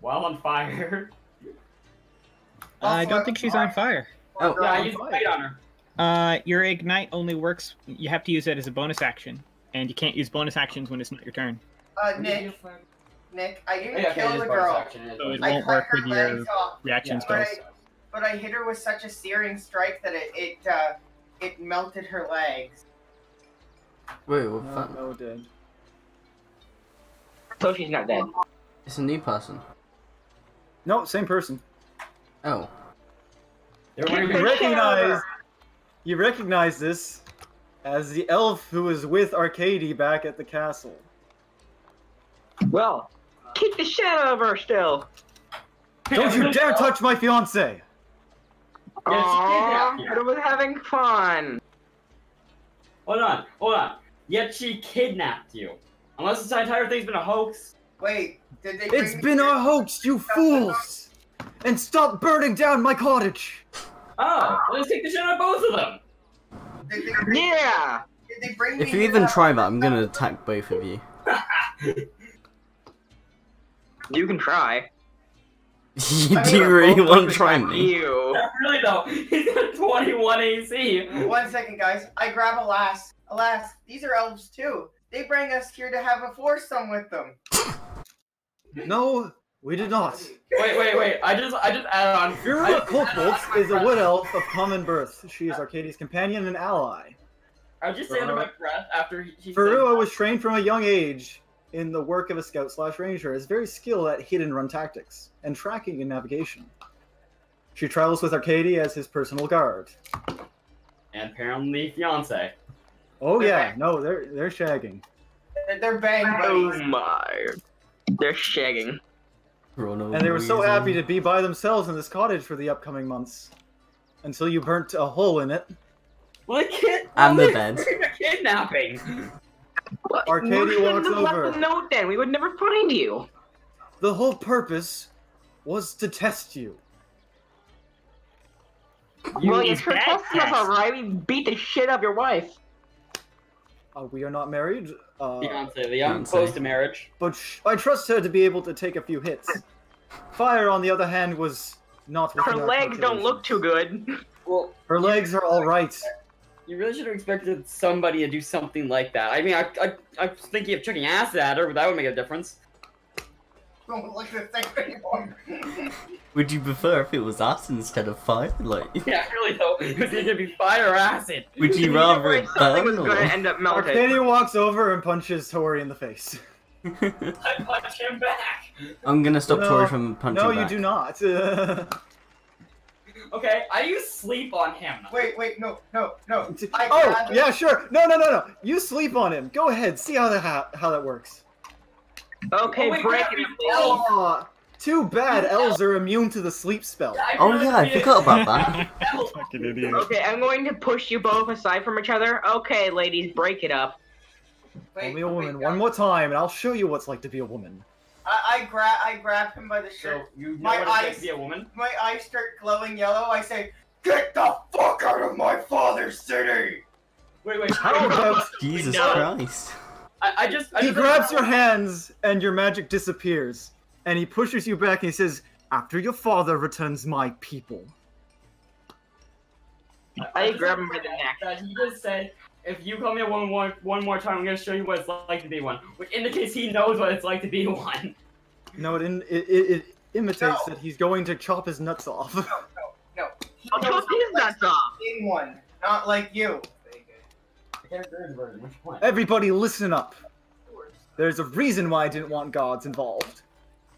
[SPEAKER 1] While on fire.
[SPEAKER 8] I don't think she's on fire.
[SPEAKER 3] Oh,
[SPEAKER 1] Yeah, I used light on her.
[SPEAKER 8] Your ignite only works. You have to use it as a bonus action, and you can't use bonus actions when it's not your turn.
[SPEAKER 4] Nick, I didn't
[SPEAKER 1] Yeah, okay,
[SPEAKER 4] kill
[SPEAKER 1] it is
[SPEAKER 4] the
[SPEAKER 1] bonus
[SPEAKER 4] girl.
[SPEAKER 1] action, it is
[SPEAKER 8] So it
[SPEAKER 1] bonus
[SPEAKER 4] I
[SPEAKER 8] won't
[SPEAKER 4] cut
[SPEAKER 8] work
[SPEAKER 4] her
[SPEAKER 8] with your
[SPEAKER 4] legs off,
[SPEAKER 8] reaction
[SPEAKER 1] Yeah.
[SPEAKER 8] spells.
[SPEAKER 4] but I hit her with such a searing strike that it melted her legs.
[SPEAKER 3] wait, what the
[SPEAKER 2] No,
[SPEAKER 3] fuck?
[SPEAKER 2] no, dead.
[SPEAKER 6] So she's not dead.
[SPEAKER 3] It's a new person.
[SPEAKER 2] No, same person.
[SPEAKER 3] Oh.
[SPEAKER 1] They're
[SPEAKER 6] Keep
[SPEAKER 1] wearing
[SPEAKER 6] the
[SPEAKER 1] your-
[SPEAKER 2] You recognize this as the elf who was with Arcady back at the castle.
[SPEAKER 6] Well, kick the shit out of her still.
[SPEAKER 2] Don't you dare touch my fiance!
[SPEAKER 1] Yeah, she kidnapped you.
[SPEAKER 6] But I was having fun.
[SPEAKER 1] Hold on. Yet she kidnapped you. Unless this entire thing's been a hoax.
[SPEAKER 4] Wait, did they?
[SPEAKER 2] It's
[SPEAKER 4] bring
[SPEAKER 2] been
[SPEAKER 4] me-
[SPEAKER 2] a hoax, you fools! And stop burning down my cottage!
[SPEAKER 1] Oh, let's take the shit out of both of them.
[SPEAKER 4] Did they bring-
[SPEAKER 6] Yeah.
[SPEAKER 4] Did they bring
[SPEAKER 3] If
[SPEAKER 4] me
[SPEAKER 3] you even
[SPEAKER 4] the-
[SPEAKER 3] try that, I'm gonna attack both of you.
[SPEAKER 6] You can try.
[SPEAKER 3] You do really want to try me?
[SPEAKER 6] You.
[SPEAKER 1] Really though, he's got 21 AC.
[SPEAKER 4] 1 second, guys. I grab Alas. Alas, these are elves too. They bring us here to have a foursome with them.
[SPEAKER 2] No, we did not.
[SPEAKER 1] Wait. I just add on.
[SPEAKER 2] Virua Coldbolts is a wood elf of common birth. She is Arcadia's companion and ally.
[SPEAKER 1] I just say under my breath after he
[SPEAKER 2] Virua was trained from a young age in the work of a scout/ranger, is very skilled at hit-and-run tactics and tracking and navigation. She travels with Arcadia as his personal guard.
[SPEAKER 1] And apparently fiance.
[SPEAKER 2] Oh yeah, no, they're shagging.
[SPEAKER 4] They're bang
[SPEAKER 6] Oh
[SPEAKER 4] buddies.
[SPEAKER 6] my. They're shagging.
[SPEAKER 2] And they were so happy to be by themselves in this cottage for the upcoming months. Until you burnt a hole in it.
[SPEAKER 1] Well,
[SPEAKER 3] And the bed.
[SPEAKER 1] Kidnapping.
[SPEAKER 2] Arcadia
[SPEAKER 6] You shouldn't
[SPEAKER 2] walks
[SPEAKER 6] have left
[SPEAKER 2] over.
[SPEAKER 6] a note then. We would never find you.
[SPEAKER 2] The whole purpose was to test you.
[SPEAKER 6] Well, you
[SPEAKER 8] use
[SPEAKER 6] sure
[SPEAKER 8] bad
[SPEAKER 6] tested us
[SPEAKER 8] tests.
[SPEAKER 6] alright. We beat the shit out of your wife.
[SPEAKER 2] We are not married,
[SPEAKER 1] Fiance, the young,
[SPEAKER 3] Fiancé.
[SPEAKER 1] close to marriage.
[SPEAKER 2] but I trust her to be able to take a few hits. Fire, on the other hand, was not
[SPEAKER 6] Her
[SPEAKER 2] within our
[SPEAKER 6] legs don't look too good.
[SPEAKER 1] Well,
[SPEAKER 2] Her legs are all right.
[SPEAKER 1] you really should have expected somebody to do something like that. I mean, I was thinking of chucking acid at her, but that would make a difference.
[SPEAKER 4] Don't look at the thing anymore.
[SPEAKER 3] Would you prefer if it was us instead of fire? Like,
[SPEAKER 1] Yeah, really though. Is it gonna be fire or acid?
[SPEAKER 3] would you rather it
[SPEAKER 6] Something was
[SPEAKER 3] burn
[SPEAKER 6] gonna
[SPEAKER 3] or?
[SPEAKER 6] end up melting.
[SPEAKER 2] Arcadia walks over and punches Tori in the face.
[SPEAKER 1] I punch him back.
[SPEAKER 3] I'm gonna stop
[SPEAKER 2] No,
[SPEAKER 3] Tori from punching
[SPEAKER 2] No,
[SPEAKER 3] back.
[SPEAKER 2] you do not.
[SPEAKER 1] Okay, I use sleep on him.
[SPEAKER 4] Wait, no. I
[SPEAKER 2] Oh,
[SPEAKER 4] grab
[SPEAKER 2] yeah, sure. No. You sleep on him. Go ahead. See how that works.
[SPEAKER 6] Okay,
[SPEAKER 1] Oh, wait,
[SPEAKER 6] break
[SPEAKER 1] grab
[SPEAKER 6] it.
[SPEAKER 1] me. Oh,
[SPEAKER 2] Aw, too bad elves are immune to the sleep spell.
[SPEAKER 3] Oh yeah, I forgot about that.
[SPEAKER 8] Fucking idiot.
[SPEAKER 6] Okay, I'm going to push you both aside from each other. Okay, ladies, break it up.
[SPEAKER 2] Only a woman. One more time, and I'll show you what's like to be a woman.
[SPEAKER 4] I grab him by the
[SPEAKER 1] So,
[SPEAKER 4] shirt.
[SPEAKER 1] you know
[SPEAKER 4] My
[SPEAKER 1] what it's like
[SPEAKER 4] eyes-
[SPEAKER 1] to be a woman?
[SPEAKER 4] My eyes start glowing yellow. I say, "Get the fuck out of my father's city!"
[SPEAKER 1] Wait.
[SPEAKER 2] How about
[SPEAKER 3] Jesus
[SPEAKER 1] No.
[SPEAKER 3] Christ.
[SPEAKER 1] I just
[SPEAKER 2] he grabs your hands, and your magic disappears, and he pushes you back, and he says, "After your father returns my people."
[SPEAKER 6] I grab him by the neck.
[SPEAKER 1] That he just said, if you call me a woman one more time, I'm gonna show you what it's like to be one. Which indicates he knows what it's like to be one.
[SPEAKER 2] No, it imitates
[SPEAKER 4] No.
[SPEAKER 2] that he's going to chop his nuts off.
[SPEAKER 4] No. He
[SPEAKER 6] I'll
[SPEAKER 4] knows
[SPEAKER 6] chop his nuts off.
[SPEAKER 4] in one, not like you.
[SPEAKER 1] The character is version, which one?
[SPEAKER 2] Everybody listen up. There's a reason why I didn't want gods involved.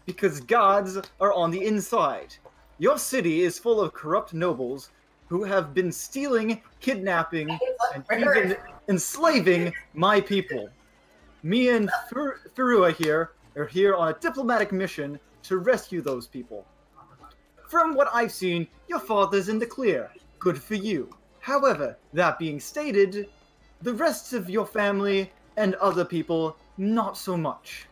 [SPEAKER 2] Because gods are on the inside. Your city is full of corrupt nobles who have been stealing, kidnapping, and even enslaving my people. Me and Firua here are here on a diplomatic mission to rescue those people. From what I've seen, your father's in the clear. Good for you. However, that being stated, the rest of your family and other people, not so much.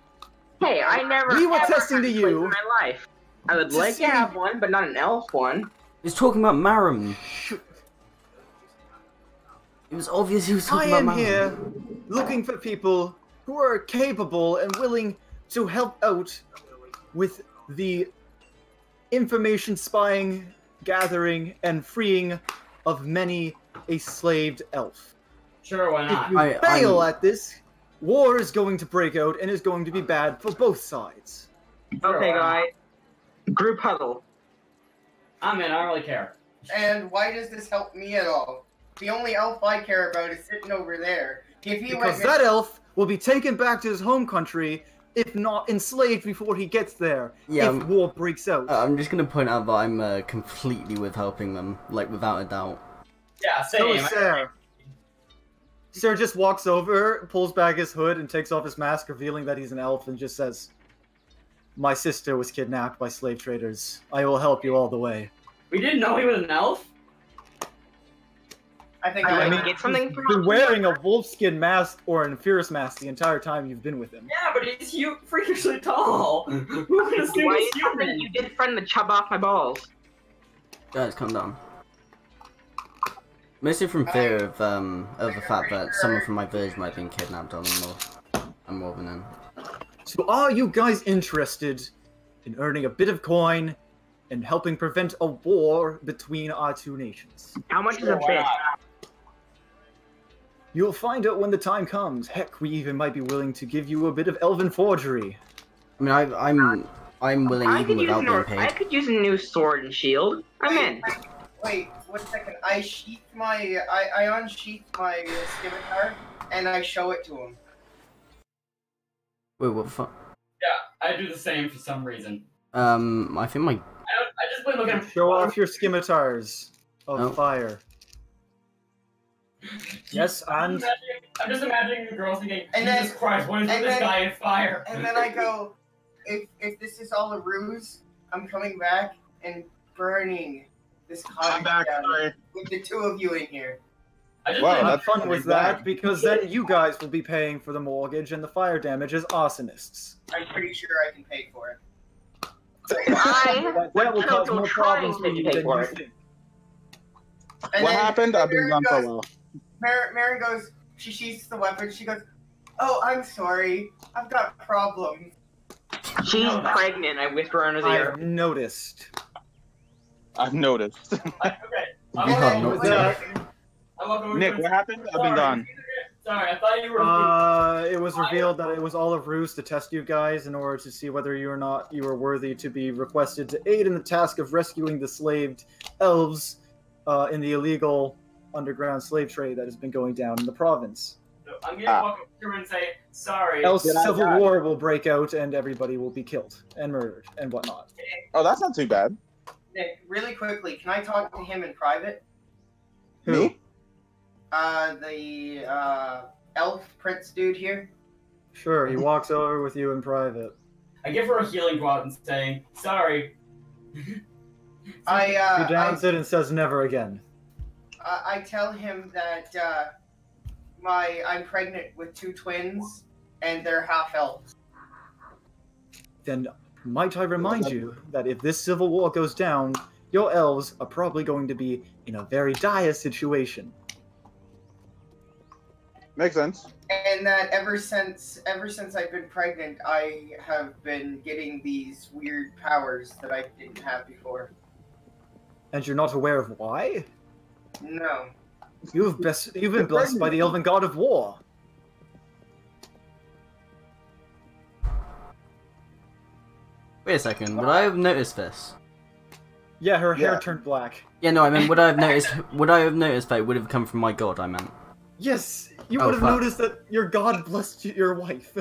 [SPEAKER 6] Hey, I never.
[SPEAKER 2] We were
[SPEAKER 6] ever
[SPEAKER 2] testing
[SPEAKER 6] had
[SPEAKER 2] to
[SPEAKER 6] a
[SPEAKER 2] you.
[SPEAKER 6] place in my life. I would like to have one, but not an elf one.
[SPEAKER 3] He's talking about Marem. It was obvious he was talking about Marem.
[SPEAKER 2] I am here looking for people who are capable and willing to help out with the information spying, gathering, and freeing of many a slaved elf.
[SPEAKER 1] Sure, why not?
[SPEAKER 2] If you fail at this, war is going to break out and is going to be bad for both sides.
[SPEAKER 6] Okay, guys. Group huddle.
[SPEAKER 1] I'm in, I don't really care.
[SPEAKER 4] And why does this help me at all? The only elf I care about is sitting over there. If he
[SPEAKER 2] Because that elf will be taken back to his home country, if not enslaved before he gets there, if war breaks out.
[SPEAKER 3] I'm just going to point out that I'm completely with helping them, like, without a doubt.
[SPEAKER 1] Yeah,
[SPEAKER 2] So
[SPEAKER 1] same.
[SPEAKER 2] is Sarah. Sarah just walks over, pulls back his hood, and takes off his mask, revealing that he's an elf, and just says, "My sister was kidnapped by slave traders. I will help you all the way."
[SPEAKER 1] We didn't know he was an elf?
[SPEAKER 4] I think
[SPEAKER 2] I
[SPEAKER 4] I
[SPEAKER 2] mean,
[SPEAKER 6] get something
[SPEAKER 2] you've been wearing a wolfskin mask or an Fierce mask the entire time you've been with him.
[SPEAKER 1] Yeah, but he's freakishly tall. Who would assume
[SPEAKER 6] Why
[SPEAKER 1] he's
[SPEAKER 6] is something
[SPEAKER 1] human?
[SPEAKER 6] you did friend the chub off my balls?
[SPEAKER 3] Guys, calm down. Mostly from fear of the fact that someone from my village might have been kidnapped on I'm moving in.
[SPEAKER 2] So are you guys interested in earning a bit of coin and helping prevent a war between our two nations?
[SPEAKER 6] How much is a bit?
[SPEAKER 2] You'll find out when the time comes. Heck, we even might be willing to give you a bit of elven forgery.
[SPEAKER 3] I mean, I'm willing even without being paid.
[SPEAKER 6] I could use a new sword and shield. I'm in.
[SPEAKER 4] Wait, 1 second. I unsheath my scimitar and I show it to him.
[SPEAKER 3] Wait, what the fuck?
[SPEAKER 1] Yeah, I do the same for some reason.
[SPEAKER 3] I think my...
[SPEAKER 1] I just been looking at...
[SPEAKER 2] Show off your scimitars of fire. Yes, and...
[SPEAKER 1] I'm just imagining the girls thinking,
[SPEAKER 4] And
[SPEAKER 1] Jesus
[SPEAKER 4] then-
[SPEAKER 1] Christ, what is with
[SPEAKER 4] and
[SPEAKER 1] this
[SPEAKER 4] then-
[SPEAKER 1] guy in fire?
[SPEAKER 4] And then I go, if this is all a ruse, I'm coming back and burning this cottage down with the two of you in here.
[SPEAKER 2] Wow, have fun with that, because then you guys will be paying for the mortgage and the fire damage as arsonists.
[SPEAKER 4] I'm pretty sure I can pay for it.
[SPEAKER 6] I
[SPEAKER 2] That will cause more problems for you than you think.
[SPEAKER 4] And
[SPEAKER 7] What
[SPEAKER 4] then
[SPEAKER 7] happened? I've been
[SPEAKER 4] Mary
[SPEAKER 7] gone for a
[SPEAKER 4] goes-
[SPEAKER 7] while.
[SPEAKER 4] Mary goes, she sheaths the weapon, she goes, "Oh, I'm sorry, I've got problems."
[SPEAKER 6] She's pregnant, I whisper under the ear.
[SPEAKER 2] I've noticed.
[SPEAKER 7] I've noticed.
[SPEAKER 1] Okay.
[SPEAKER 3] You have no
[SPEAKER 7] Nick, what happened? I've been gone.
[SPEAKER 1] Sorry, I thought you were...
[SPEAKER 2] It was revealed that it was all a ruse to test you guys in order to see whether you or not you were worthy to be requested to aid in the task of rescuing the slaved elves in the illegal underground slave trade that has been going down in the province.
[SPEAKER 1] So I'm gonna walk up through and say, sorry.
[SPEAKER 2] Else civil war will break out and everybody will be killed and murdered and whatnot.
[SPEAKER 7] Oh, that's not too bad.
[SPEAKER 4] Nick, really quickly, can I talk to him in private?
[SPEAKER 7] Me?
[SPEAKER 4] The elf prince dude here.
[SPEAKER 2] Sure, he walks over with you in private.
[SPEAKER 1] I give her a healing draught and say, sorry.
[SPEAKER 2] He downs it and says never again.
[SPEAKER 4] I tell him that I'm pregnant with 2 twins and they're half elves.
[SPEAKER 2] Then might I remind you that if this civil war goes down, your elves are probably going to be in a very dire situation.
[SPEAKER 7] Makes sense.
[SPEAKER 4] And that ever since I've been pregnant, I have been getting these weird powers that I didn't have before.
[SPEAKER 2] And you're not aware of why?
[SPEAKER 4] No.
[SPEAKER 2] You've been blessed by the elven god of war.
[SPEAKER 3] Wait a second, would I have noticed this?
[SPEAKER 2] Yeah, her hair turned black.
[SPEAKER 3] Yeah, no, I mean, would I have noticed that it would have come from my god, I meant?
[SPEAKER 2] Yes, you
[SPEAKER 3] Oh,
[SPEAKER 2] would have
[SPEAKER 3] fuck.
[SPEAKER 2] noticed that your god blessed your wife,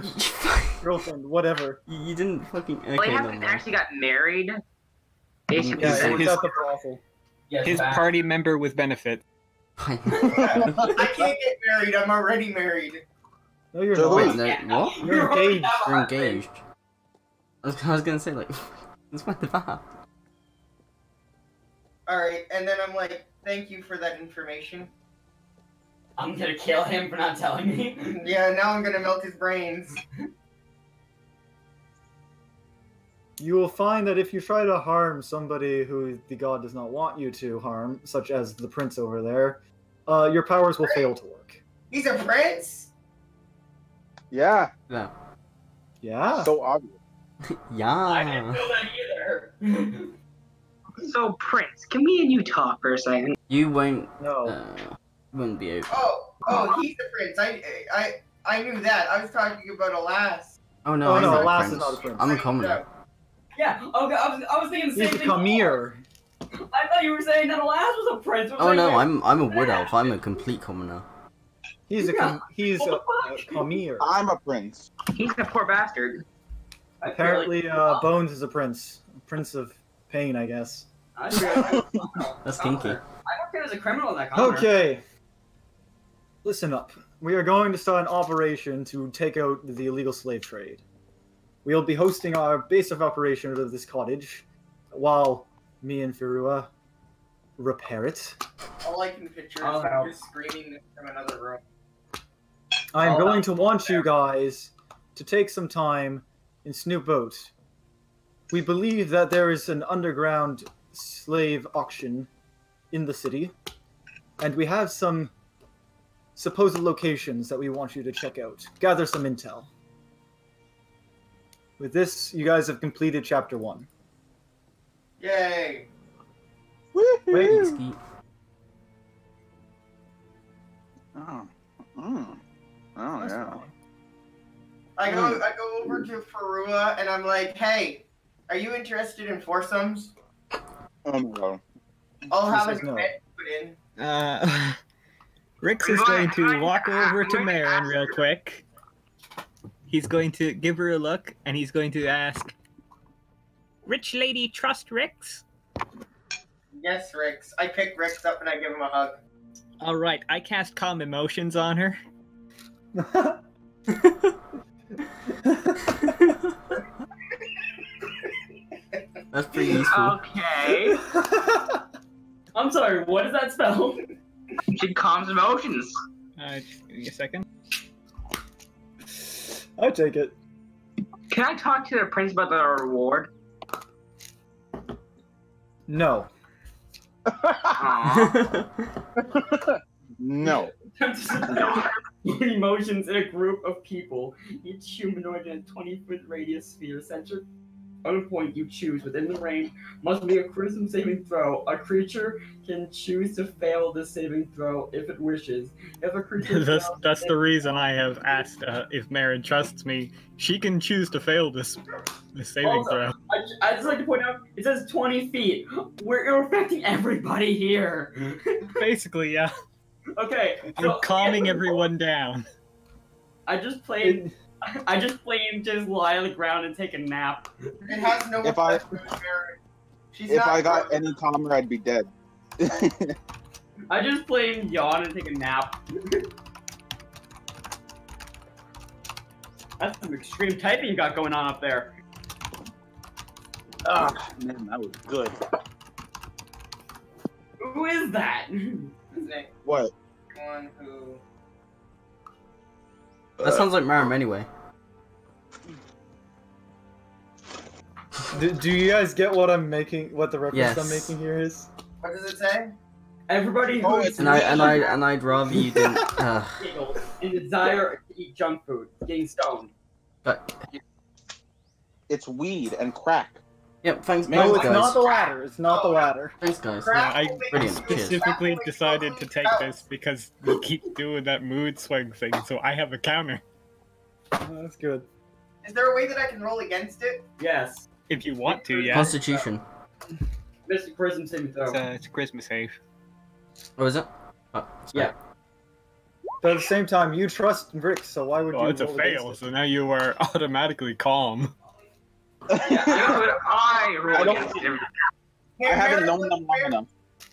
[SPEAKER 2] girlfriend, whatever.
[SPEAKER 3] You didn't fucking. Okay,
[SPEAKER 6] Well, they
[SPEAKER 3] never
[SPEAKER 6] haven't
[SPEAKER 3] mind.
[SPEAKER 6] actually got married. Basically,
[SPEAKER 2] Yeah, it
[SPEAKER 8] His-
[SPEAKER 2] was at the brothel.
[SPEAKER 1] Yes,
[SPEAKER 8] His
[SPEAKER 1] back.
[SPEAKER 8] party member with benefit.
[SPEAKER 4] I can't get married. I'm already married.
[SPEAKER 2] No, you're
[SPEAKER 7] So
[SPEAKER 2] not.
[SPEAKER 3] Wait, no, what?
[SPEAKER 2] You're engaged.
[SPEAKER 3] You're engaged. I was gonna say, like, that's what the fuck.
[SPEAKER 4] Alright, and then I'm like, thank you for that information.
[SPEAKER 1] I'm gonna kill him for not telling me.
[SPEAKER 4] Yeah, now I'm gonna melt his brains.
[SPEAKER 2] You will find that if you try to harm somebody who the god does not want you to harm, such as the prince over there, your powers will fail to work.
[SPEAKER 4] He's a prince?
[SPEAKER 7] Yeah,
[SPEAKER 3] No.
[SPEAKER 2] Yeah.
[SPEAKER 7] so obvious.
[SPEAKER 1] I didn't
[SPEAKER 3] Yeah.
[SPEAKER 1] know that either.
[SPEAKER 6] So, Prince, can me and you talk for a second?
[SPEAKER 3] You won't.
[SPEAKER 2] No.
[SPEAKER 3] Wouldn't be able.
[SPEAKER 4] Oh, he's a prince. I knew that. I was talking about Alas.
[SPEAKER 3] Oh no,
[SPEAKER 2] Oh,
[SPEAKER 3] I'm
[SPEAKER 2] no,
[SPEAKER 3] not a
[SPEAKER 2] Alas
[SPEAKER 3] prince.
[SPEAKER 2] is not a prince.
[SPEAKER 3] I'm a commoner.
[SPEAKER 1] Yeah, okay, I was thinking the
[SPEAKER 2] He's
[SPEAKER 1] same
[SPEAKER 2] a
[SPEAKER 1] thing.
[SPEAKER 2] Camir.
[SPEAKER 1] I thought you were saying that Alas was a prince. I was
[SPEAKER 3] Oh
[SPEAKER 1] like,
[SPEAKER 3] no,
[SPEAKER 1] wait,
[SPEAKER 3] I'm a wood elf. I'm a complete commoner.
[SPEAKER 2] He's a
[SPEAKER 1] What
[SPEAKER 2] Camir.
[SPEAKER 7] I'm a prince.
[SPEAKER 6] He's a poor bastard.
[SPEAKER 1] I feel
[SPEAKER 2] Apparently,
[SPEAKER 1] like-
[SPEAKER 2] Bones is a prince. Prince of Pain, I guess.
[SPEAKER 1] I feel like-
[SPEAKER 3] That's kinky.
[SPEAKER 1] I don't think there's a criminal in that corner.
[SPEAKER 2] Okay. Listen up. We are going to start an operation to take out the illegal slave trade. We'll be hosting our base of operations of this cottage, while me and Firua repair it.
[SPEAKER 4] All I can picture
[SPEAKER 1] I'll
[SPEAKER 4] is
[SPEAKER 1] help.
[SPEAKER 4] just screaming from another room.
[SPEAKER 2] I'm
[SPEAKER 1] Oh,
[SPEAKER 2] going to want you guys to take some time and snoop out. We believe that there is an underground slave auction in the city, and we have some supposed locations that we want you to check out. Gather some intel. With this, you guys have completed Chapter 1.
[SPEAKER 4] Yay!
[SPEAKER 2] Wait,
[SPEAKER 3] Skeet.
[SPEAKER 7] Oh, oh
[SPEAKER 2] that's
[SPEAKER 7] yeah.
[SPEAKER 2] fine.
[SPEAKER 4] I go over to Farua and I'm like, hey, are you interested in foursomes?
[SPEAKER 7] Oh my god.
[SPEAKER 4] I'll have
[SPEAKER 2] says
[SPEAKER 4] an
[SPEAKER 2] no.
[SPEAKER 4] event put in.
[SPEAKER 8] Rix is going to walk over to Marem real quick. He's going to give her a look, and he's going to ask, "Rich lady trust Rix?"
[SPEAKER 4] Yes, Rix. I pick Rix up and I give him a hug.
[SPEAKER 8] All right, I cast calm emotions on her.
[SPEAKER 3] That's pretty useful.
[SPEAKER 6] Okay.
[SPEAKER 1] I'm sorry, what does that spell?
[SPEAKER 6] She calms emotions.
[SPEAKER 8] Just give me a second.
[SPEAKER 2] I'll take it.
[SPEAKER 6] Can I talk to the prince about the reward?
[SPEAKER 2] No.
[SPEAKER 6] Aww.
[SPEAKER 7] No.
[SPEAKER 1] Emotions in a group of people, each humanoid in a 20-foot radius sphere centered on a point you choose within the range must make a criticism saving throw. A creature can choose to fail this saving throw if it wishes. If a creature
[SPEAKER 8] That's the reason I have asked if Marem trusts me. She can choose to fail this saving
[SPEAKER 1] Also,
[SPEAKER 8] throw.
[SPEAKER 1] I just like to point out, it says 20 feet. You're affecting everybody here.
[SPEAKER 8] Basically, yeah.
[SPEAKER 1] Okay.
[SPEAKER 8] I'm calming everyone down.
[SPEAKER 1] I just plain just lie on the ground and take a nap.
[SPEAKER 4] It has no
[SPEAKER 7] If I-
[SPEAKER 4] effect on Mary. She's
[SPEAKER 7] If
[SPEAKER 4] not
[SPEAKER 7] I got
[SPEAKER 4] broken.
[SPEAKER 7] any calmer, I'd be dead.
[SPEAKER 1] I just plain yawn and take a nap. That's some extreme typing you got going on up there.
[SPEAKER 7] Ah, man, that was good.
[SPEAKER 1] Who is that?
[SPEAKER 4] Nick,
[SPEAKER 7] What?
[SPEAKER 4] one who.
[SPEAKER 3] That sounds like Marem anyway.
[SPEAKER 2] Do you guys get what I'm making? What the reference I'm
[SPEAKER 3] Yes.
[SPEAKER 2] making here is?
[SPEAKER 4] What does it say?
[SPEAKER 1] Everybody who
[SPEAKER 7] Oh,
[SPEAKER 1] is
[SPEAKER 7] it's
[SPEAKER 3] And I'd rather you didn't.
[SPEAKER 1] giggles and desire to eat junk food, getting stoned.
[SPEAKER 3] But
[SPEAKER 7] It's weed and crack.
[SPEAKER 3] yep, thanks,
[SPEAKER 2] No, it's
[SPEAKER 3] guys.
[SPEAKER 2] not the latter. It's not the latter.
[SPEAKER 3] Thanks, guys.
[SPEAKER 4] Crap
[SPEAKER 8] I
[SPEAKER 4] will make
[SPEAKER 3] brilliant.
[SPEAKER 4] you
[SPEAKER 3] Cheers.
[SPEAKER 8] Specifically
[SPEAKER 4] crap will
[SPEAKER 8] decided
[SPEAKER 4] make
[SPEAKER 8] to
[SPEAKER 4] you
[SPEAKER 8] take
[SPEAKER 4] out.
[SPEAKER 8] this because we keep doing that mood swing thing, so I have a counter.
[SPEAKER 2] Oh, that's good.
[SPEAKER 4] Is there a way that I can roll against it?
[SPEAKER 1] Yes.
[SPEAKER 8] If you want to, yeah.
[SPEAKER 3] Constitution.
[SPEAKER 1] Mr. Prism saving throw.
[SPEAKER 8] It's a Christmas save.
[SPEAKER 3] What was it? Oh,
[SPEAKER 1] Yeah.
[SPEAKER 2] But at the same time, you trust Rick, so why would you?
[SPEAKER 8] It's a
[SPEAKER 2] roll
[SPEAKER 8] fail,
[SPEAKER 2] against
[SPEAKER 8] so now you are automatically calm.
[SPEAKER 6] Yeah, but I roll against him.
[SPEAKER 7] I haven't known them long enough.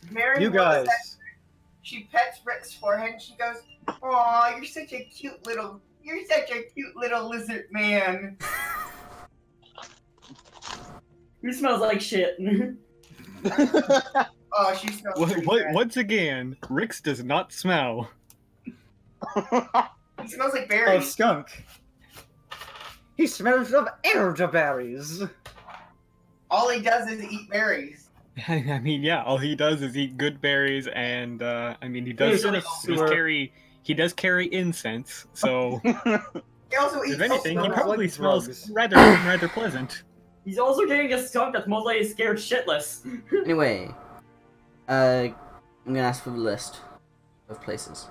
[SPEAKER 4] Mary
[SPEAKER 2] You guys.
[SPEAKER 4] She pets Rick's forehead and she goes, "Aw, you're such a cute little lizard man."
[SPEAKER 1] Who smells like shit?
[SPEAKER 4] Oh, she smells pretty bad.
[SPEAKER 8] Once again, Rix does not smell.
[SPEAKER 4] He smells like
[SPEAKER 2] Of
[SPEAKER 4] berries.
[SPEAKER 2] skunk. He smells of elderberries.
[SPEAKER 4] All he does is eat berries.
[SPEAKER 8] I mean, yeah, all he does is eat good berries, and I mean, he does carry incense. So,
[SPEAKER 4] He also eats.
[SPEAKER 8] if anything, he
[SPEAKER 2] smells
[SPEAKER 8] probably
[SPEAKER 2] like
[SPEAKER 8] smells
[SPEAKER 2] drugs.
[SPEAKER 8] rather pleasant.
[SPEAKER 1] He's also getting a skunk that's most likely scared shitless.
[SPEAKER 3] Anyway, I'm gonna ask for the list of places.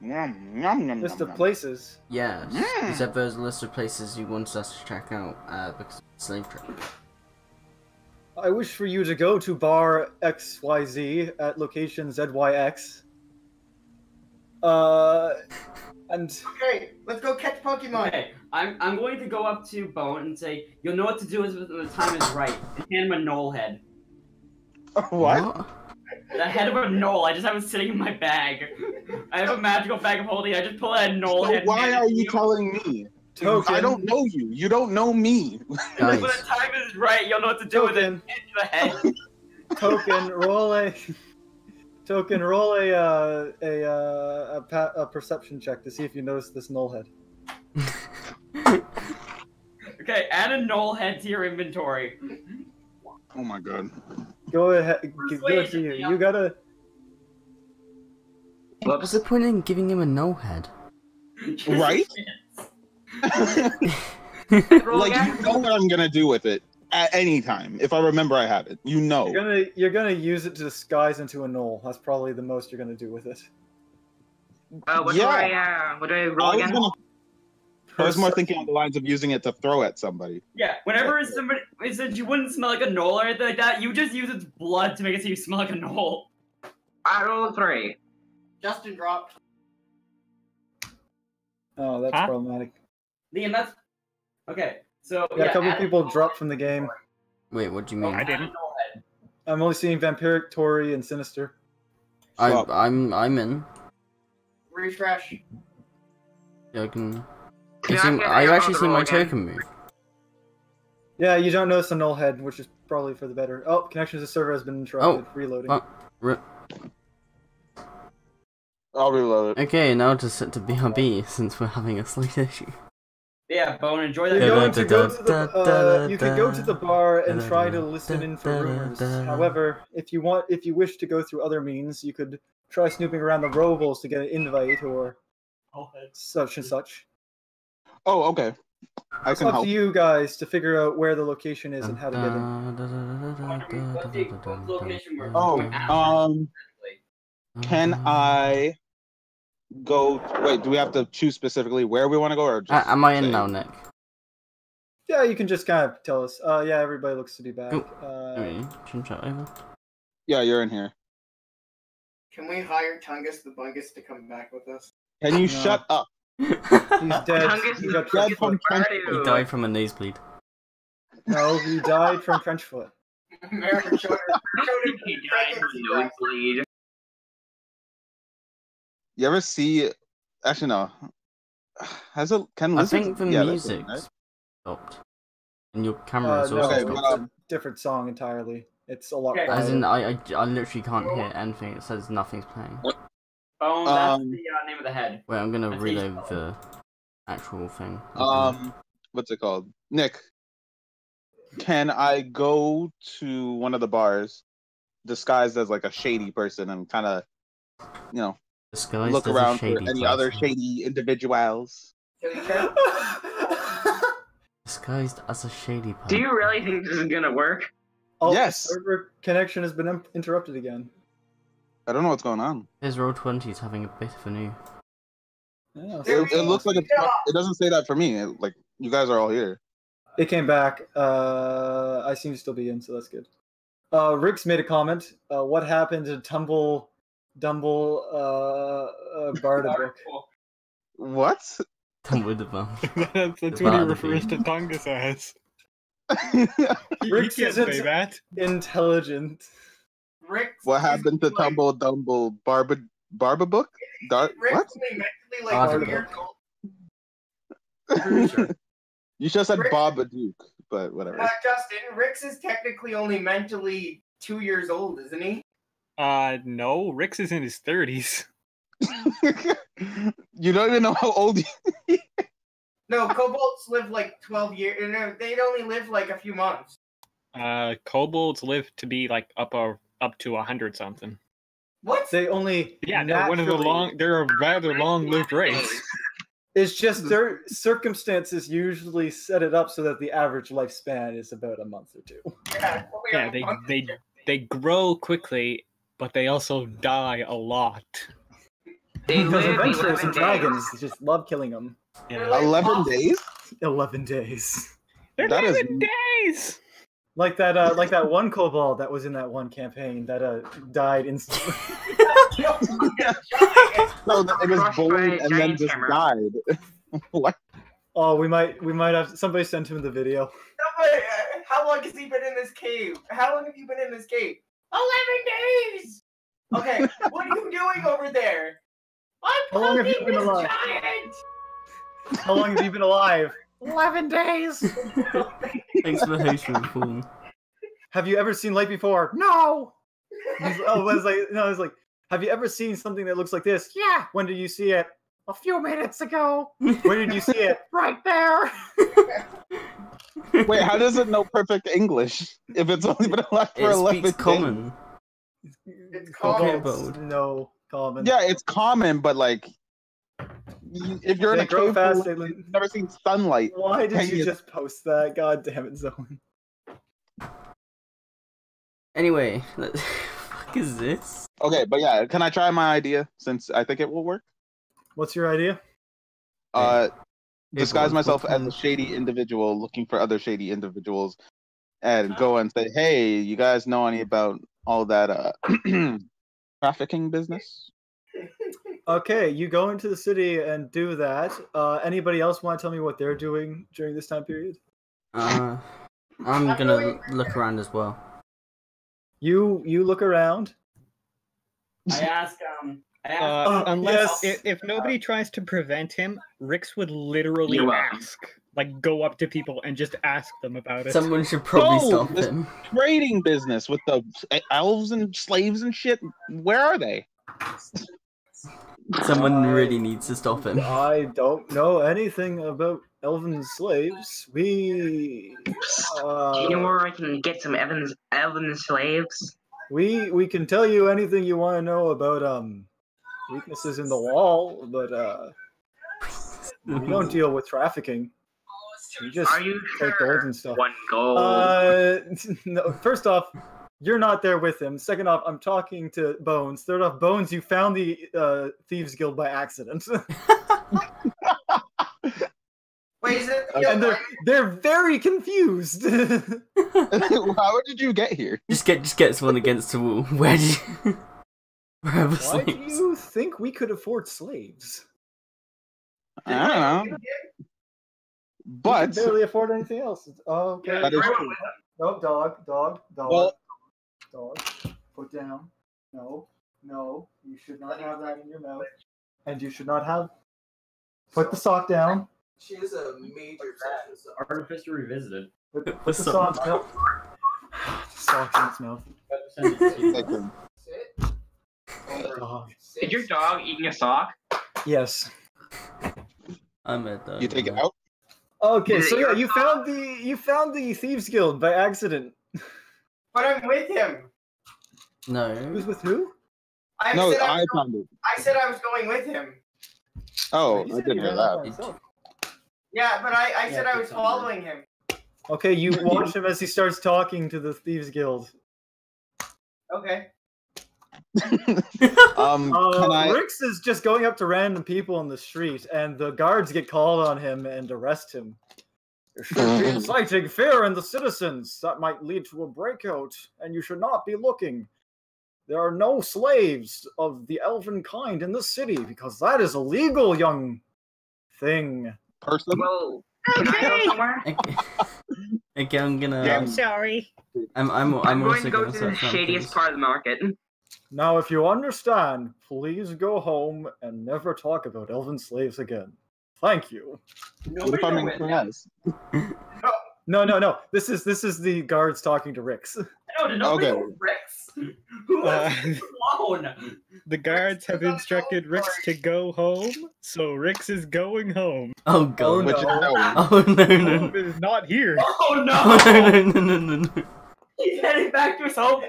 [SPEAKER 2] List of places.
[SPEAKER 3] Yes, you said there's a list of places you want us to check out because of the slave trade.
[SPEAKER 2] I wish for you to go to bar XYZ at location ZYX. And
[SPEAKER 4] Okay, let's go catch Pokemon.
[SPEAKER 1] Okay, I'm going to go up to Bone and say, you'll know what to do when the time is right. And hand him a knoll head.
[SPEAKER 7] What?
[SPEAKER 1] The head of a knoll. I just have it sitting in my bag. I have a magical bag of holding. I just pull out a knoll head.
[SPEAKER 7] Why are you telling me?
[SPEAKER 2] Token.
[SPEAKER 7] I don't know you. You don't know me.
[SPEAKER 1] When the time is right, you'll know what to do with it.
[SPEAKER 2] Token.
[SPEAKER 1] Hit the head.
[SPEAKER 2] Token, roll a. Token, roll a perception check to see if you notice this knoll head.
[SPEAKER 1] Okay, add a knoll head to your inventory.
[SPEAKER 7] Oh my god.
[SPEAKER 2] Go ahead, give it to you. You gotta.
[SPEAKER 3] What's the point in giving him a no head?
[SPEAKER 7] Right? Like, you know what I'm gonna do with it at any time. If I remember I have it. You know.
[SPEAKER 2] You're gonna use it to disguise into a knoll. That's probably the most you're gonna do with it.
[SPEAKER 6] What do I roll again?
[SPEAKER 7] I was more thinking on the lines of using it to throw at somebody.
[SPEAKER 1] Yeah, whenever somebody said you wouldn't smell like a knoll or anything like that, you just use its blood to make it so you smell like a knoll.
[SPEAKER 6] I roll 3.
[SPEAKER 4] Justin dropped.
[SPEAKER 2] Oh, that's problematic.
[SPEAKER 1] Liam, that's okay. So
[SPEAKER 2] Yeah, a couple people dropped from the game.
[SPEAKER 3] Wait, what do you mean?
[SPEAKER 8] I didn't.
[SPEAKER 2] I'm only seeing Vampiric, Tory, and Sinister.
[SPEAKER 3] I'm in.
[SPEAKER 4] Refresh.
[SPEAKER 3] Token. I've actually seen my token move.
[SPEAKER 2] Yeah, you don't notice the null head, which is probably for the better. Oh, connection to the server has been interrupted. Reloading.
[SPEAKER 7] I'll reload it.
[SPEAKER 3] Okay, now to set to BRB since we're having a slight issue.
[SPEAKER 1] Yeah, Bone, enjoy
[SPEAKER 2] You're
[SPEAKER 1] that.
[SPEAKER 2] going to go to the, you can go to the bar and try to listen in for rumors. However, if you wish to go through other means, you could try snooping around the robles to get an invite or such and such.
[SPEAKER 7] Oh, okay.
[SPEAKER 2] It's up to you guys to figure out where the location is and how to get in.
[SPEAKER 7] Oh, can I go? Wait, do we have to choose specifically where we want to go, or just
[SPEAKER 3] am I in now, Nick?
[SPEAKER 2] Yeah, you can just kind of tell us. Yeah, everybody looks to be back.
[SPEAKER 7] Yeah, you're in here.
[SPEAKER 4] Can we hire Tungus the Bungus to come back with us?
[SPEAKER 7] Can you shut up?
[SPEAKER 2] He's dead. He got
[SPEAKER 7] dead from
[SPEAKER 3] He died from a nosebleed.
[SPEAKER 2] No, he died from French foot.
[SPEAKER 6] He died from a nosebleed.
[SPEAKER 7] You ever see? Actually, no. Can
[SPEAKER 3] I think the music stopped, and your camera is also stopped.
[SPEAKER 2] It's a different song entirely. It's a lot.
[SPEAKER 3] As in, I literally can't hear anything. It says nothing's playing.
[SPEAKER 1] Bone, that's the name of the head.
[SPEAKER 3] Wait, I'm gonna reload the actual thing.
[SPEAKER 7] What's it called? Nick, can I go to one of the bars disguised as like a shady person and kind of,
[SPEAKER 3] disguised
[SPEAKER 7] look
[SPEAKER 3] as
[SPEAKER 7] around
[SPEAKER 3] a shady
[SPEAKER 7] for any
[SPEAKER 3] person.
[SPEAKER 7] other shady individuals?
[SPEAKER 3] Disguised as a shady person.
[SPEAKER 6] Do you really think this is gonna work?
[SPEAKER 2] Oh,
[SPEAKER 7] yes.
[SPEAKER 2] Server connection has been interrupted again.
[SPEAKER 7] I don't know what's going on.
[SPEAKER 3] His Roll20 is having a bit of a new.
[SPEAKER 2] Yeah,
[SPEAKER 7] It looks like it doesn't say that for me. Like, you guys are all here.
[SPEAKER 2] It came back. I seem to still be in, so that's good. Riggs made a comment. What happened to Tumble Dumble Bardabook.
[SPEAKER 7] What?
[SPEAKER 3] Dumble the bum.
[SPEAKER 8] That's
[SPEAKER 3] The
[SPEAKER 8] what he
[SPEAKER 3] bad
[SPEAKER 8] refers to
[SPEAKER 3] thing.
[SPEAKER 8] Tungus as. He
[SPEAKER 2] Rick's
[SPEAKER 8] can't say
[SPEAKER 2] isn't
[SPEAKER 8] that.
[SPEAKER 2] intelligent.
[SPEAKER 4] Rick.
[SPEAKER 7] What happened to Tumble Dumble Barbabook?
[SPEAKER 4] Rick's
[SPEAKER 7] What?
[SPEAKER 4] only mentally like
[SPEAKER 3] Bardabook.
[SPEAKER 4] 2 years old.
[SPEAKER 1] Pretty sure.
[SPEAKER 7] You just said
[SPEAKER 4] Rick-
[SPEAKER 7] Babadook, but whatever.
[SPEAKER 4] Justin, Rick's is technically only mentally 2 years old, isn't he?
[SPEAKER 8] No, Rick's is in his 30s.
[SPEAKER 7] You don't even know how old you.
[SPEAKER 4] No, kobolds live like 12 years. No, they'd only live like a few months.
[SPEAKER 8] Kobolds live to be like up to 100 something.
[SPEAKER 4] What?
[SPEAKER 2] They only
[SPEAKER 8] Yeah, they're one of the
[SPEAKER 2] naturally-
[SPEAKER 8] they're a rather long-lived race.
[SPEAKER 2] It's just their circumstances usually set it up so that the average lifespan is about a month or 2.
[SPEAKER 4] Yeah,
[SPEAKER 8] Yeah, they grow quickly, but they also die a lot.
[SPEAKER 6] They
[SPEAKER 2] Because
[SPEAKER 6] live
[SPEAKER 2] adventurers
[SPEAKER 6] 11
[SPEAKER 2] and dragons just love killing them.
[SPEAKER 8] Yeah.
[SPEAKER 7] 11 days?
[SPEAKER 2] 11 days.
[SPEAKER 7] That is
[SPEAKER 8] 11 days.
[SPEAKER 2] Like that one kobold that was in that one campaign that died instantly.
[SPEAKER 7] no, that it was
[SPEAKER 6] Crushed by
[SPEAKER 7] born
[SPEAKER 6] a
[SPEAKER 7] and then
[SPEAKER 6] giant
[SPEAKER 7] just
[SPEAKER 6] hammer.
[SPEAKER 7] died. What?
[SPEAKER 2] Oh, we might have somebody send him the video.
[SPEAKER 4] Somebody, how long has he been in this cave? How long have you been in this cave? 11 days! Okay, what are you doing over there? I'm
[SPEAKER 2] How long have you
[SPEAKER 4] poking
[SPEAKER 2] been
[SPEAKER 4] this
[SPEAKER 2] alive?
[SPEAKER 4] giant!
[SPEAKER 2] How long have you been alive? 11 days.
[SPEAKER 3] Thanks for hosting the form.
[SPEAKER 2] Have you ever seen light before? No. I was like, have you ever seen something that looks like this? Yeah. When did you see it? A few minutes ago. Where did you see it? Right there.
[SPEAKER 7] Wait, how does it know perfect English if it's only been alive for
[SPEAKER 3] It
[SPEAKER 7] 11
[SPEAKER 3] speaks
[SPEAKER 7] days?
[SPEAKER 3] common.
[SPEAKER 4] It's
[SPEAKER 3] Okay,
[SPEAKER 4] called.
[SPEAKER 3] but-
[SPEAKER 2] No common.
[SPEAKER 7] Yeah, it's common, but like, if you're in
[SPEAKER 2] They
[SPEAKER 7] a
[SPEAKER 2] grow
[SPEAKER 7] cave,
[SPEAKER 2] fast.
[SPEAKER 7] full of- you've never seen sunlight.
[SPEAKER 2] Why did you
[SPEAKER 7] Yes.
[SPEAKER 2] just post that? God damn it, Zone.
[SPEAKER 3] Anyway, what the fuck is this?
[SPEAKER 7] Okay, but yeah, can I try my idea since I think it will work?
[SPEAKER 2] What's your idea?
[SPEAKER 7] Disguise
[SPEAKER 3] was
[SPEAKER 7] myself as
[SPEAKER 3] working.
[SPEAKER 7] a shady individual looking for other shady individuals and go and say, hey, you guys know any about all that trafficking business?
[SPEAKER 2] Okay, you go into the city and do that. Anybody else want to tell me what they're doing during this time period?
[SPEAKER 3] I'm gonna look around as well.
[SPEAKER 2] You look around.
[SPEAKER 1] I ask,
[SPEAKER 8] Unless
[SPEAKER 2] yes.
[SPEAKER 8] if nobody tries to prevent him, Rix would literally
[SPEAKER 6] You're welcome.
[SPEAKER 8] ask, like, go up to people and just ask them about it.
[SPEAKER 3] Someone should probably
[SPEAKER 7] Oh,
[SPEAKER 3] stop
[SPEAKER 7] this-
[SPEAKER 3] him.
[SPEAKER 7] Trading business with the elves and slaves and shit. Where are they?
[SPEAKER 3] Someone really needs to stop him.
[SPEAKER 2] I don't know anything about elven slaves.
[SPEAKER 6] Do you know where I can get some elven slaves?
[SPEAKER 2] We can tell you anything you want to know about weaknesses in the wall, but we don't deal with trafficking. We just
[SPEAKER 6] Are you
[SPEAKER 2] take
[SPEAKER 6] sure?
[SPEAKER 2] gold and stuff.
[SPEAKER 6] 1 gold.
[SPEAKER 2] No, first off, you're not there with him. Second off, I'm talking to Bones. Third off, Bones, you found the Thieves Guild by accident.
[SPEAKER 4] Wait, is it?
[SPEAKER 2] And they're very confused.
[SPEAKER 7] How did you get here?
[SPEAKER 3] Just get someone against the wall. Where did you... Wherever
[SPEAKER 2] Why do
[SPEAKER 3] slaves.
[SPEAKER 2] you think we could afford slaves?
[SPEAKER 7] I don't know.
[SPEAKER 2] We
[SPEAKER 7] But
[SPEAKER 2] can barely afford anything else. Okay.
[SPEAKER 7] that is true.
[SPEAKER 2] No, dog.
[SPEAKER 7] Well-
[SPEAKER 2] Dog. Put down. No. You should not have that in your mouth. And you should not have. Put the sock down.
[SPEAKER 10] She is a major obsession. So.
[SPEAKER 1] Artificer Revisited.
[SPEAKER 2] Put
[SPEAKER 3] The
[SPEAKER 2] the sock
[SPEAKER 3] sock.
[SPEAKER 2] down. Sock in its mouth.
[SPEAKER 7] Take them.
[SPEAKER 10] Sit.
[SPEAKER 2] Dog.
[SPEAKER 6] Is your dog eating a sock?
[SPEAKER 2] Yes.
[SPEAKER 3] I'm a dog.
[SPEAKER 7] You take it out?
[SPEAKER 2] Okay,
[SPEAKER 6] Is it
[SPEAKER 2] so yeah,
[SPEAKER 6] your
[SPEAKER 2] you found the Thieves Guild by accident.
[SPEAKER 4] But I'm with him.
[SPEAKER 3] No.
[SPEAKER 2] Who's with who?
[SPEAKER 4] I
[SPEAKER 7] No,
[SPEAKER 4] said
[SPEAKER 7] I found it.
[SPEAKER 4] I said I was going with him.
[SPEAKER 7] Oh,
[SPEAKER 2] You
[SPEAKER 7] I
[SPEAKER 2] said
[SPEAKER 7] didn't
[SPEAKER 2] you
[SPEAKER 7] hear
[SPEAKER 2] ran off
[SPEAKER 7] that.
[SPEAKER 2] by yourself.
[SPEAKER 4] Yeah, but I said I was
[SPEAKER 1] it's on
[SPEAKER 4] following him.
[SPEAKER 2] Okay, you watch him as he starts talking to the Thieves Guild.
[SPEAKER 4] Okay.
[SPEAKER 7] Can I?
[SPEAKER 2] Rix is just going up to random people on the street, and the guards get called on him and arrest him. You should be inciting fear in the citizens. That might lead to a breakout, and you should not be looking. there are no slaves of the elven kind in the city, because that is illegal, young thing.
[SPEAKER 7] Person?
[SPEAKER 6] Well, can I go somewhere?
[SPEAKER 3] Okay, I'm gonna.
[SPEAKER 8] I'm sorry.
[SPEAKER 3] I'm
[SPEAKER 6] going
[SPEAKER 3] also
[SPEAKER 6] to go
[SPEAKER 3] gonna
[SPEAKER 6] to the
[SPEAKER 3] search around,
[SPEAKER 6] shadiest
[SPEAKER 3] please.
[SPEAKER 6] part of the market.
[SPEAKER 2] Now, if you understand, please go home and never talk about elven slaves again. Thank you.
[SPEAKER 7] What if I'm in class?
[SPEAKER 2] No. This is the guards talking to Rix.
[SPEAKER 1] No, did nobody
[SPEAKER 7] Okay.
[SPEAKER 1] know Rex? Who left him alone?
[SPEAKER 8] The guards have instructed Rix to go home, so Rix is going home.
[SPEAKER 3] Oh god.
[SPEAKER 7] Which is no.
[SPEAKER 3] Oh no no.
[SPEAKER 8] Home is not here.
[SPEAKER 1] Oh no!
[SPEAKER 3] Oh no.
[SPEAKER 1] He's heading back to his home.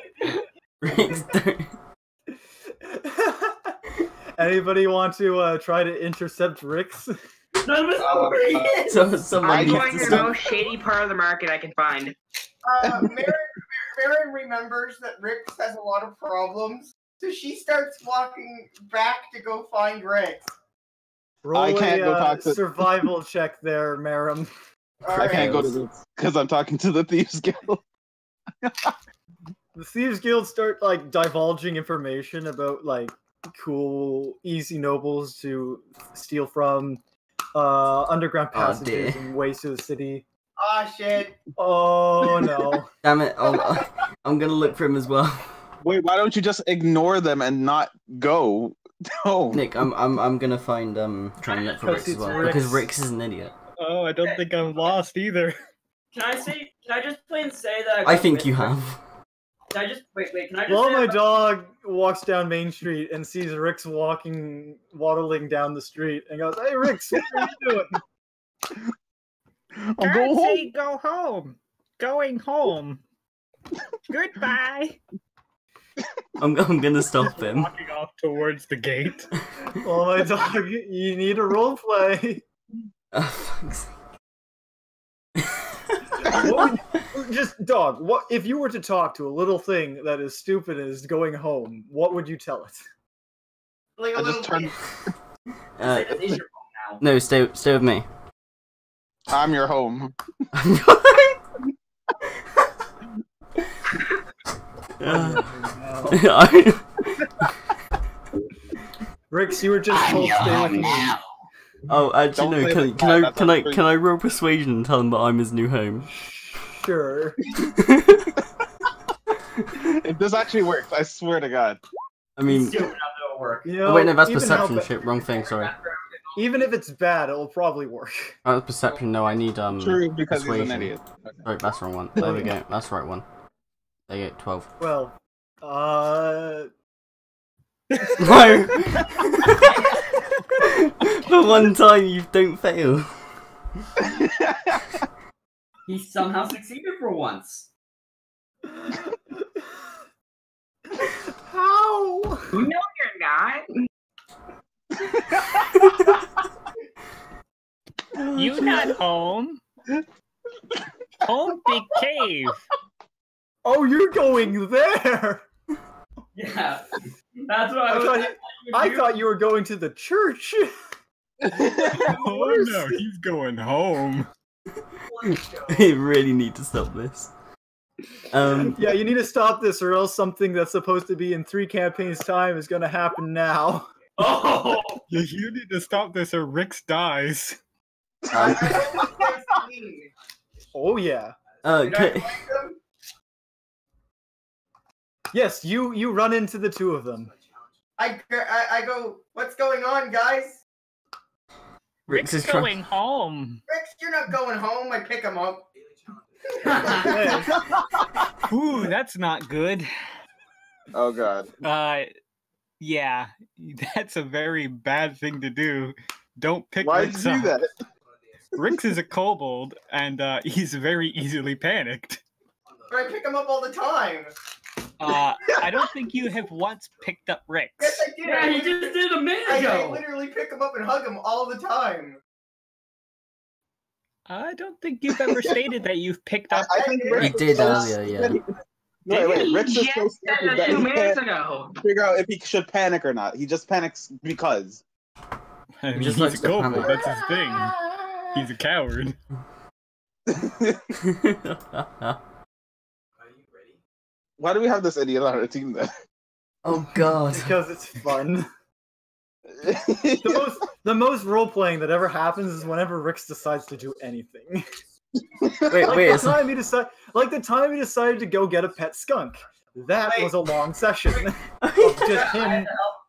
[SPEAKER 3] Rix, don't.
[SPEAKER 2] Anybody want to try to intercept Rix?
[SPEAKER 1] None of us know where he is.
[SPEAKER 3] So someone
[SPEAKER 6] I'm
[SPEAKER 3] needs
[SPEAKER 6] going
[SPEAKER 3] to
[SPEAKER 6] to the
[SPEAKER 3] stop.
[SPEAKER 6] most shady part of the market I can find.
[SPEAKER 4] Maren remembers that Rix has a lot of problems, so she starts walking back to go find Rix.
[SPEAKER 2] Roll
[SPEAKER 7] I can't
[SPEAKER 2] a
[SPEAKER 7] go talk to-
[SPEAKER 2] survival check there, Marem.
[SPEAKER 7] I can't go to this because I'm talking to the Thieves Guild.
[SPEAKER 2] The Thieves Guild start like divulging information about like cool, easy nobles to steal from, underground passages
[SPEAKER 3] dear.
[SPEAKER 2] and ways to the city.
[SPEAKER 4] Ah, shit.
[SPEAKER 2] Oh no!
[SPEAKER 3] Damn it! I'm gonna look for him as well.
[SPEAKER 7] Wait, why don't you just ignore them and not go? No.
[SPEAKER 3] Nick, I'm gonna find try and look for Rix as well because Rix is an idiot.
[SPEAKER 8] Oh, I don't think I'm lost either.
[SPEAKER 1] Can I just plain say that?
[SPEAKER 3] I think you have.
[SPEAKER 1] Can I just wait? Can I just?
[SPEAKER 2] Well,
[SPEAKER 1] say
[SPEAKER 2] my
[SPEAKER 1] that-
[SPEAKER 2] dog walks down Main Street and sees Rix waddling down the street and goes, "Hey, Rix, what are you doing?"
[SPEAKER 7] I'm going home.
[SPEAKER 8] Go home. Going home. Goodbye.
[SPEAKER 3] I'm gonna stop him.
[SPEAKER 8] Walking off towards the gate.
[SPEAKER 2] Well, my dog, you need a role play.
[SPEAKER 3] Oh, fuck's
[SPEAKER 2] Just dog. What if you were to talk to a little thing that is stupid and is going home? What would you tell it?
[SPEAKER 4] Like a
[SPEAKER 7] I
[SPEAKER 4] little
[SPEAKER 7] just turned.
[SPEAKER 3] Uh,
[SPEAKER 1] This is your phone now.
[SPEAKER 3] no, stay with me.
[SPEAKER 7] I'm your home.
[SPEAKER 2] Rix, you were just told to stay with me.
[SPEAKER 3] Oh, actually,
[SPEAKER 7] Don't
[SPEAKER 3] no.
[SPEAKER 7] say
[SPEAKER 3] Can
[SPEAKER 7] that,
[SPEAKER 3] I
[SPEAKER 7] that's
[SPEAKER 3] can I roll persuasion and tell him that I'm his new home?
[SPEAKER 2] Sure.
[SPEAKER 7] If this actually works, I swear to God.
[SPEAKER 3] I mean,
[SPEAKER 1] Stupid enough it'll work.
[SPEAKER 2] You know,
[SPEAKER 3] oh, wait, no, that's
[SPEAKER 2] even
[SPEAKER 3] perception.
[SPEAKER 2] how
[SPEAKER 3] Shit, wrong thing. Sorry.
[SPEAKER 2] even if it's bad, it'll probably work.
[SPEAKER 3] Oh, that's perception. No, I need
[SPEAKER 7] True, because he's
[SPEAKER 3] persuasion.
[SPEAKER 7] an idiot.
[SPEAKER 3] Sorry, that's the wrong one. There we go. That's the right one. There you go. 12.
[SPEAKER 2] Well,
[SPEAKER 3] No. For one time, you don't fail.
[SPEAKER 1] He somehow succeeded for once.
[SPEAKER 2] how?
[SPEAKER 6] No, you're not.
[SPEAKER 8] You not home. Home big cave.
[SPEAKER 2] Oh, you're going there.
[SPEAKER 1] Yeah, that's what I was.
[SPEAKER 2] I thought you were going to the church.
[SPEAKER 8] Oh no, he's going home.
[SPEAKER 3] You really need to stop this.
[SPEAKER 2] Yeah, you need to stop this, or else something that's supposed to be in 3 campaigns' time is going to happen now.
[SPEAKER 1] Oh,
[SPEAKER 8] You need to stop this or Rix dies.
[SPEAKER 2] Oh yeah.
[SPEAKER 3] Okay.
[SPEAKER 2] Yes, you run into the two of them.
[SPEAKER 4] I go, what's going on, guys?
[SPEAKER 3] Rix is
[SPEAKER 8] going home.
[SPEAKER 4] Rix, you're not going home. I pick him up.
[SPEAKER 8] Ooh, that's not good.
[SPEAKER 7] Oh God.
[SPEAKER 8] Yeah, that's a very bad thing to do. Don't pick
[SPEAKER 7] Why did
[SPEAKER 8] Rix
[SPEAKER 7] you do
[SPEAKER 8] up.
[SPEAKER 7] that?
[SPEAKER 8] Rix is a kobold, and he's very easily panicked.
[SPEAKER 4] But I pick him up all the time.
[SPEAKER 8] I don't think you have once picked up Rix.
[SPEAKER 4] Yes, I did.
[SPEAKER 1] yeah, he just did a minute
[SPEAKER 4] I
[SPEAKER 1] ago.
[SPEAKER 4] literally pick him up and hug him all the time.
[SPEAKER 8] I don't think you've ever stated that you've picked up.
[SPEAKER 7] I think
[SPEAKER 3] You did earlier, yeah.
[SPEAKER 7] Wait. Rich is
[SPEAKER 6] He
[SPEAKER 7] so
[SPEAKER 6] just said
[SPEAKER 7] stupid
[SPEAKER 6] that
[SPEAKER 7] that
[SPEAKER 6] 2
[SPEAKER 7] he
[SPEAKER 6] minutes
[SPEAKER 7] can't
[SPEAKER 6] ago.
[SPEAKER 7] figure out if he should panic or not. He just panics because.
[SPEAKER 8] I mean,
[SPEAKER 3] Just
[SPEAKER 8] he's
[SPEAKER 3] likes
[SPEAKER 8] a
[SPEAKER 3] to
[SPEAKER 8] kobold.
[SPEAKER 3] panic.
[SPEAKER 8] That's his thing. He's a coward.
[SPEAKER 7] Why do we have this idiot on our team then?
[SPEAKER 3] Oh god.
[SPEAKER 2] Because it's fun. The most role playing that ever happens is whenever Rix decides to do anything.
[SPEAKER 3] Wait,
[SPEAKER 2] the time he decided to go get a pet skunk. That was a long session of just him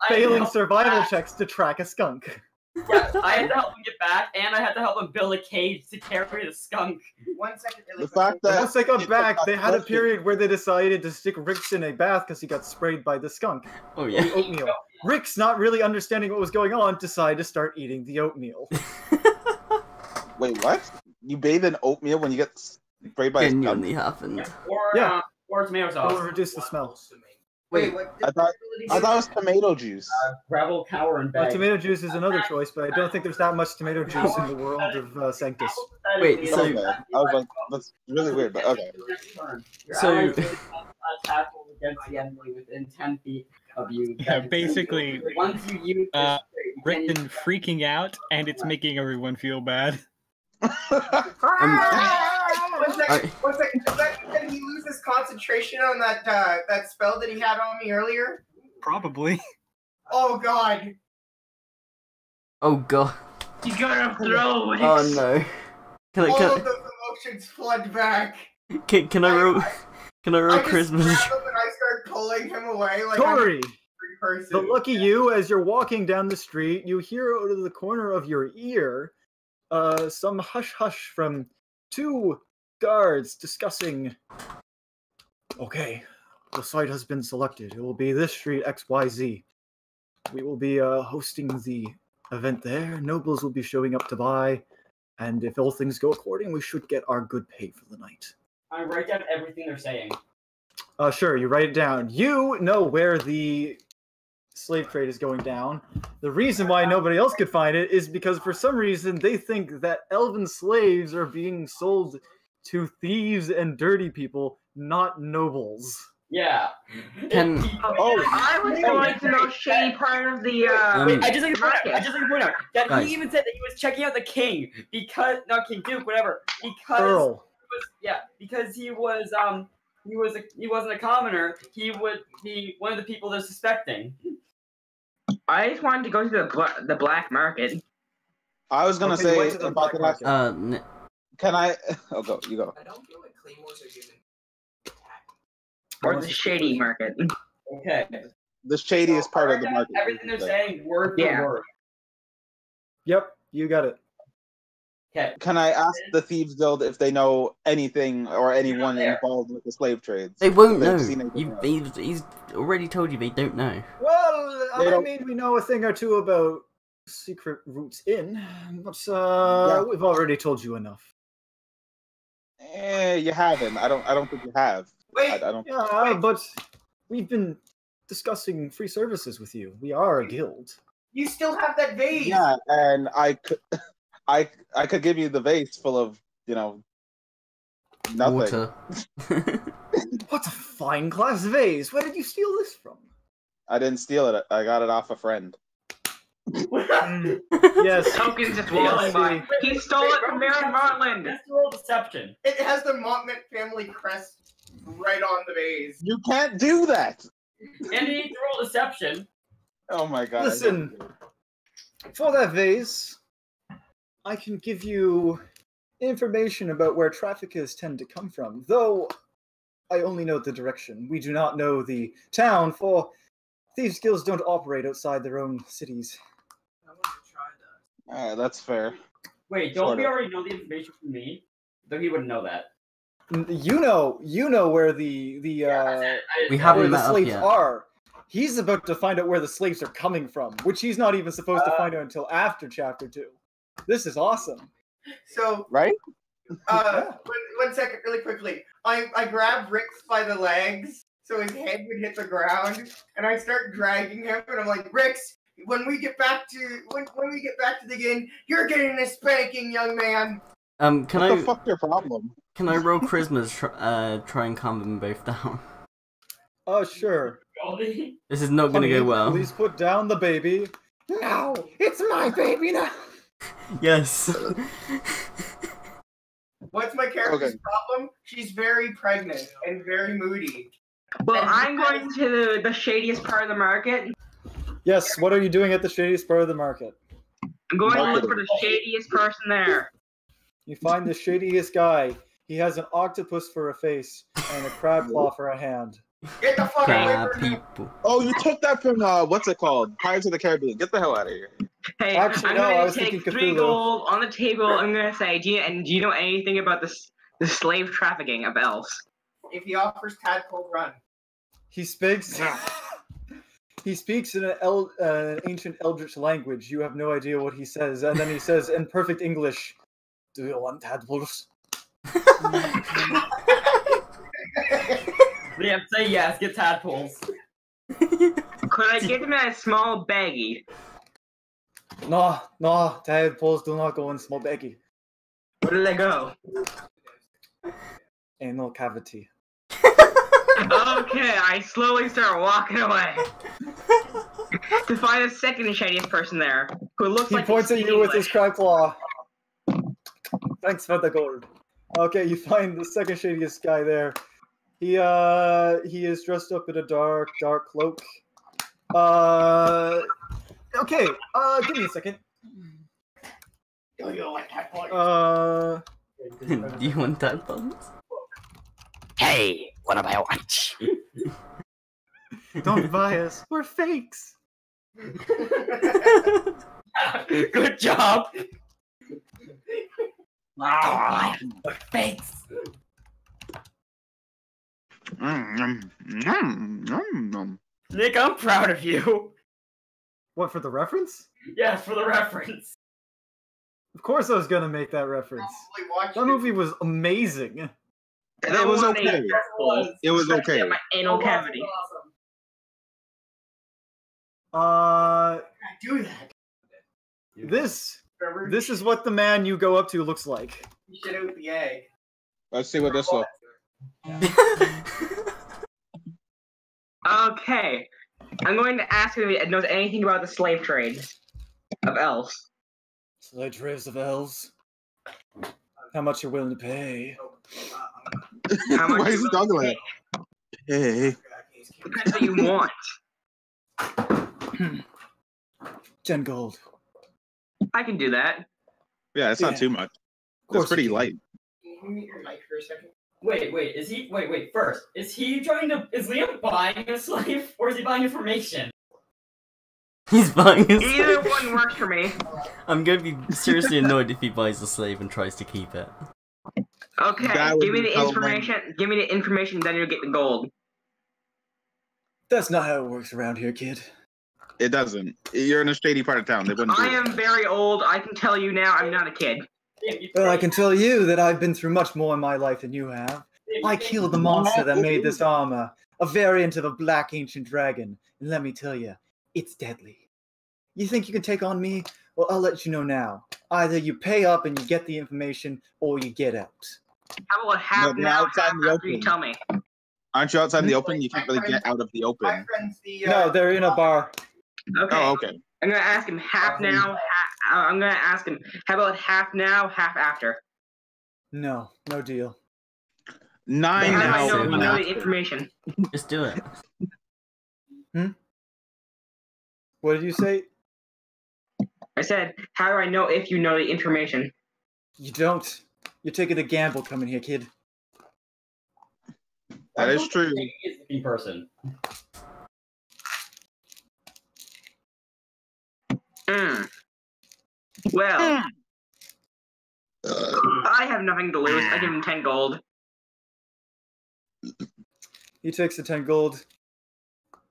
[SPEAKER 2] failing survival checks to track a skunk.
[SPEAKER 1] Yeah, I had to help him get back, and I had to help him build a cage to carry the skunk.
[SPEAKER 4] 1 second, really
[SPEAKER 7] The fact that
[SPEAKER 2] Once they got back, they had a period where they decided to stick Rix in a bath because he got sprayed by the skunk.
[SPEAKER 3] Oh yeah.
[SPEAKER 2] The oatmeal. Rix, not really understanding what was going on, decided to start eating the oatmeal.
[SPEAKER 7] Wait, what? You bathe in oatmeal when you get sprayed by a skunk?
[SPEAKER 3] Genuinely happened.
[SPEAKER 1] Or tomato sauce.
[SPEAKER 2] It'll reduce the smell.
[SPEAKER 4] Wait, what?
[SPEAKER 7] I thought it was tomato juice.
[SPEAKER 1] Gravel, cower, and bag.
[SPEAKER 2] Tomato juice is another choice, but I don't think there's that much tomato juice in the world of Santcus.
[SPEAKER 3] Wait, so
[SPEAKER 7] Okay. I was like, that's really weird, but okay.
[SPEAKER 3] So-
[SPEAKER 1] against the enemy within 10 feet of you.
[SPEAKER 8] Yeah, basically,
[SPEAKER 1] Once you use this trait,
[SPEAKER 8] Rick been freaking out, and it's making everyone feel bad.
[SPEAKER 4] One second. Does that mean that he loses concentration on that spell that he had on me earlier?
[SPEAKER 8] Probably.
[SPEAKER 4] Oh god.
[SPEAKER 3] Oh god.
[SPEAKER 6] He's gonna throw it.
[SPEAKER 3] Oh no.
[SPEAKER 4] All of those emotions flood back.
[SPEAKER 3] Can I roll Christmas?
[SPEAKER 4] I just grab him and I start pulling him away like
[SPEAKER 2] Tori!
[SPEAKER 4] I'm a free person.
[SPEAKER 2] But lucky you, as you're walking down the street, you hear out of the corner of your ear some hush-hush from two guards discussing. Okay, the site has been selected. It will be this street XYZ. We will be hosting the event there. Nobles will be showing up to buy. And if all things go according, we should get our good pay for the night.
[SPEAKER 1] I write down everything they're saying.
[SPEAKER 2] Sure, you write it down. You know where the slave trade is going down. The reason why nobody else could find it is because for some reason they think that elven slaves are being sold to thieves and dirty people, not nobles.
[SPEAKER 1] Yeah.
[SPEAKER 6] I was going to know shady part of the
[SPEAKER 1] Wait, I just like to point out that
[SPEAKER 3] Guys.
[SPEAKER 1] he even said that he was checking out the king because not King Duke, whatever. Because
[SPEAKER 2] Earl.
[SPEAKER 1] because he wasn't a commoner. He would be one of the people they're suspecting.
[SPEAKER 6] I just wanted to go to the black market.
[SPEAKER 7] I was gonna
[SPEAKER 2] Okay, you
[SPEAKER 7] say
[SPEAKER 2] went to the
[SPEAKER 7] about the last.
[SPEAKER 3] N-
[SPEAKER 7] Can I? Oh, go. You go.
[SPEAKER 10] I don't feel like claymores are given.
[SPEAKER 6] Or the shady market.
[SPEAKER 1] Okay.
[SPEAKER 7] The shadiest part of the market.
[SPEAKER 1] Everything they're saying, word
[SPEAKER 6] Yeah.
[SPEAKER 1] for word.
[SPEAKER 2] Yep, you got it.
[SPEAKER 1] Okay.
[SPEAKER 7] Can I ask the Thieves Guild if they know anything or anyone involved with the slave trades?
[SPEAKER 3] They won't
[SPEAKER 7] They've
[SPEAKER 3] know.
[SPEAKER 7] seen anything
[SPEAKER 3] He's already told you they don't know.
[SPEAKER 2] Well,
[SPEAKER 7] They
[SPEAKER 2] I
[SPEAKER 7] don't-
[SPEAKER 2] mean, we know a thing or two about secret routes in, but we've already told you enough.
[SPEAKER 7] You haven't. I don't think you have.
[SPEAKER 4] Wait.
[SPEAKER 7] I don't.
[SPEAKER 2] Yeah, but we've been discussing free services with you. We are a guild.
[SPEAKER 4] You still have that vase.
[SPEAKER 7] Yeah, and I could, I could give you the vase full of nothing.
[SPEAKER 3] Water.
[SPEAKER 2] What a fine glass vase! Where did you steal this from?
[SPEAKER 7] I didn't steal it. I got it off a friend.
[SPEAKER 2] Yes.
[SPEAKER 6] Tokens just walking by. He stole it from Baron Martland.
[SPEAKER 1] That's the roll deception.
[SPEAKER 4] It has the Montmut family crest right on the vase.
[SPEAKER 7] You can't do that.
[SPEAKER 1] And you need to roll deception.
[SPEAKER 7] Oh my god.
[SPEAKER 2] Listen, for that vase, I can give you information about where traffickers tend to come from, though I only know the direction. We do not know the town, for thieves' guilds don't operate outside their own cities.
[SPEAKER 10] I want to try that.
[SPEAKER 7] Alright, that's fair.
[SPEAKER 1] Wait, don't
[SPEAKER 7] Sort
[SPEAKER 1] we
[SPEAKER 7] of.
[SPEAKER 1] already know the information from me? Though he wouldn't know that.
[SPEAKER 2] You know where the
[SPEAKER 3] We
[SPEAKER 2] where
[SPEAKER 3] haven't
[SPEAKER 2] the
[SPEAKER 3] met up
[SPEAKER 2] slaves
[SPEAKER 3] yet.
[SPEAKER 2] are. He's about to find out where the slaves are coming from, which he's not even supposed to find out until after chapter 2. This is awesome.
[SPEAKER 4] So,
[SPEAKER 7] Right?
[SPEAKER 4] one second, really quickly. I grab Rix by the legs so his head would hit the ground, and I start dragging him, and I'm like, Rix, when we get back to the inn, you're getting a spanking, young man.
[SPEAKER 3] Can
[SPEAKER 7] What the
[SPEAKER 3] I
[SPEAKER 7] fuck your problem?
[SPEAKER 3] can I roll Christmas? Try and calm them both down.
[SPEAKER 2] Oh, sure.
[SPEAKER 3] This is not gonna
[SPEAKER 2] Honey,
[SPEAKER 3] go well.
[SPEAKER 2] Please put down the baby. No, it's my baby now.
[SPEAKER 3] Yes.
[SPEAKER 4] What's my character's
[SPEAKER 7] Okay.
[SPEAKER 4] problem? She's very pregnant and very moody.
[SPEAKER 6] Well, I'm going to the shadiest part of the market.
[SPEAKER 2] Yes, what are you doing at the shadiest part of the market?
[SPEAKER 6] I'm going to look for the shadiest person there.
[SPEAKER 2] You find the shadiest guy. He has an octopus for a face and a crab claw for a hand.
[SPEAKER 4] Get the fuck away from me.
[SPEAKER 3] people.
[SPEAKER 7] Oh, you took that from what's it called? Pirates of the Caribbean. Get the hell out of here.
[SPEAKER 6] Hey,
[SPEAKER 2] Actually,
[SPEAKER 6] I'm
[SPEAKER 2] no, I
[SPEAKER 6] going
[SPEAKER 2] was
[SPEAKER 6] to take
[SPEAKER 2] thinking
[SPEAKER 6] 3
[SPEAKER 2] Cthulhu.
[SPEAKER 6] gold on the table. I'm going to say, do you know anything about the slave trafficking of elves?
[SPEAKER 4] If he offers tadpole, run.
[SPEAKER 2] He speaks. He speaks in an ancient Eldritch language. You have no idea what he says, and then he says in perfect English, "Do you want tadpoles?"
[SPEAKER 1] Liam, say yes. Get tadpoles.
[SPEAKER 6] Could I get them in a small baggie?
[SPEAKER 2] No, tadpoles do not go in small baggie.
[SPEAKER 6] Where do they go?
[SPEAKER 2] Anal cavity.
[SPEAKER 6] Okay, I slowly start walking away. To find a second shadiest person there, who looks
[SPEAKER 2] He
[SPEAKER 6] like
[SPEAKER 2] points at you with his crab claw. Thanks for the gold. Okay, you find the second shadiest guy there. He is dressed up in a dark cloak. Okay, give me a second.
[SPEAKER 4] Do you like tadpoles?
[SPEAKER 3] Do you want tadpoles?
[SPEAKER 1] Hey, what about I want?
[SPEAKER 2] Don't buy us. We're fakes.
[SPEAKER 1] Good job. Wow, we're fakes. Nick, I'm proud of you.
[SPEAKER 2] What, for the reference?
[SPEAKER 1] Yes, for the reference.
[SPEAKER 2] Of course I was gonna make that reference. That movie was amazing.
[SPEAKER 7] It was okay. It was okay.
[SPEAKER 6] My anal cavity.
[SPEAKER 4] Do that.
[SPEAKER 2] This is what the man you go up to looks like.
[SPEAKER 4] You should out the egg.
[SPEAKER 7] Let's see what this looks.
[SPEAKER 6] Okay, I'm going to ask him if he knows anything about the slave trade of elves.
[SPEAKER 2] Slave trades of elves. How much you're willing to pay?
[SPEAKER 6] How much
[SPEAKER 7] Why is he talking like that? Hey.
[SPEAKER 6] Depends what you want.
[SPEAKER 2] 10 gold.
[SPEAKER 6] I can do that.
[SPEAKER 7] Yeah, it's not too much. It's pretty light.
[SPEAKER 4] Can you mute your mic for a second?
[SPEAKER 1] Wait, first, is Liam buying a slave, or is he buying information?
[SPEAKER 3] He's buying a slave.
[SPEAKER 6] Either one works for me.
[SPEAKER 3] I'm going to be seriously annoyed if he buys a slave and tries to keep it.
[SPEAKER 6] Okay, give me the information. Give me the information, then you'll get the gold.
[SPEAKER 2] That's not how it works around here, kid.
[SPEAKER 7] It doesn't. You're in a shady part of town. They wouldn't.
[SPEAKER 6] I am very old. I can tell you now, I'm not a kid.
[SPEAKER 2] Well, I can tell you that I've been through much more in my life than you have. I killed the monster that made this armor, a variant of a black ancient dragon, and let me tell you, it's deadly. You think you can take on me? Well, I'll let you know now. Either you pay up and you get the information, or you get out.
[SPEAKER 6] How about half now, half after you tell me?
[SPEAKER 7] Aren't you outside in the open? You can't really get out of the open.
[SPEAKER 4] My friend's the.
[SPEAKER 2] No, they're in a bar.
[SPEAKER 6] Okay.
[SPEAKER 7] Oh, okay.
[SPEAKER 6] I'm gonna ask him half now. I'm gonna ask him. How about half now, half after?
[SPEAKER 2] No deal.
[SPEAKER 7] 9
[SPEAKER 6] How do I
[SPEAKER 7] now.
[SPEAKER 6] know if you know the information?
[SPEAKER 3] Just do it.
[SPEAKER 2] What did you say?
[SPEAKER 6] I said, how do I know if you know the information?
[SPEAKER 2] You don't. You're taking a gamble coming here, kid.
[SPEAKER 7] That is true.
[SPEAKER 1] In person.
[SPEAKER 6] Well, I have nothing to lose. I give him 10 gold.
[SPEAKER 2] He takes the 10 gold.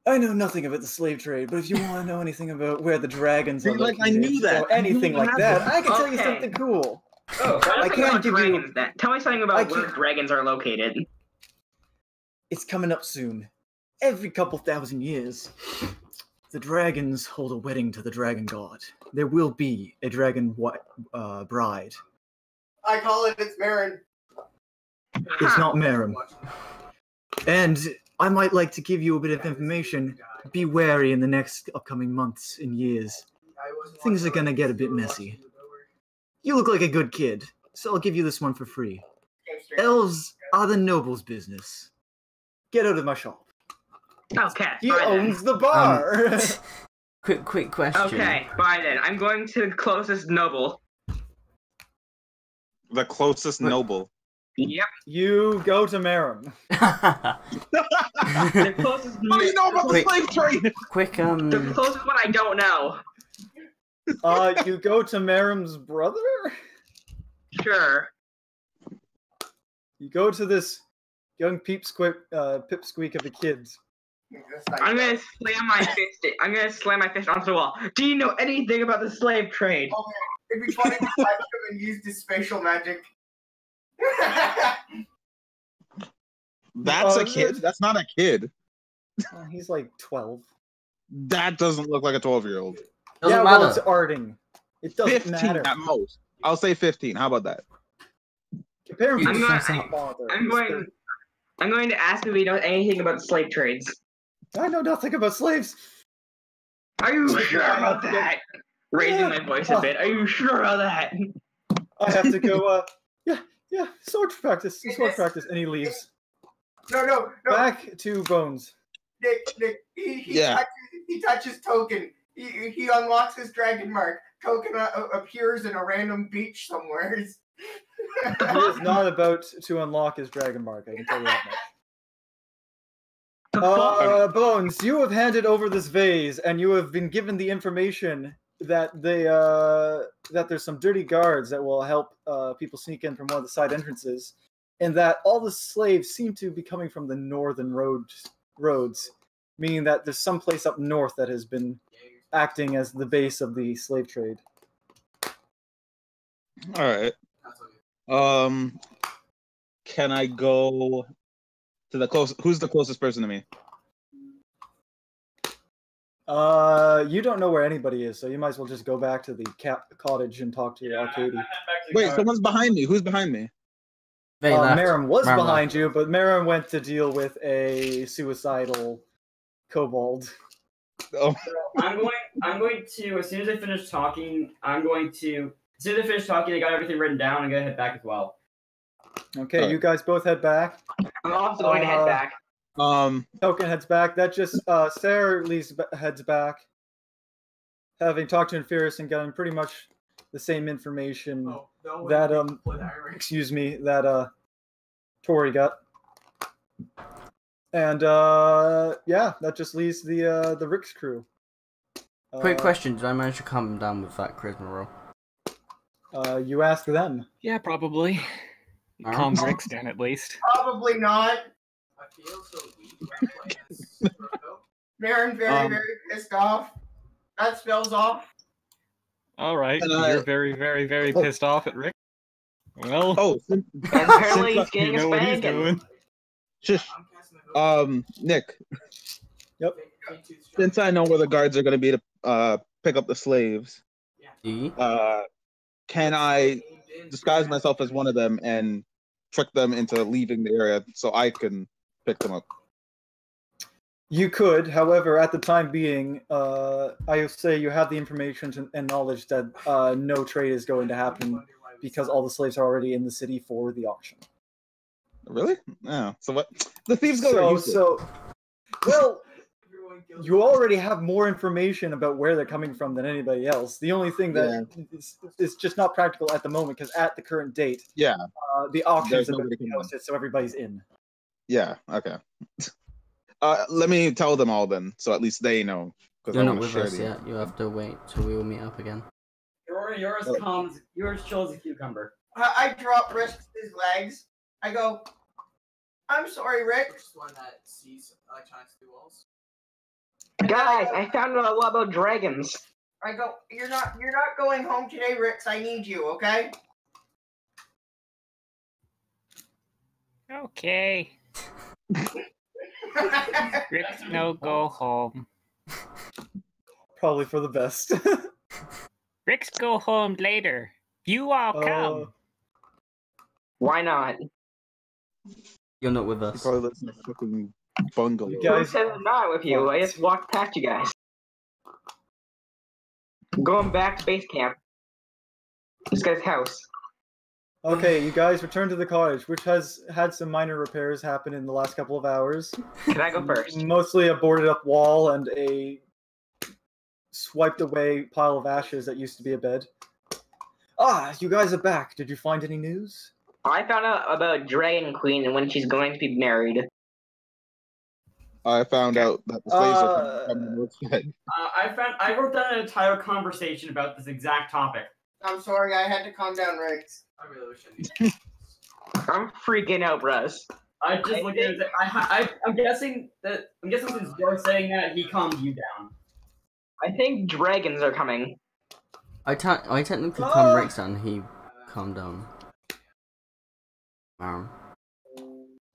[SPEAKER 2] I know nothing about the slave trade, but if you want to know anything about where the dragons are
[SPEAKER 7] Like, I
[SPEAKER 2] located,
[SPEAKER 7] knew that.
[SPEAKER 2] or anything like that, I can tell you
[SPEAKER 6] Okay.
[SPEAKER 2] something cool.
[SPEAKER 6] Oh,
[SPEAKER 2] I can't give you.
[SPEAKER 6] Tell me something about
[SPEAKER 2] I
[SPEAKER 6] where
[SPEAKER 2] can't-
[SPEAKER 6] dragons are located.
[SPEAKER 2] It's coming up soon. Every couple thousand years, the dragons hold a wedding to the dragon god. There will be a dragon bride.
[SPEAKER 4] I call it. It's Marem.
[SPEAKER 2] It's not Marem. And I might like to give you a bit of information. Be wary in the next upcoming months and years. Things are gonna get a bit messy. You look like a good kid, so I'll give you this one for free. Elves are the noble's business. Get out of my shop.
[SPEAKER 6] Okay.
[SPEAKER 2] He
[SPEAKER 6] fine then.
[SPEAKER 2] owns the bar.
[SPEAKER 3] Quick question.
[SPEAKER 6] Okay, fine then. I'm going to the closest noble.
[SPEAKER 7] The closest noble.
[SPEAKER 6] Yep.
[SPEAKER 2] You go to Marem.
[SPEAKER 6] The closest.
[SPEAKER 7] What do you know about the
[SPEAKER 3] Quick.
[SPEAKER 7] slave trade?
[SPEAKER 3] Quick,
[SPEAKER 6] The closest one I don't know.
[SPEAKER 2] You go to Marem's brother?
[SPEAKER 6] Sure.
[SPEAKER 2] You go to this young pipsqueak of a kid.
[SPEAKER 6] I'm gonna slam my fist. I'm gonna slam my fist onto the wall. Do you know anything about the slave trade?
[SPEAKER 4] Okay. It'd be funny if I touched him and used his spatial magic.
[SPEAKER 7] That's a kid. That's not a kid.
[SPEAKER 2] He's like 12.
[SPEAKER 7] That doesn't look like a 12-year-old.
[SPEAKER 2] Yeah,
[SPEAKER 3] matter.
[SPEAKER 2] well, it's arting. It doesn't
[SPEAKER 7] 15
[SPEAKER 2] matter.
[SPEAKER 7] at most. I'll say 15. How about that?
[SPEAKER 2] Compare him to
[SPEAKER 6] I'm
[SPEAKER 2] his
[SPEAKER 6] not-
[SPEAKER 2] father.
[SPEAKER 6] I'm going to ask if he knows anything about slave trades.
[SPEAKER 2] I know nothing about slaves.
[SPEAKER 6] Are you sure about that? Raising my voice a bit. Are you sure about that?
[SPEAKER 2] I have to go, yeah, sword practice, and he leaves.
[SPEAKER 4] No.
[SPEAKER 2] Back to Bones.
[SPEAKER 4] Nick, he touches token. He unlocks his dragon mark. Token appears in a random beach somewhere.
[SPEAKER 2] He is not about to unlock his dragon mark, I can tell you that much. Bones, you have handed over this vase, and you have been given the information that that there's some dirty guards that will help people sneak in from one of the side entrances, and that all the slaves seem to be coming from the northern roads, meaning that there's some place up north that has been acting as the base of the slave trade.
[SPEAKER 7] All right. Can I go to the close? Who's the closest person to me?
[SPEAKER 2] You don't know where anybody is, so you might as well just go back to the cottage and talk to Arcady.
[SPEAKER 7] Wait, someone's behind me. Who's behind me?
[SPEAKER 2] Marem was behind you, but Marem went to deal with a suicidal kobold.
[SPEAKER 7] Oh.
[SPEAKER 1] I'm going to, as soon as I finish talking, I got everything written down. I'm going to head back as well.
[SPEAKER 2] Okay, you guys both head back.
[SPEAKER 6] I'm also going to head back.
[SPEAKER 2] Token heads back. That just Sarah heads back, having talked to Inferius and gotten pretty much the same information that that Tori got. And that just leaves the Rick's crew.
[SPEAKER 3] Quick question: did I manage to calm him down with that charisma roll?
[SPEAKER 2] You ask them.
[SPEAKER 8] Yeah, probably. Calm Rick's down at least.
[SPEAKER 4] Probably not.
[SPEAKER 10] I feel so weak when playing this.
[SPEAKER 4] Marem very pissed off. That spells off.
[SPEAKER 8] All right, you're very, very, very pissed off at Rick. Well,
[SPEAKER 6] apparently he's getting
[SPEAKER 8] you know what he's doing.
[SPEAKER 7] Just, Nick.
[SPEAKER 2] Yep.
[SPEAKER 7] Since I know where the guards are going to be to pick up the slaves, can I disguise myself as one of them and trick them into leaving the area so I can pick them up?
[SPEAKER 2] You could, however, at the time being, I say you have the information and knowledge that no trade is going to happen because all the slaves are already in the city for the auction.
[SPEAKER 7] Really? Yeah. So what? The thieves go
[SPEAKER 2] well, you already have more information about where they're coming from than anybody else. The only thing that is just not practical at the moment, because at the current date, the auctions have been posted, so everybody's in.
[SPEAKER 7] Yeah. Okay. Let me tell them all then, so at least they know.
[SPEAKER 3] You're not with us yet. You have to wait till we all meet up again.
[SPEAKER 1] Yours chill as a cucumber.
[SPEAKER 4] I drop Rick's legs. I go, I'm sorry, Rick.
[SPEAKER 10] First one that sees electronics through walls.
[SPEAKER 6] Guys, I found out a lot about dragons.
[SPEAKER 4] I go, you're not going home today, Rix. I need you, okay?
[SPEAKER 8] Okay. Rick, no, go home.
[SPEAKER 2] Probably for the best.
[SPEAKER 8] Rick's go home later. You all come.
[SPEAKER 6] Why not?
[SPEAKER 3] You're not with us.
[SPEAKER 7] You probably live in a fucking bungalow.
[SPEAKER 6] Who said I'm not with you? I just walked past you guys. I'm going back to base camp. This guy's house.
[SPEAKER 2] Okay, you guys return to the cottage, which has had some minor repairs happen in the last couple of hours.
[SPEAKER 6] Can I go first?
[SPEAKER 2] Mostly a boarded up wall and a swiped away pile of ashes that used to be a bed. Ah, you guys are back. Did you find any news?
[SPEAKER 6] I found out about Dragon Queen and when she's going to be married.
[SPEAKER 7] I found out that the slaves are coming from the north side.
[SPEAKER 1] I wrote down an entire conversation about this exact topic.
[SPEAKER 4] I'm sorry, I had to calm down, Riggs.
[SPEAKER 10] I really wish I knew.
[SPEAKER 6] I'm freaking out, Russ.
[SPEAKER 1] I just looked at it. I'm guessing since you're saying that, he calmed you down.
[SPEAKER 6] I think dragons are coming.
[SPEAKER 3] I technically calmed Rex down. He calmed down.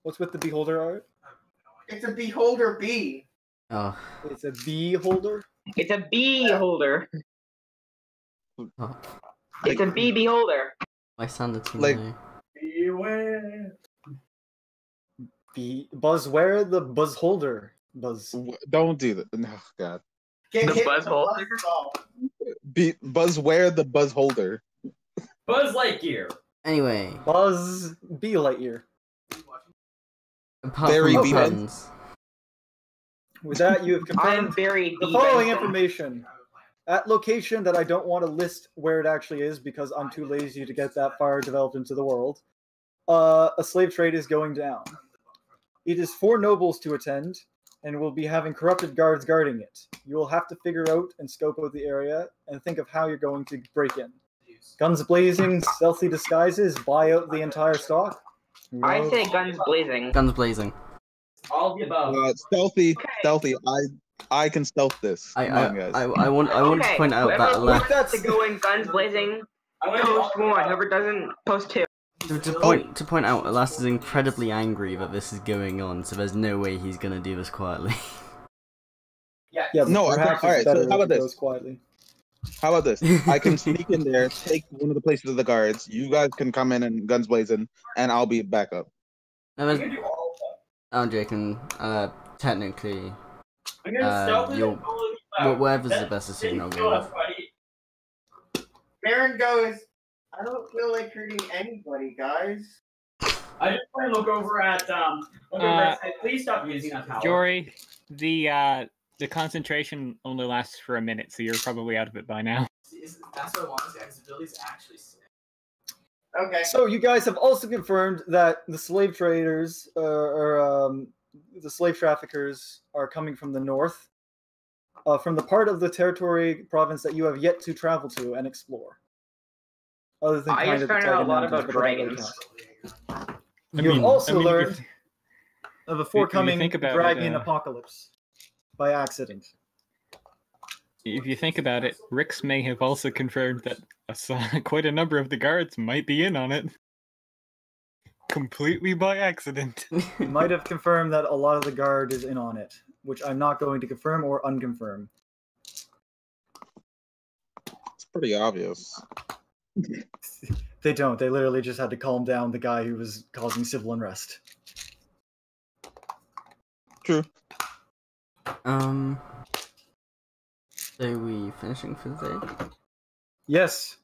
[SPEAKER 2] What's with the beholder art?
[SPEAKER 4] It's a beholder bee.
[SPEAKER 3] Oh.
[SPEAKER 2] It's a bee holder?
[SPEAKER 6] It's a bee holder.
[SPEAKER 3] Oh.
[SPEAKER 6] It's a bee beholder.
[SPEAKER 3] My sanity.
[SPEAKER 7] Like,
[SPEAKER 1] beware.
[SPEAKER 2] Buzzware the buzz holder. Buzz.
[SPEAKER 7] Don't do that. No, God.
[SPEAKER 4] Get
[SPEAKER 6] The
[SPEAKER 4] hit
[SPEAKER 6] buzz
[SPEAKER 4] with the
[SPEAKER 6] holder?
[SPEAKER 4] ball.
[SPEAKER 7] Buzzware the buzz holder.
[SPEAKER 1] Buzz Lightyear.
[SPEAKER 3] Anyway.
[SPEAKER 2] Buzz Bee Lightyear.
[SPEAKER 3] Apart
[SPEAKER 7] Very
[SPEAKER 3] from
[SPEAKER 7] bee
[SPEAKER 3] puns.
[SPEAKER 2] With that, you have confirmed
[SPEAKER 6] I'm very
[SPEAKER 2] the
[SPEAKER 6] bee
[SPEAKER 2] following
[SPEAKER 6] Benson.
[SPEAKER 2] information. At location that I don't want to list where it actually is because I'm too lazy to get that far developed into the world, a slave trade is going down. It is 4 nobles to attend, and we'll be having corrupted guards guarding it. You will have to figure out and scope out the area and think of how you're going to break in. Guns blazing, stealthy disguises, buy out the entire stock.
[SPEAKER 6] I say guns blazing.
[SPEAKER 3] Guns blazing.
[SPEAKER 1] All of the above.
[SPEAKER 7] Stealthy. I can stealth this. Come on, guys.
[SPEAKER 3] I want to point out that
[SPEAKER 6] whoever wants to go in guns blazing, post 1. Whoever doesn't, post 2.
[SPEAKER 3] To point out, Alas is incredibly angry that this is going on, so there's no way he's gonna do this quietly.
[SPEAKER 1] Yeah.
[SPEAKER 7] No,
[SPEAKER 2] perhaps
[SPEAKER 7] alright,
[SPEAKER 2] it's better
[SPEAKER 7] so how about
[SPEAKER 2] if it
[SPEAKER 7] this?
[SPEAKER 2] goes quietly.
[SPEAKER 7] How about this? I can sneak in there, take one of the places of the guards. You guys can come in and guns blazing, and I'll be back up.
[SPEAKER 3] No,
[SPEAKER 1] You can do all of them.
[SPEAKER 3] I'm joking. Technically,
[SPEAKER 1] I'm gonna stealth
[SPEAKER 3] you'll-
[SPEAKER 1] and follow you out.
[SPEAKER 3] whatever's the
[SPEAKER 1] That
[SPEAKER 3] best decision, I'll
[SPEAKER 1] didn't
[SPEAKER 3] go
[SPEAKER 1] kill
[SPEAKER 3] with.
[SPEAKER 1] us, buddy.
[SPEAKER 4] Baron goes, I don't feel like hurting anybody, guys.
[SPEAKER 1] I just want to look over at please stop using that power.
[SPEAKER 8] Jory, the concentration only lasts for a minute, so you're probably out of it by now.
[SPEAKER 10] That's what I want to say. His ability's actually sick.
[SPEAKER 4] Okay.
[SPEAKER 2] So you guys have also confirmed that the slave traders, the slave traffickers, are coming from the north, from the part of the territory province that you have yet to travel to and explore. Other than
[SPEAKER 6] I
[SPEAKER 2] kind
[SPEAKER 6] just
[SPEAKER 2] of the
[SPEAKER 6] found out a
[SPEAKER 2] Titan
[SPEAKER 6] lot
[SPEAKER 2] Mountains,
[SPEAKER 6] about
[SPEAKER 2] but they don't
[SPEAKER 6] dragons.
[SPEAKER 2] count. You have also learned of the forthcoming
[SPEAKER 8] think about it,
[SPEAKER 2] dragon apocalypse by accident.
[SPEAKER 8] If you think about it, Rix may have also confirmed that quite a number of the guards might be in on it. Completely by accident.
[SPEAKER 2] He might have confirmed that a lot of the guard is in on it, which I'm not going to confirm or unconfirm.
[SPEAKER 7] It's pretty obvious.
[SPEAKER 2] They don't. They literally just had to calm down the guy who was causing civil unrest.
[SPEAKER 7] True.
[SPEAKER 3] So we finishing for the day?
[SPEAKER 2] Yes.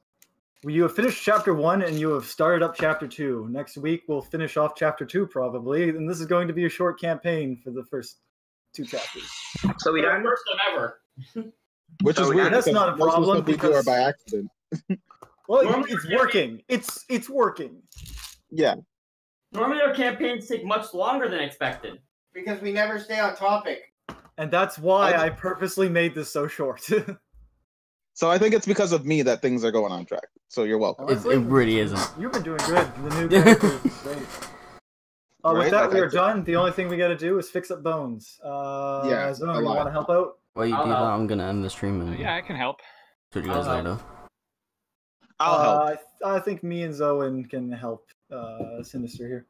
[SPEAKER 2] Well, you have finished chapter 1 and you have started up chapter 2. Next week we'll finish off chapter 2 probably, and this is going to be a short campaign for the first 2 chapters.
[SPEAKER 6] So we done?
[SPEAKER 1] First time ever.
[SPEAKER 7] Which is weird.
[SPEAKER 2] That's not a
[SPEAKER 7] because most of the
[SPEAKER 2] problem
[SPEAKER 7] stuff we do are by accident.
[SPEAKER 2] Well,
[SPEAKER 1] Normally
[SPEAKER 2] it's
[SPEAKER 1] you're
[SPEAKER 2] working. It's working.
[SPEAKER 7] Yeah.
[SPEAKER 1] Normally our campaigns take much longer than expected.
[SPEAKER 4] Because we never stay on topic.
[SPEAKER 2] And that's why I purposely made this so short.
[SPEAKER 7] So I think it's because of me that things are going on track. So you're welcome.
[SPEAKER 3] It really isn't.
[SPEAKER 2] You've been doing good. The new character is great. With
[SPEAKER 7] Right?
[SPEAKER 2] that,
[SPEAKER 7] Like
[SPEAKER 2] we
[SPEAKER 7] I
[SPEAKER 2] are
[SPEAKER 7] said.
[SPEAKER 2] done. The only thing we got to do is fix up bones.
[SPEAKER 7] Yeah,
[SPEAKER 2] Zone,
[SPEAKER 7] a
[SPEAKER 2] you
[SPEAKER 7] lot.
[SPEAKER 2] want to help out?
[SPEAKER 3] While you do
[SPEAKER 1] I'll
[SPEAKER 3] that,
[SPEAKER 1] help.
[SPEAKER 3] I'm gonna end the stream and
[SPEAKER 8] Yeah, I can help.
[SPEAKER 3] talk to you guys
[SPEAKER 1] I'll help.
[SPEAKER 3] later.
[SPEAKER 7] I'll help.
[SPEAKER 2] I think me and Zoen can help Sinister here.